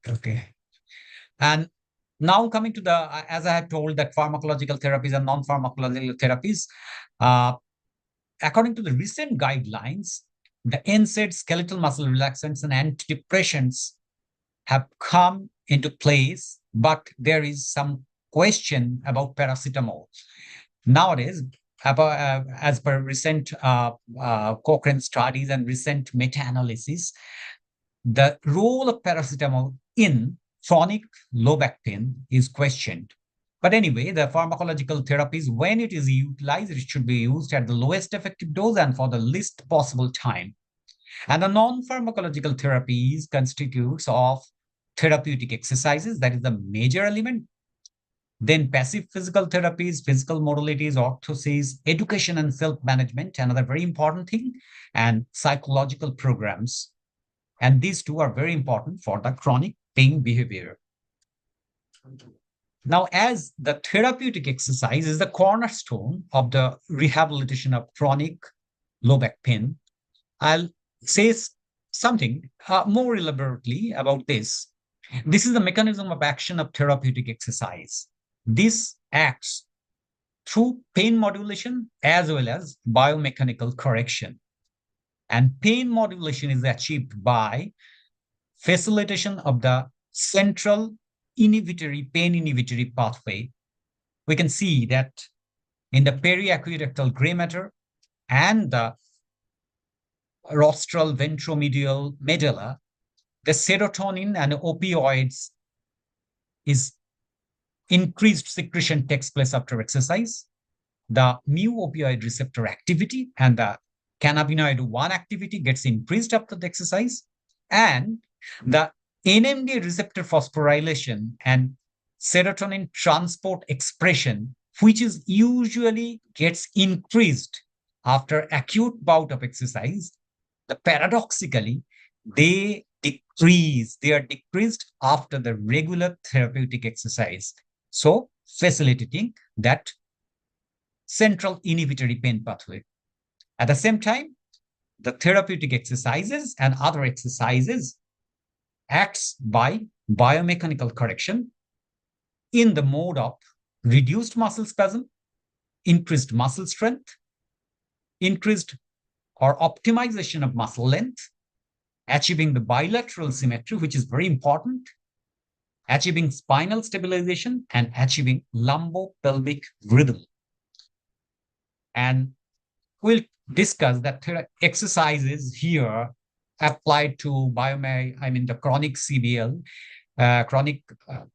Okay. And now coming to the, as I had told, that pharmacological therapies and non-pharmacological therapies, according to the recent guidelines, the NSAID, skeletal muscle relaxants, and antidepressants have come into place, but there is some question about paracetamol. Nowadays, as per recent Cochrane studies and recent meta-analysis, the role of paracetamol in chronic low back pain is questioned. But anyway, the pharmacological therapies, when it is utilized, it should be used at the lowest effective dose and for the least possible time. And the non-pharmacological therapies constitutes of therapeutic exercises, that is the major element. Then passive physical therapies, physical modalities, orthoses, education and self-management, another very important thing, and psychological programs. And these two are very important for the chronic pain behavior. Now, as the therapeutic exercise is the cornerstone of the rehabilitation of chronic low back pain, I'll say something more elaborately about this. This is the mechanism of action of therapeutic exercise. This acts through pain modulation as well as biomechanical correction. And pain modulation is achieved by facilitation of the central pain inhibitory pathway. We can see that in the periaqueductal gray matter and the rostral ventromedial medulla, the serotonin and opioids is increased secretion takes place after exercise. The mu opioid receptor activity and the cannabinoid 1 activity gets increased after the exercise, and the NMDA receptor phosphorylation and serotonin transport expression, which is usually gets increased after acute bout of exercise, paradoxically, they are decreased after the regular therapeutic exercise. So facilitating that central inhibitory pain pathway. At the same time, the therapeutic exercises and other exercises acts by biomechanical correction in the mode of reduced muscle spasm, increased muscle strength, increased or optimization of muscle length, achieving the bilateral symmetry, which is very important, achieving spinal stabilization, and achieving lumbopelvic rhythm. And we'll discuss that exercises here applied to the chronic CBL, chronic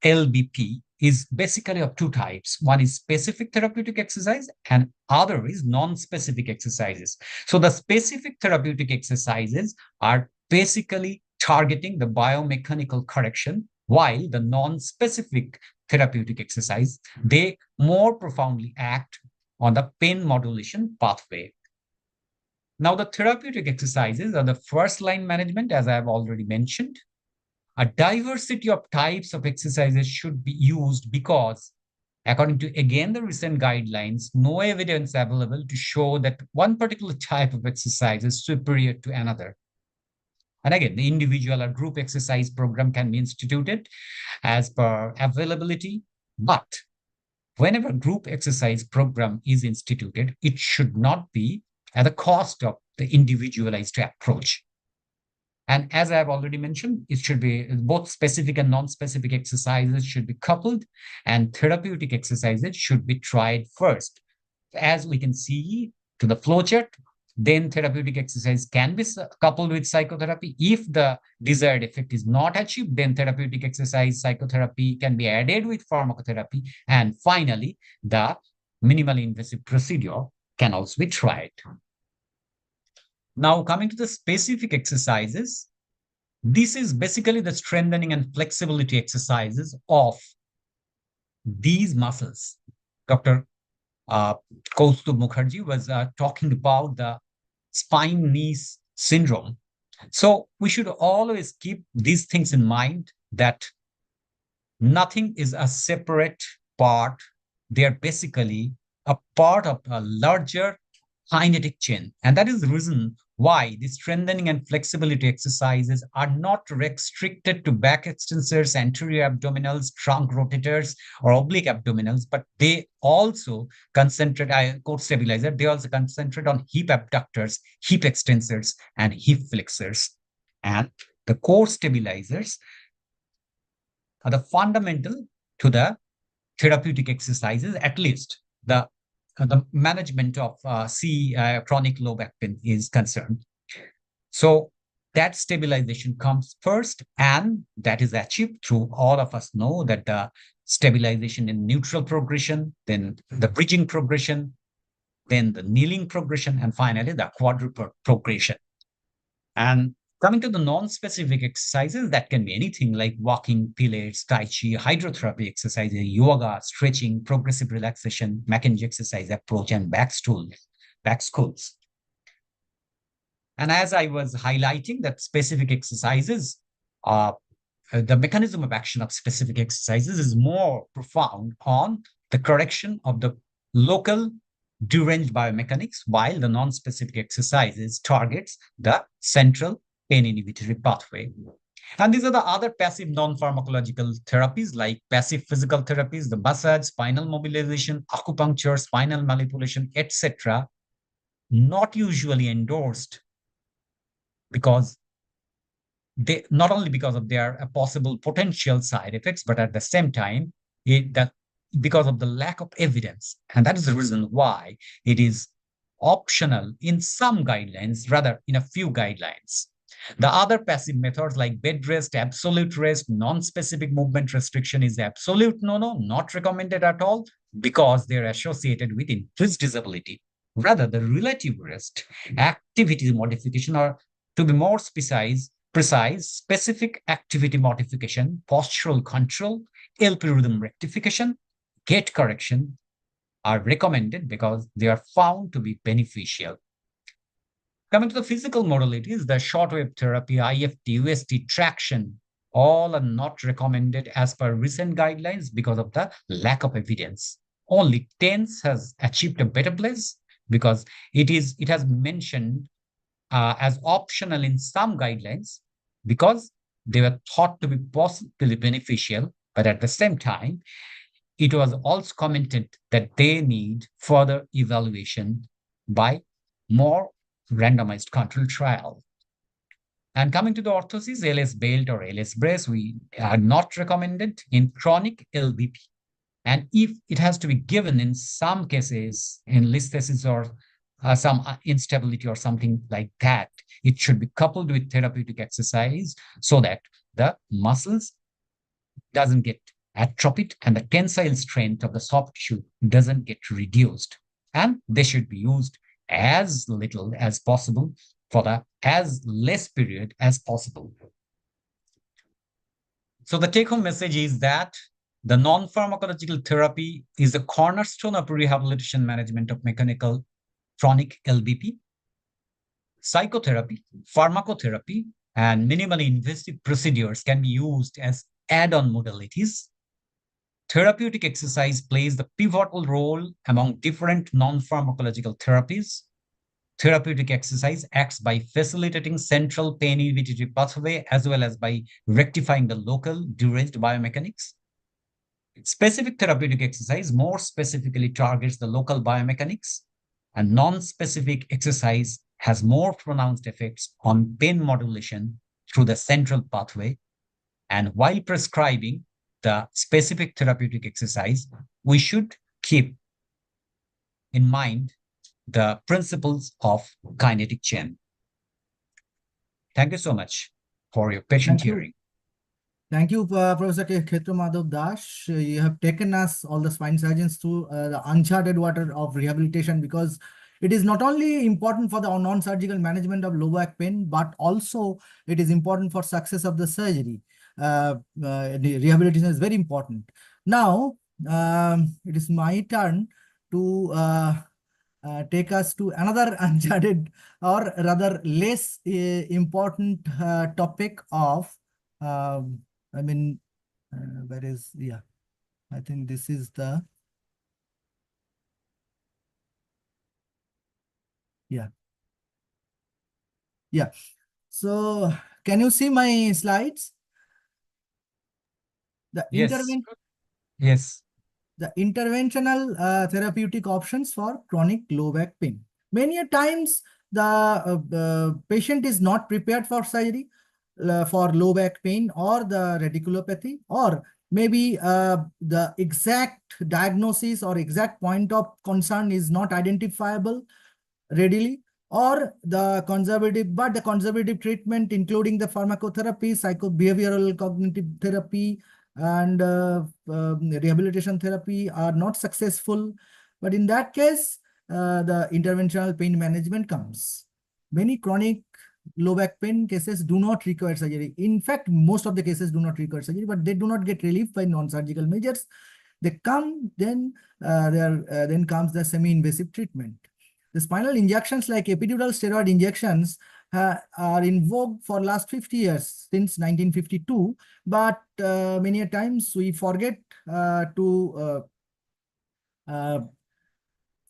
LBP is basically of two types. One is specific therapeutic exercise and other is non-specific exercises. So the specific therapeutic exercises are basically targeting the biomechanical correction, while the non-specific therapeutic exercise, they more profoundly act on the pain modulation pathway. Now, the therapeutic exercises are the first line management, as I have already mentioned. A diversity of types of exercises should be used because, according to, again, the recent guidelines, no evidence available to show that one particular type of exercise is superior to another. And again, the individual or group exercise program can be instituted as per availability, but whenever group exercise program is instituted, it should not be at the cost of the individualized approach. And as I have already mentioned, it should be both specific and non-specific exercises should be coupled, and therapeutic exercises should be tried first. As we can see to the flowchart, then therapeutic exercise can be coupled with psychotherapy. If the desired effect is not achieved, then therapeutic exercise, psychotherapy can be added with pharmacotherapy. And finally, the minimally invasive procedure can also be tried. Now, coming to the specific exercises, This is basically the strengthening and flexibility exercises of these muscles. Dr. KOUSTAV MUKHERJEE was talking about the spine knee syndrome. So we should always keep these things in mind, that nothing is a separate part. They're basically a part of a larger kinetic chain. And that is the reason why the strengthening and flexibility exercises are not restricted to back extensors, anterior abdominals, trunk rotators, or oblique abdominals, but they also concentrate, core stabilizer, they also concentrate on hip abductors, hip extensors, and hip flexors. And the core stabilizers are the fundamental to the therapeutic exercises, at least the management of chronic low back pain is concerned. So that stabilization comes first, and that is achieved through, all of us know that the stabilization in neutral progression, then the bridging progression, then the kneeling progression, and finally the quadruple progression. And coming to the non-specific exercises, that can be anything like walking, pilates, tai chi, hydrotherapy exercises, yoga, stretching, progressive relaxation, McKenzie exercise approach, and back schools. And as I was highlighting, that specific exercises, the mechanism of action of specific exercises is more profound on the correction of the local deranged biomechanics, while the non-specific exercises targets the central pain inhibitory pathway. And these are the other passive non-pharmacological therapies like passive physical therapies, the massage, spinal mobilization, acupuncture, spinal manipulation, etc., not usually endorsed because they, not only because of their possible potential side effects, but at the same time, because of the lack of evidence. And that is the reason why it is optional in some guidelines, rather in a few guidelines. The other passive methods like bed rest, absolute rest, non-specific movement restriction is absolute no-no, not recommended at all, because they're associated with increased disability. Rather, the relative rest, activity modification, or to be more precise, specific activity modification, postural control, LP rhythm rectification, gait correction are recommended because they are found to be beneficial. Coming to the physical modalities, the shortwave therapy, IFT, UST, traction, all are not recommended as per recent guidelines because of the lack of evidence. Only TENS has achieved a better place because it has mentioned as optional in some guidelines because they were thought to be possibly beneficial, but at the same time, it was also commented that they need further evaluation by more randomized control trial. And coming to the orthosis, LS belt or LS brace, we are not recommended in chronic LBP. And if it has to be given in some cases in listhesis or some instability or something like that, it should be coupled with therapeutic exercise so that the muscles doesn't get atrophied and the tensile strength of the soft tissue doesn't get reduced. And they should be used as little as possible for the as less period as possible. So the take-home message is that the non-pharmacological therapy is the cornerstone of rehabilitation management of mechanical chronic LBP. Psychotherapy, pharmacotherapy, and minimally invasive procedures can be used as add-on modalities. Therapeutic exercise plays the pivotal role among different non-pharmacological therapies. Therapeutic exercise acts by facilitating central pain inhibitory pathway as well as by rectifying the local deranged biomechanics. Specific therapeutic exercise more specifically targets the local biomechanics, and non-specific exercise has more pronounced effects on pain modulation through the central pathway. And while prescribing the specific therapeutic exercise, we should keep in mind the principles of kinetic chain. Thank you so much for your patient hearing. Thank you, Professor Khetra Madhav Das. You have taken us, all the spine surgeons, through the uncharted water of rehabilitation, because It is not only important for the non-surgical management of low back pain, but also it is important for success of the surgery. The rehabilitation is very important. Now, it is my turn to take us to another uncharted or rather less important topic of, I think this is the, So can you see my slides? The intervention. Yes. The interventional therapeutic options for chronic low back pain. Many a times the patient is not prepared for surgery for low back pain or the radiculopathy, or maybe the exact diagnosis or exact point of concern is not identifiable readily, or the conservative treatment, including the pharmacotherapy, psychobehavioral cognitive therapy, and rehabilitation therapy are not successful. But in that case, the interventional pain management comes. Many chronic low back pain cases do not require surgery. In fact, most of the cases do not require surgery, but they do not get relief by non-surgical measures. They come, then then comes the semi-invasive treatment. The spinal injections like epidural steroid injections are in vogue for last 50 years, since 1952. But many a times we forget to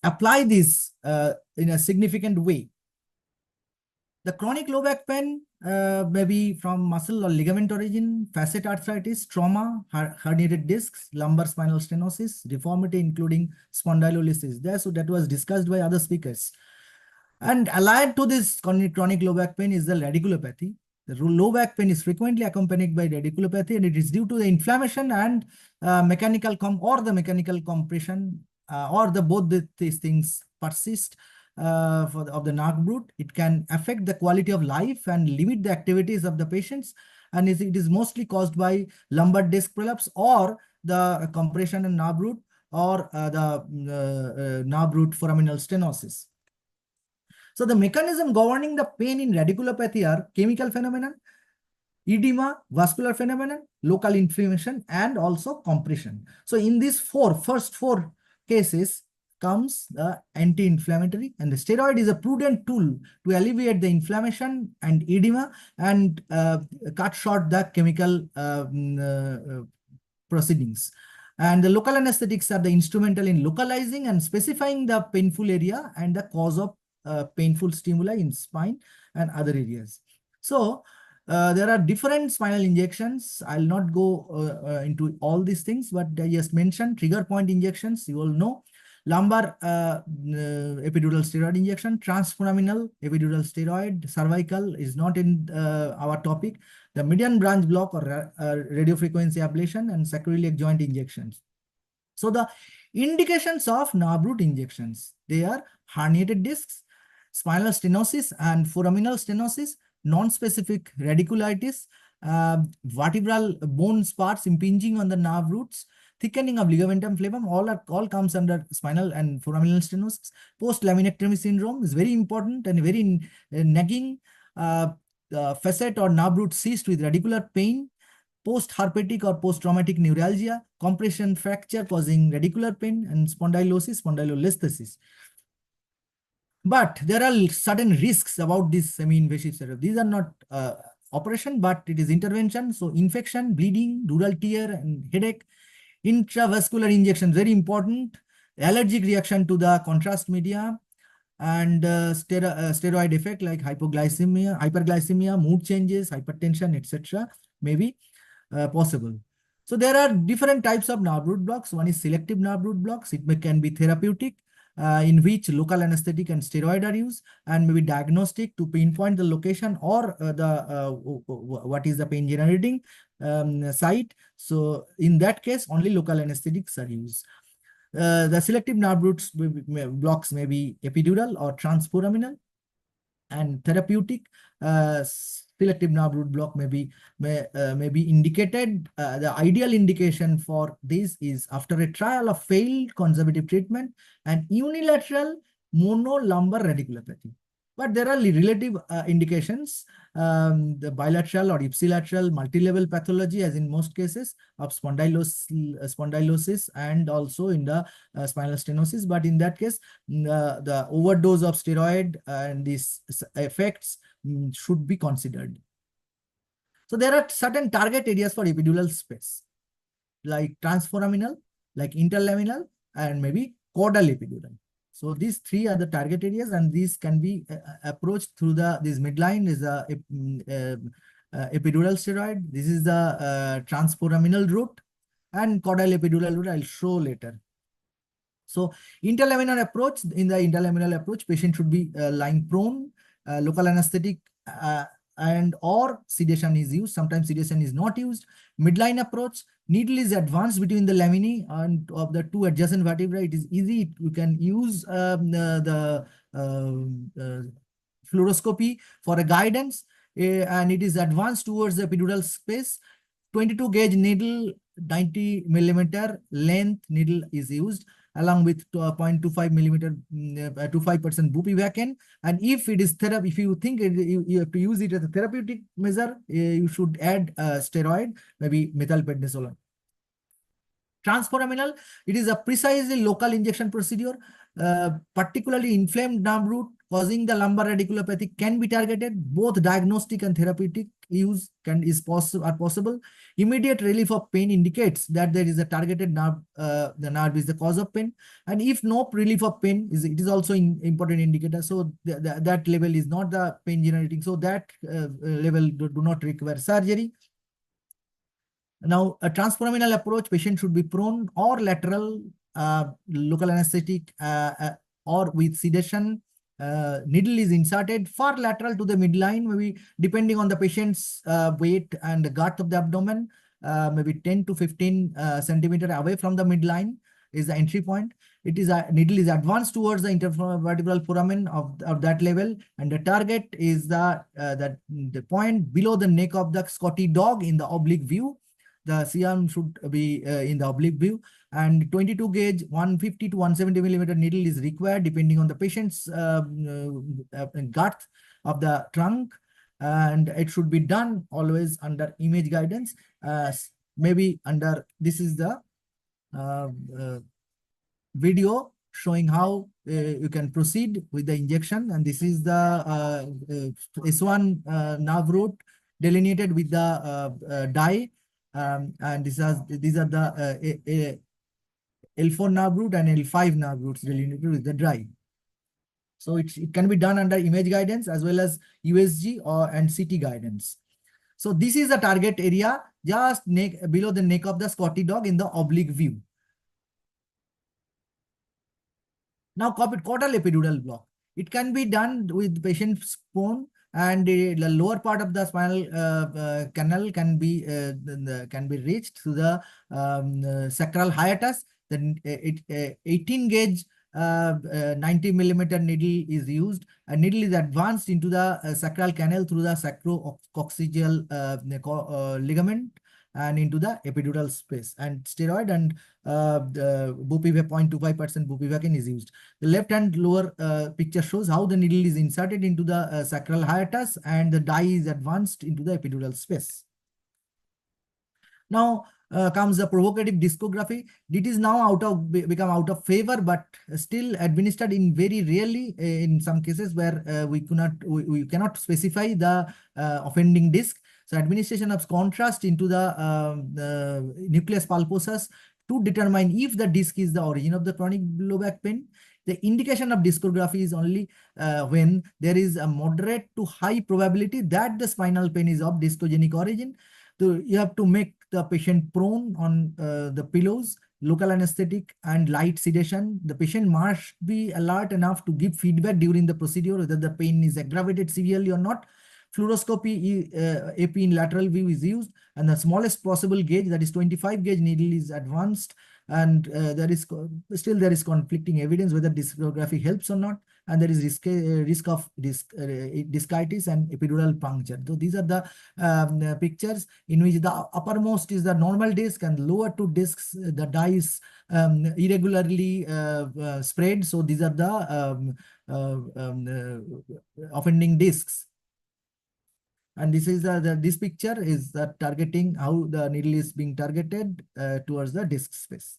apply this in a significant way. The chronic low back pain may be from muscle or ligament origin, facet arthritis, trauma, herniated discs, lumbar spinal stenosis, deformity including spondylolisthesis. So that was discussed by other speakers. And allied to this chronic low back pain is the radiculopathy. The low back pain is frequently accompanied by radiculopathy, and it is due to the inflammation and mechanical compression, or both these things persist of the nerve root. It can affect the quality of life and limit the activities of the patients, and it is mostly caused by lumbar disc prolapse or the compression in nerve root, or the nerve root foraminal stenosis. So the mechanism governing the pain in radiculopathy are chemical phenomenon, edema, vascular phenomenon, local inflammation, and also compression. So in these first four cases comes the anti-inflammatory, and the steroid is a prudent tool to alleviate the inflammation and edema and cut short the chemical proceedings. And the local anesthetics are the instrumental in localizing and specifying the painful area and the cause of painful stimuli in spine and other areas. So there are different spinal injections. I'll not go into all these things, but I just mentioned trigger point injections. You all know lumbar epidural steroid injection, transforaminal epidural steroid, cervical is not in our topic. The median branch block or radiofrequency ablation, and sacroiliac joint injections. So the indications of nerve root injections, they are herniated discs, spinal stenosis and foraminal stenosis, non-specific radiculitis, vertebral bone spurs impinging on the nerve roots, thickening of ligamentum flavum, all comes under spinal and foraminal stenosis. Post-laminectomy syndrome is very important and very nagging. Facet or nerve root cyst with radicular pain, post-herpetic or post-traumatic neuralgia, compression fracture causing radicular pain, and spondylosis, spondylolisthesis. But there are certain risks about this semi-invasive setup. These are not operation, but it is intervention. So infection, bleeding, dural tear, and headache. Intravascular injection, very important. Allergic reaction to the contrast media, and steroid effect like hypoglycemia, hyperglycemia, mood changes, hypertension, etc. may be possible. So there are different types of nerve root blocks. One is selective nerve root blocks. It can be therapeutic, in which local anesthetic and steroid are used, and maybe diagnostic to pinpoint the location or what is the pain generating site. So in that case, only local anesthetics are used. The selective nerve roots blocks may be epidural or transforaminal, and therapeutic selective nerve root block may be indicated. The ideal indication for this is after a trial of failed conservative treatment and unilateral monolumbar radiculopathy. But there are relative indications, the bilateral or ipsilateral multilevel pathology, as in most cases of spondylosis and also in the spinal stenosis. But in that case, the overdose of steroid and these effects should be considered. So there are certain target areas for epidural space, like transforaminal, like interlaminar, and maybe caudal epidural. So these three are the target areas, and these can be approached through this midline is a epidural steroid. This is the transforaminal route, and caudal epidural route I'll show later. So interlaminar approach, in the interlaminar approach, patient should be lying prone, local anesthetic and or sedation is used. Sometimes sedation is not used. Midline approach, needle is advanced between the laminae and of the two adjacent vertebrae. It is easy. You can use the fluoroscopy for a guidance, and it is advanced towards the epidural space. 22 gauge needle, 90 millimeter length needle is used, along with 0.25 millimeter, 25% bupivacaine. And if it is therapy, if you think you have to use it as a therapeutic measure, you should add steroid, maybe methylprednisolone. Transforaminal, it is a precisely local injection procedure, particularly inflamed nerve root causing the lumbar radiculopathy can be targeted. Both diagnostic and therapeutic use are possible. Immediate relief of pain indicates that there is a targeted nerve. The nerve is the cause of pain, and if no relief of pain, it is also important indicator. So that level is not the pain generating. So that level do not require surgery. Now, a transforaminal approach, patient should be prone or lateral, local anesthetic, or with sedation. Needle is inserted far lateral to the midline, maybe depending on the patient's weight and the girth of the abdomen, maybe 10 to 15 centimeter away from the midline is the entry point. It is needle is advanced towards the intervertebral foramen of that level, and the target is the point below the neck of the Scotty dog in the oblique view. The C-arm should be in the oblique view, and 22 gauge 150 to 170 millimeter needle is required depending on the patient's girth of the trunk, and it should be done always under image guidance. Maybe under, this is the video showing how you can proceed with the injection, and this is the S1 nerve root delineated with the dye. And these are the L4 nerve root and L5 nerve roots delineated with the dye. So it can be done under image guidance as well as USG and CT guidance. So this is the target area just below the neck of the Scotty dog in the oblique view. Now, caudal epidural block. It can be done with patient's prone, and the lower part of the spinal canal can be reached through the sacral hiatus. Then 18 gauge 90 millimeter needle is used. A needle is advanced into the sacral canal through the sacrococcygeal ligament and into the epidural space, and steroid and bupivacaine 0.25% bupivacaine is used. The left hand lower picture shows how the needle is inserted into the sacral hiatus and the dye is advanced into the epidural space. Now comes the provocative discography. It is now become out of favor, but still administered in very rarely in some cases where we cannot specify the offending disc. So administration of contrast into the nucleus pulposus to determine if the disc is the origin of the chronic low back pain. The indication of discography is only when there is a moderate to high probability that the spinal pain is of discogenic origin. So you have to make the patient prone on the pillows, local anesthetic and light sedation. The patient must be alert enough to give feedback during the procedure whether the pain is aggravated severely or not. Fluoroscopy AP in lateral view is used, and the smallest possible gauge, that is 25 gauge needle, is advanced, and there is conflicting evidence whether discography helps or not, and there is risk of discitis and epidural puncture. So these are the pictures in which the uppermost is the normal disc and lower two discs, the dye is irregularly spread. So these are the offending discs. And this is this picture is the targeting, how the needle is being targeted towards the disc space.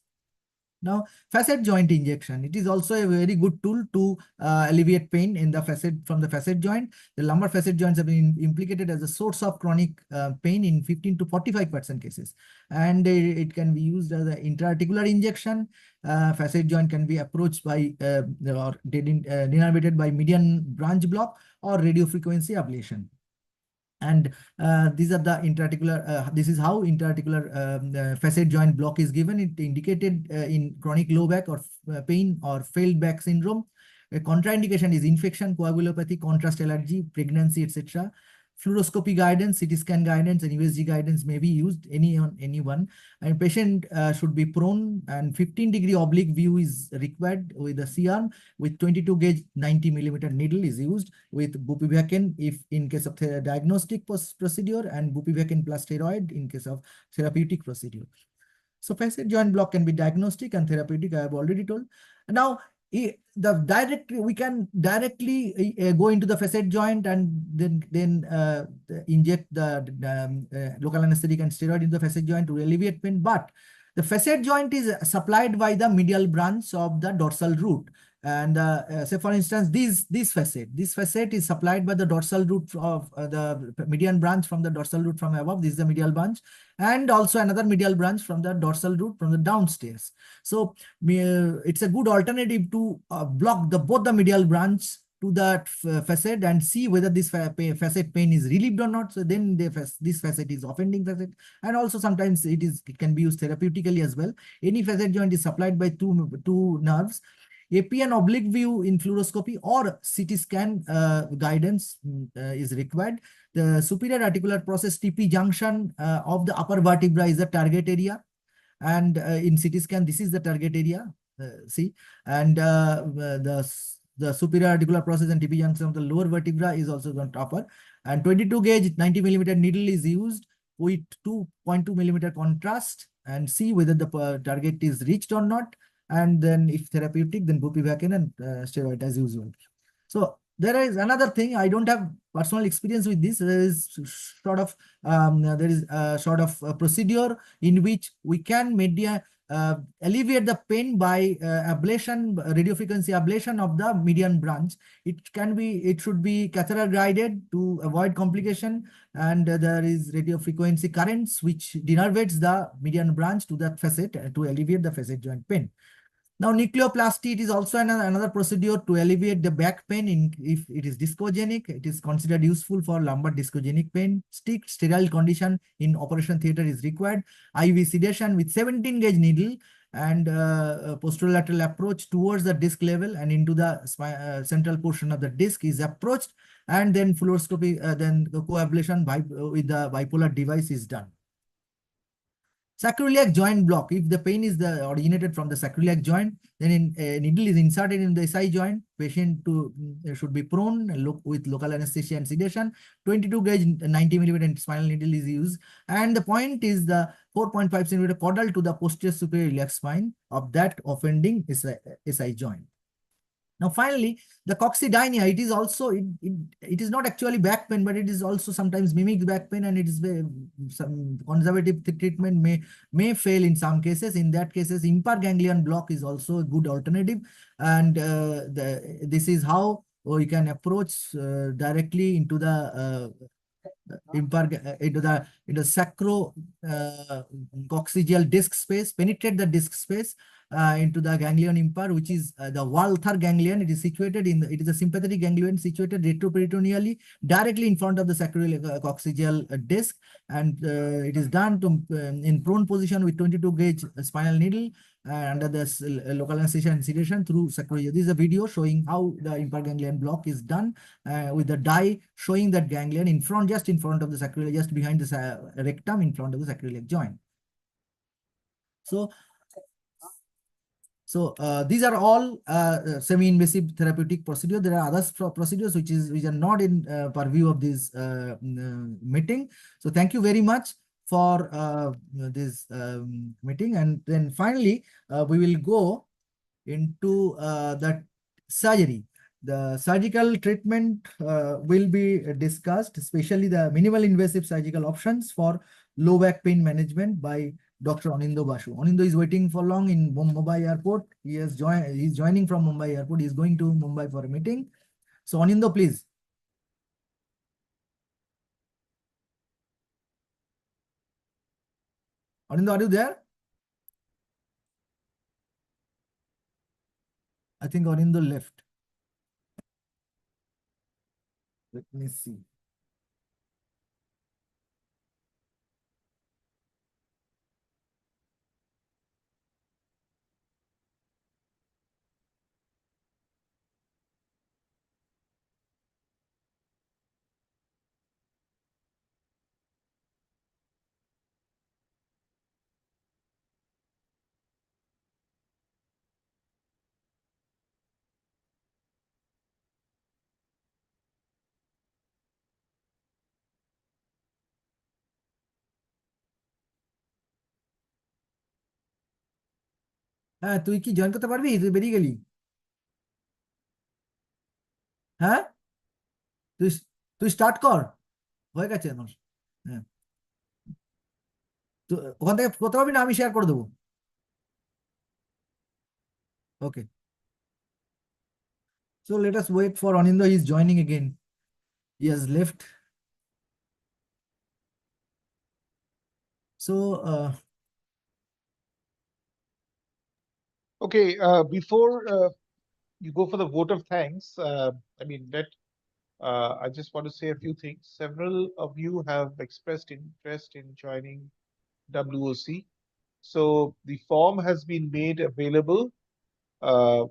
Now, facet joint injection. It is also a very good tool to alleviate pain in the facet, from the facet joint. The lumbar facet joints have been implicated as a source of chronic pain in 15 to 45% cases. And it can be used as an intra-articular injection. Facet joint can be approached by or denervated by median branch block or radiofrequency ablation. And these are the intra-articular, this is how intra-articular facet joint block is given. It indicated in chronic low back or pain or failed back syndrome. A contraindication is infection, coagulopathy, contrast allergy, pregnancy, etc. Fluoroscopy guidance, CT scan guidance, and USG guidance may be used on anyone. And patient should be prone, and 15-degree oblique view is required with the C-arm, with 22 gauge 90 millimeter needle is used with bupivacaine if in case of diagnostic procedure, and bupivacaine plus steroid in case of therapeutic procedure. So facet joint block can be diagnostic and therapeutic, I have already told. Now, we can directly go into the facet joint and then inject the local anesthetic and steroid in the facet joint to alleviate pain. But the facet joint is supplied by the medial branch of the dorsal root. And say for instance, this facet is supplied by the dorsal root of the median branch from the dorsal root from above. This is the medial branch, and also another medial branch from the dorsal root from the downstairs. So it's a good alternative to block both the medial branch to that facet and see whether this facet pain is relieved or not. So then this facet is offending facet, and also sometimes it can be used therapeutically as well. Any facet joint is supplied by two nerves. AP and oblique view in fluoroscopy or CT scan guidance is required. The superior articular process TP junction of the upper vertebra is the target area. And in CT scan, this is the target area, see. And the superior articular process and TP junction of the lower vertebra is also the upper. And 22 gauge 90 millimeter needle is used with 2.2 millimeter contrast, and see whether the target is reached or not. And then if therapeutic, then bupivacaine and steroid as usual. So there is another thing, I don't have personal experience with this. There is sort of a procedure in which we can alleviate the pain by ablation, radiofrequency ablation of the median branch. It should be catheter guided to avoid complication, and there is radiofrequency currents which denervates the median branch to that facet to alleviate the facet joint pain. Now, nucleoplasty, it is also another procedure to alleviate the back pain if it is discogenic. It is considered useful for lumbar discogenic pain. Strict sterile condition in operation theater is required. IV sedation with 17 gauge needle and posterolateral approach towards the disc level and into the central portion of the disc is approached, and then fluoroscopy, then the coablation with the bipolar device is done. Sacroiliac joint block. If the pain is originated from the sacroiliac joint, then a needle is inserted in the SI joint. Patient should be prone with local anesthesia and sedation. 22 gauge 90 millimeter spinal needle is used, and the point is the 4.5 centimeter caudal to the posterior superior iliac spine of that offending SI joint. Now, finally, the coccydynia, it is also, it is not actually back pain, but it is also sometimes mimics back pain, and it is some conservative treatment may fail in some cases. In that cases, impar ganglion block is also a good alternative, and this is how you can approach directly into the into sacro coccygeal disc space, penetrate the disc space, into the ganglion impar, which is the Walther ganglion. It is situated it is a sympathetic ganglion situated retroperitoneally, directly in front of the sacroiliac-coccygeal disc, and it is done in prone position with 22 gauge spinal needle under the local anesthesia and sedation through sacroiliac. This is a video showing how the impar ganglion block is done with the dye showing that ganglion in front, just in front of the sacroiliac, just behind the rectum, in front of the sacroiliac joint. So these are all semi-invasive therapeutic procedures. There are other procedures which are not in purview of this meeting. So thank you very much for this meeting. And then finally, we will go into the surgery. The surgical treatment will be discussed, especially the minimal invasive surgical options for low back pain management by Dr. Anindo Basu. Anindo is waiting for long in Mumbai airport. He's joining from Mumbai airport. He's going to Mumbai for a meeting. So Anindo, please. Anindo, are you there? I think Anindo left. Let me see. হ্যাঁ, তুই কি join করতে পারবি? তুই বেরিয়ে গেলি? হ্যাঁ, তুই স্টার্ট কর, হয়ে গেছে আমার। হ্যাঁ, তো ওখান থেকে করতে পারবি না? আমি শেয়ার করে দেবো। Okay. So let us wait for Anindo. He is joining again. He has left. So Okay, before you go for the vote of thanks, I mean, I just want to say a few things. Several of you have expressed interest in joining WOC. So the form has been made available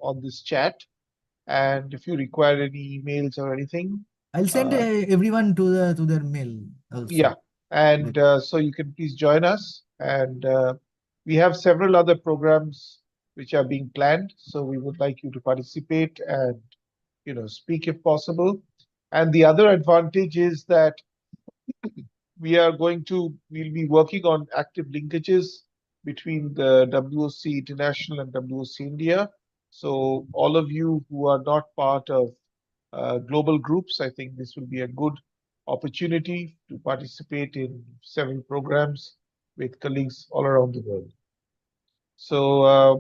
on this chat. And if you require any emails or anything, I'll send everyone to their mail also. Yeah, and so you can please join us. And we have several other programs which are being planned. So we would like you to participate and, you know, speak if possible. And the other advantage is that we'll be working on active linkages between the WOC International and WOC India. So all of you who are not part of global groups, I think this will be a good opportunity to participate in several programs with colleagues all around the world. So,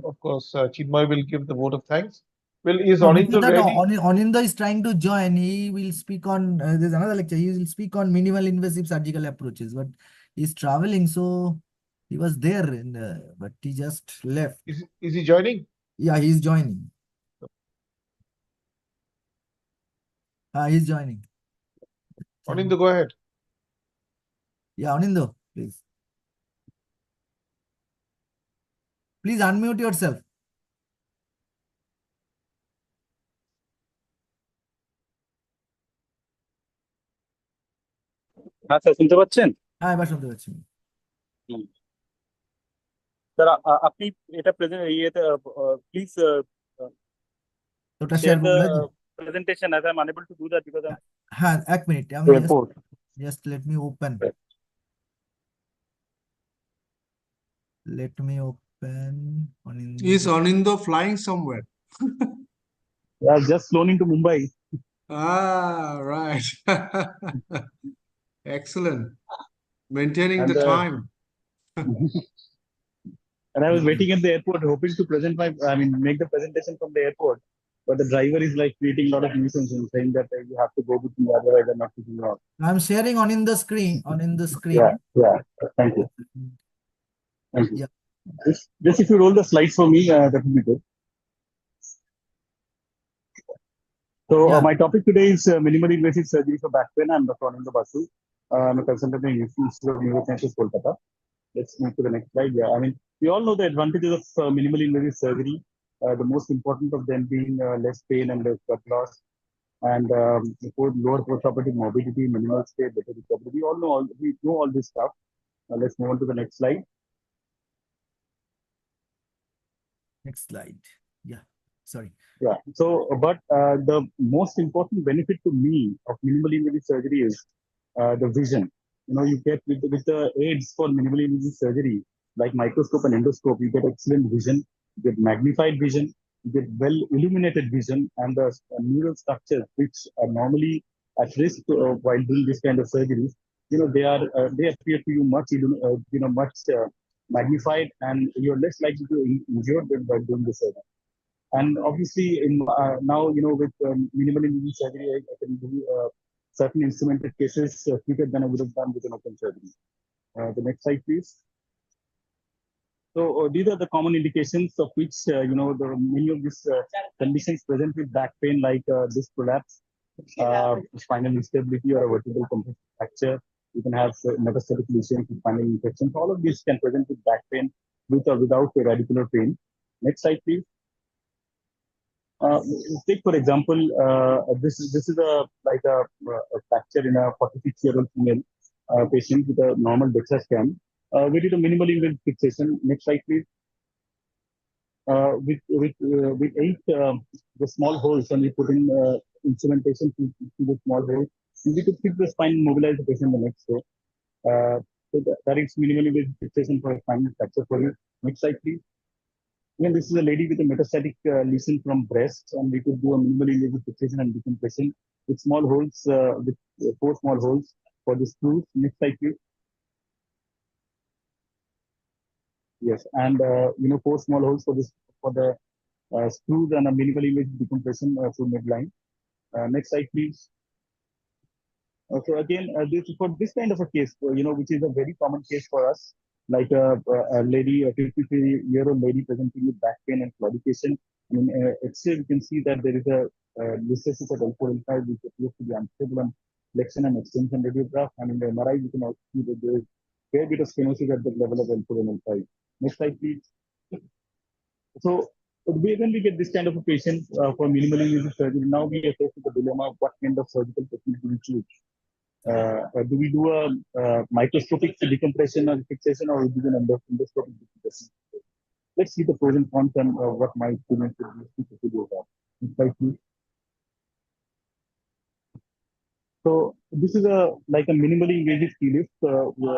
of course, Chinmay will give the vote of thanks. Well, is Anindo ready? Anindo is trying to join. He will speak on, there's another lecture. He will speak on minimal invasive surgical approaches, but he's traveling. So he was there, but he just left. Is he joining? Yeah, he's joining. He's joining. Anindo, go ahead. Yeah, Anindo, please. Please unmute yourself. হ্যাঁ sir, শুনতে পাচ্ছেন? হ্যাঁ, এবার শুনতে পাচ্ছি। Sir আপনি এটা please ওটা শেয়ার করুন presentation as I'm unable to do that because I'm হ্যাঁ, এক মিনিট, আমি just let me open. Let me open Anindo. Is Anindo flying somewhere? Yeah, just flown into Mumbai. Right. Excellent. Maintaining the time. And I was waiting at the airport, hoping to make the presentation from the airport. But the driver is like creating a lot of nuisance and saying that you have to go with me, otherwise I'm not picking you up. I'm sharing on in the screen. Yeah. Thank you. Thank you. Yeah. Just if you roll the slides for me, that would be good. So Yeah. my topic today is minimally invasive surgery for back pain. I'm Dr. Ananda Basu. I'm a consultant in Institute of Neurosciences, Kolkata. Let's move to the next slide. Yeah, I mean, we all know the advantages of minimally invasive surgery. The most important of them being less pain and less blood loss, and lower post-operative morbidity, minimal stay, better recovery. We know all this stuff. Let's move on to the next slide. Next slide. Yeah. Sorry. Yeah. So, but the most important benefit to me of minimally invasive surgery is the vision. You know, you get with the aids for minimally invasive surgery, like microscope and endoscope, you get excellent vision, you get magnified vision, you get well illuminated vision, and the neural structures which are normally at risk while doing this kind of surgeries, you know, they appear to you much much magnified, and you're less likely to injure them by doing the surgery. And obviously, now, you know, with minimal invasive surgery, I can do certain instrumented cases quicker than I would have done with an open surgery. The next slide, please. So these are the common indications of which, you know, many of these conditions present with back pain, like disc prolapse, spinal instability, or a vertebral compression fracture. You can have metastatic lesions with spinal infections. All of these can present with back pain with or without a radicular pain. Next slide, please. Take for example, this is a fracture in a 46-year-old female patient with a normal DEXA scan. We did a minimal invasive fixation. Next slide, please. With 8 the small holes, and we put in instrumentation to the small holes. We could keep the spine and mobilize the patient the next day. So that is minimal invasive fixation for a spinal fracture for you. Next slide, please. Again, this is a lady with a metastatic lesion from breast, and we could do a minimally invasive fixation and decompression with small holes, with 4 small holes for the screws. Next slide, please. Yes, and you know, 4 small holes for the screws and a minimally invasive decompression through midline. Next slide, please. So again, for this kind of a case, you know, which is a very common case for us, like a lady, a 53-year-old lady presenting with back pain and claudication. I mean, X-ray, you can see that there is a listhesis at L4, L5, which appears to be unstable on flexion and extension radiograph. And in the MRI, you can also see that there is a fair bit of stenosis at the level of L4 and L5. Next slide, please. So when we get this kind of a patient for minimally invasive surgery, now we are faced with the dilemma of what kind of surgical technique do we choose. Do we do a microscopic decompression or fixation, or do we do an endoscopic decompression? Let's see the pros and cons and what my experience with these two procedures are. Next slide, please. So this is like a minimally invasive lift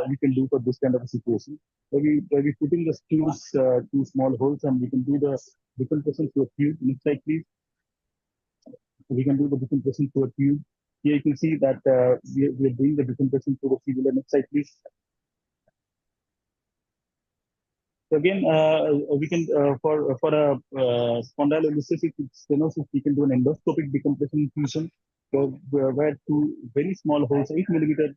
we can do for this kind of a situation. Where we put in the screws, 2 small holes, and we can do the decompression through a tube. Next slide, please. We can do the decompression through a tube. Here you can see that we are doing the decompression through the fibula. Next slide, please. So again, we can for a spondylolisthesis with stenosis, we can do an endoscopic decompression infusion. So where 2 very small holes, 8 millimeter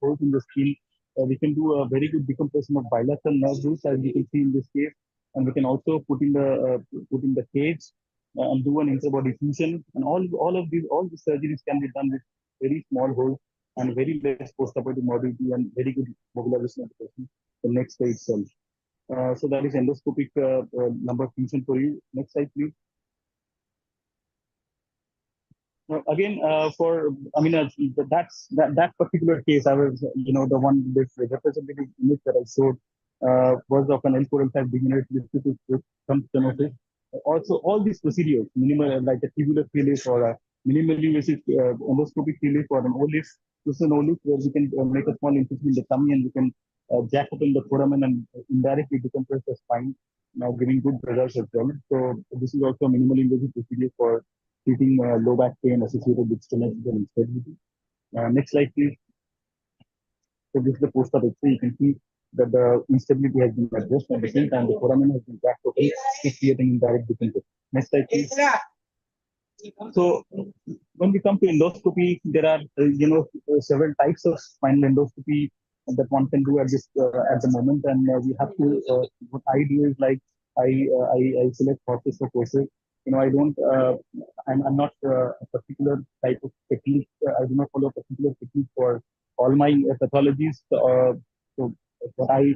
holes in the skin, we can do a very good decompression of bilateral nerve roots, as you can see in this case, and we can also put in the cage and do an interbody fusion. And all the surgeries can be done with very small holes and very less post-operative morbidity and very good mobilization of the patient the next day itself. So that is endoscopic lumbar fusion for you. Next slide, please. Again, that particular case, I was, you know, the one this representative image that I showed was of an L4, L5 degenerative with some stenosis. Also, all these procedures, minimal like a tubular relief or a minimally invasive endoscopic relief or an O-lift, this is an O-lift where we can make a small incision in the tummy and we can jack up in the foramen and indirectly decompress the spine, now giving good results as well. So this is also a minimally invasive procedure for treating low back pain associated with stenosis and instability. Next slide, please. So this is the post-op X-ray. You can see that the instability has been addressed, at the same time the foramen has been jacked open to create an indirect decompression. Next slide, please. So when we come to endoscopy, there are several types of spinal endoscopy. that one can do at this at the moment, and we have to. What I do is like I select courses for courses. I don't. I'm not a particular type of technique. I do not follow a particular technique for all my pathologies. So what I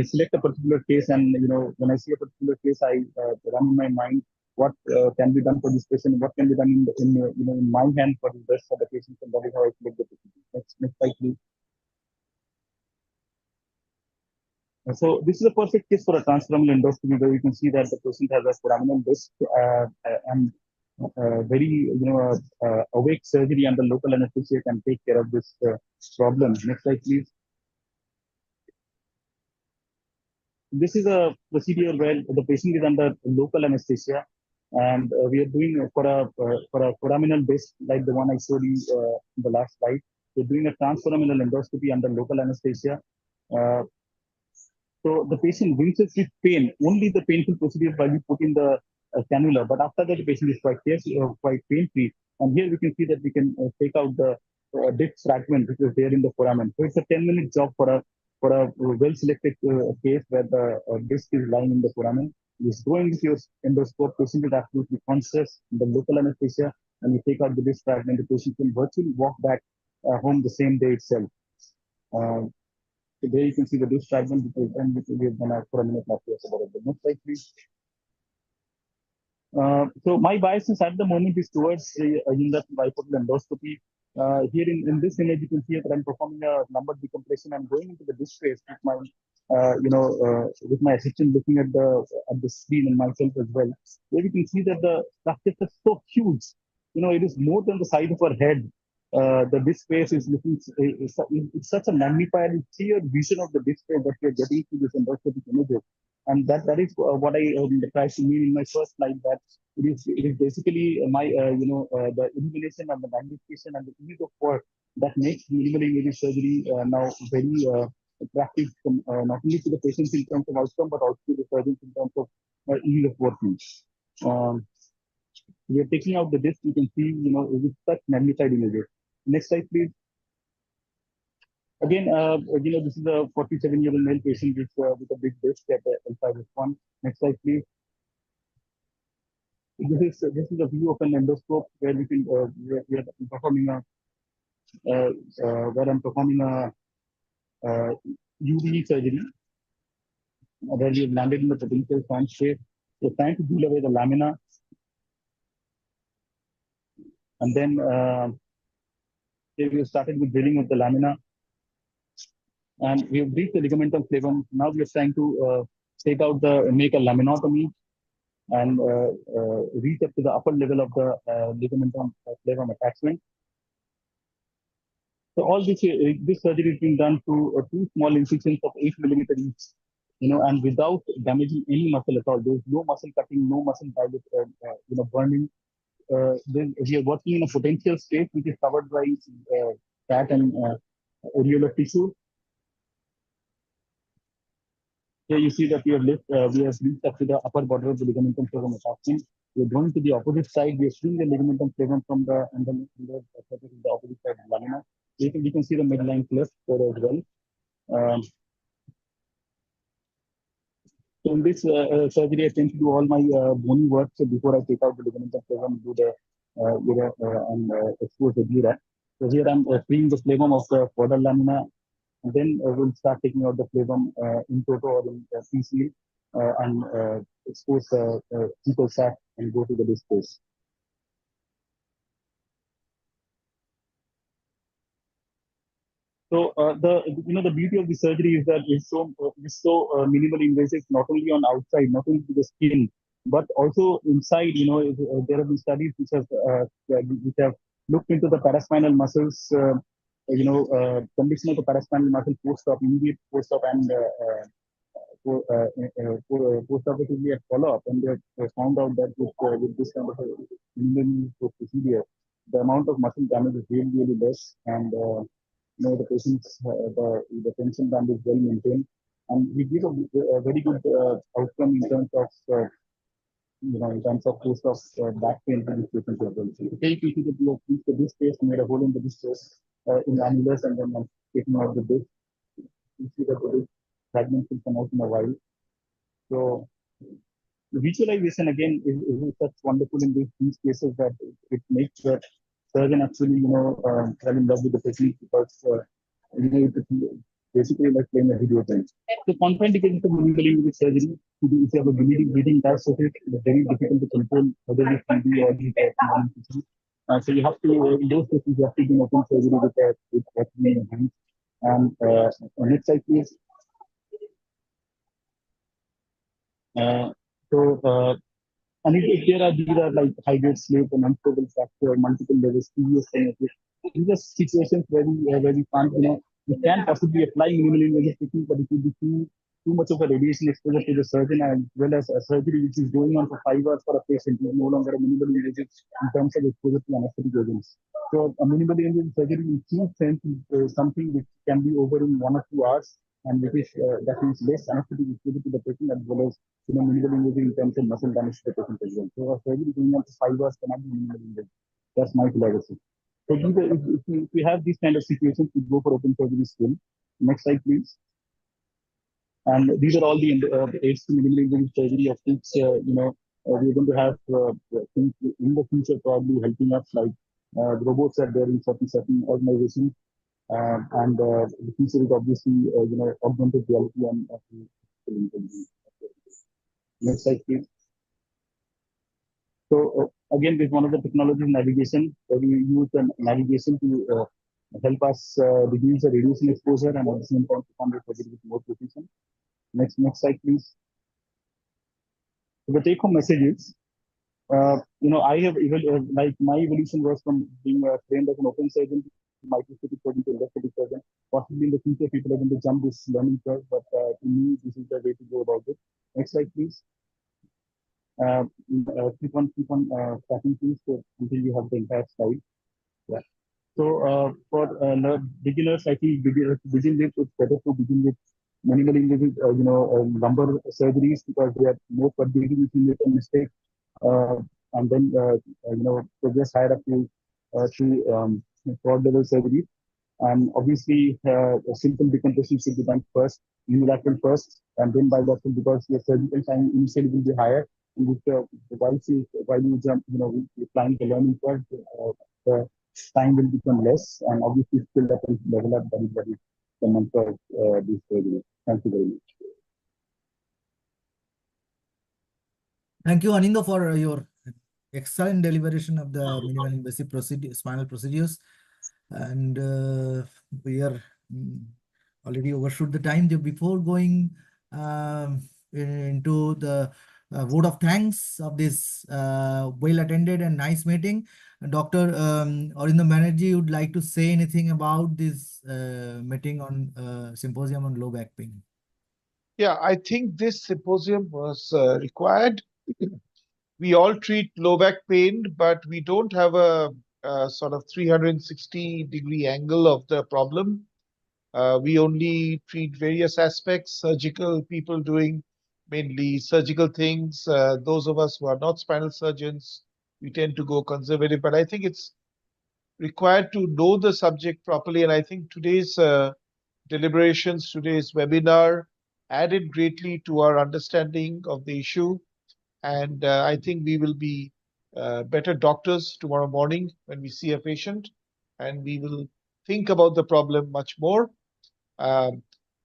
select a particular case, and when I see a particular case, I run in my mind what can be done for this patient, what can be done in my hand for the best for the patient, and that is how I select the patient. Next slide, please. So this is a perfect case for a transfemoral endoscopy, where you can see that the patient has a foraminal disc and very awake surgery under local anesthesia can take care of this problem. Next slide, please. This is a procedure where the patient is under local anesthesia, and we are doing for a foraminal disc like the one I showed you in the last slide. We're doing a transforaminal endoscopy under local anesthesia. So the patient winces with pain, only the painful procedure while we put in the cannula, but after that the patient is quite pain-free. And here we can see that we can take out the disc fragment which is there in the foramen. So it's a 10-minute job for a well-selected case where the disc is lying in the foramen. You just go in with your endoscope, patient is absolutely conscious in the local anesthesia, and you take out the disc fragment. The patient can virtually walk back home the same day itself. So there you can see the disc fragment which we have done for a minute left. Next slide, please. So my biases at the moment is towards unilateral bifocal endoscopy. Here in this image, you can see that I'm performing a lumbar decompression. I'm going into the disc space with my, with my assistant looking at the screen and myself as well. There you can see that the structure is so huge. It is more than the size of our head. The disc space is looking, it's such a magnified and clear vision of the disc space that we are getting through this endoscopic images. And that is what I tried to mean in my first slide, that it is basically my, the illumination and the magnification and the ease of work that makes minimal invasive surgery now very attractive, not only to the patients in terms of outcome, but also to the surgeons in terms of ease of working. We are taking out the disc, you can see, with such magnified images. Next slide, please. Again, this is a 47-year-old male patient with a big disc at L5S1. Next slide, please. This is a view of an endoscope where we can we are performing a UVE surgery where we have landed in the potential front space. We're trying to pull away the lamina, and then we started with drilling of the lamina. And we have reached the ligamentum flavum. Now we are trying to make a laminotomy and reach up to the upper level of the ligamentum flavum attachment. So all this surgery is being done through two small incisions of 8 millimeter each, and without damaging any muscle at all. There is no muscle cutting, no muscle burning. We are working in a potential space which is covered by fat and areolar tissue. Here you see that we have reached up to the upper border of the ligamentum flavum attachment. We are going to the opposite side. We are seeing the ligamentum flavum from the opposite side of the lamina. We can see the midline cleft there as well. So in this surgery, I tend to do all my bony work. So before I take out the ligamentum flavum, do the and expose the dura. So here I'm freeing the flavum of the caudal lamina. And then we'll start taking out the flavum in toto or in PCL and expose the fecal sac and go to the disc space. So the beauty of the surgery is that it's so minimally invasive, not only on outside, not only to the skin, but also inside. There have been studies which have looked into the paraspinal muscles. Condition of the paraspinal muscle post-op, immediate post-op, and post-operatively at follow-up, and they found out that with this kind of a minimum procedure, the amount of muscle damage is really, really less, and the patient's the tension band is well maintained, and we give a very good outcome in terms of post-op back pain to this patient as well. So here you can see that we have reached the disc space, made a hole in the disc space in annulus, and then taking out the disc. you see that the fragments will come out in a while. So visualization again is such wonderful in these cases that it makes the surgeon actually, fall in love with the technique because, it's basically like playing a video game. So contraindications of minimally invasive surgery, if you have a bleeding type of it, it's very difficult to control whether it's TB or non-tissue. So you have to, in those cases, you have to do open surgery with vacuum in hand. And next slide, please. And if these are like high-grade slip and unstable fracture, multiple levels, serious stenosis. These are situations where we can't, we can possibly apply minimally invasive technique, but it will be too much of a radiation exposure to the surgeon, as well as a surgery which is going on for 5 hours for a patient is no longer a minimally invasive in terms of exposure to anesthetic agents. So a minimally invasive surgery in true sense is something which can be over in 1 or 2 hours, and which is that means less anesthetic exposure to the patient, as well as minimally invasive in terms of muscle damage to the patient as well. So a surgery going on for 5 hours cannot be minimally invasive. That's my philosophy. So if we have these kind of situations, we go for open surgery still. Next slide, please. And these are all the aids to minimally invasive surgery of which we're going to have things in the future probably helping us, like robots are there in certain organizations. And the future is obviously augmented reality and next slide, please. So again, this one of the technologies, navigation. We use the navigation to help us reduce the radiation exposure and at the same time perform the surgery with more precision. Next slide, please. So the take-home message is, I have like my evolution was from being trained as an open surgeon to microscopic surgeon to endoscopic surgeon. Possibly in the future, people are going to jump this learning curve, but to me, this is the way to go about it. Next slide, please. Keep on starting, please, until you have the entire slide. Yeah. So for beginners, I think begin with, it's better to begin with minimally invasive, lumbar surgeries, because they are more forgiving if you make a mistake, and then progress higher up to broad level surgery. And obviously, symptom decompression should be done first, unilateral first, and then bilateral, because your surgical time initially will be higher. And with while you jump, you climb the learning curve, the time will become less, and obviously skill up and level up. That is what is the mantra of this surgery. Thank you very much. Thank you, ANANDA, for your excellent deliberation of the minimally invasive spinal procedures. And we are already overshoot the time. Before going into the vote of thanks of this well-attended and nice meeting, Dr. ARINDAM BANERJEE would like to say anything about this meeting on symposium on low back pain. Yeah, I think this symposium was required. We all treat low back pain, but we don't have a sort of 360-degree angle of the problem. We only treat various aspects, surgical, people doing mainly surgical things. Those of us who are not spinal surgeons, we tend to go conservative, but I think it's required to know the subject properly. And I think today's deliberations, today's webinar added greatly to our understanding of the issue. And I think we will be better doctors tomorrow morning when we see a patient, and we will think about the problem much more.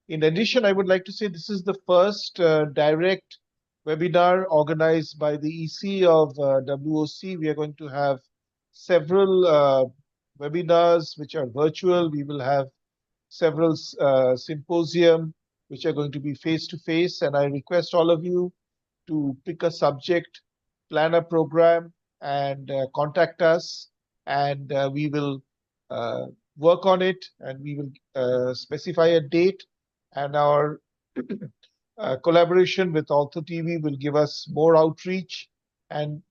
In addition, I would like to say this is the first direct webinar organized by the EC of WOC. We are going to have several webinars which are virtual. We will have several symposium which are going to be face-to-face, and I request all of you to pick a subject, plan a program, and contact us, and we will work on it, and we will specify a date, and our collaboration with ORTHOTV will give us more outreach, and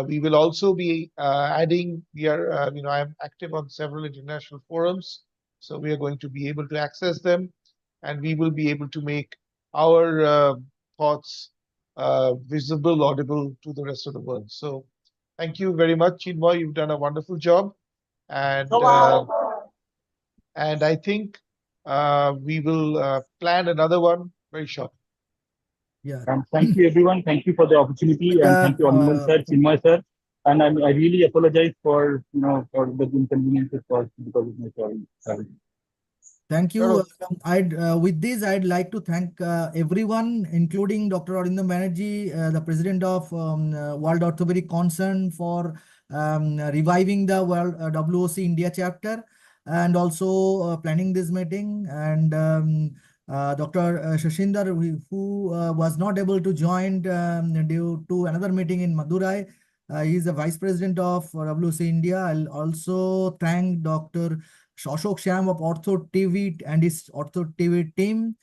we will also be adding, I am active on several international forums, so we are going to be able to access them, and we will be able to make our thoughts visible, audible to the rest of the world. So thank you very much, Chinmoy. You've done a wonderful job. And I think We will plan another one very shortly. Yeah. And thank you, everyone. Thank you for the opportunity, and thank you, Honorable Sir, Chinmay Sir. And I really apologize for for the inconveniences caused because of my travel. Thank you. With this, I'd like to thank everyone, including Dr. ARINDAM BANERJEE, the President of World Orthopedic Concern, for reviving the World WOC India chapter, and also planning this meeting, and Dr. Shashinder, who was not able to join due to another meeting in Madurai. He is the Vice President of WOC India. I'll also thank Dr. Ashok Sham of Ortho TV and his Ortho TV team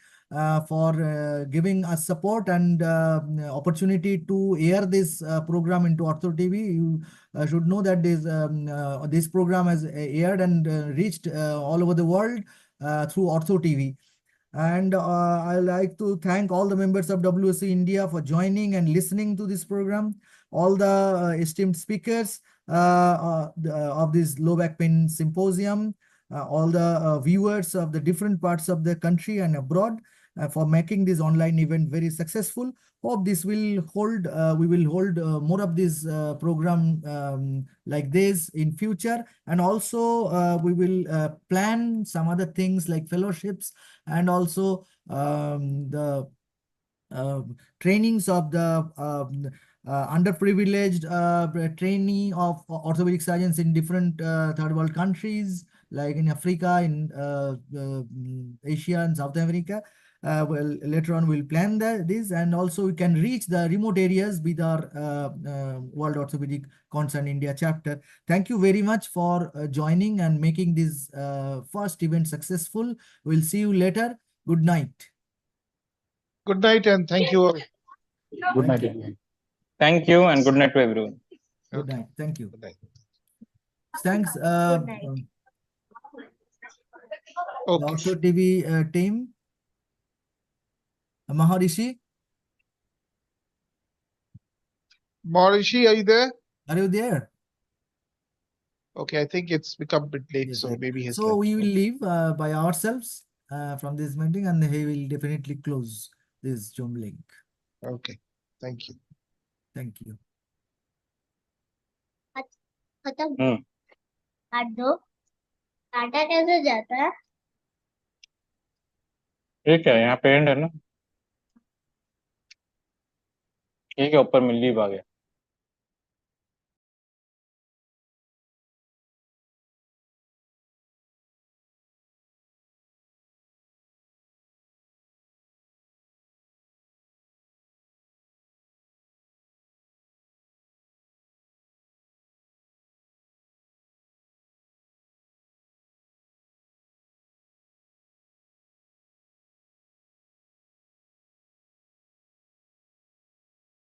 for giving us support and opportunity to air this program into Ortho TV. You should know that this program has aired and reached all over the world through Ortho TV. And I'd like to thank all the members of WOC India for joining and listening to this program, all the esteemed speakers of this low back pain symposium, all the viewers of the different parts of the country and abroad for making this online event very successful. Hope this will hold, we will hold more of this program like this in future. And also we will plan some other things like fellowships, and also the trainings of the underprivileged trainee of orthopedic surgeons in different third world countries, like in Africa, in Asia and South America. Well, later on we'll plan this, and also we can reach the remote areas with our World Orthopedic Concern India chapter. Thank you very much for joining and making this first event successful. We'll see you later. Good night. Good night, and thank you all. Good night, everyone. Thank you, and good night to everyone. Good night. Thank you. Good night. Thanks, Okay. Ortho TV team. Maharishi. Maharishi, are you there? Are you there? Okay, I think it's become a bit late, Yes, so sir. maybe he's So left. we will leave by ourselves from this meeting, and he will definitely close this Zoom link. Okay, thank you. Thank you. Tata कैसे जाता है? ठीक है, यहाँ पे and है ना? ठीक है, ऊपर में लीव आ गया।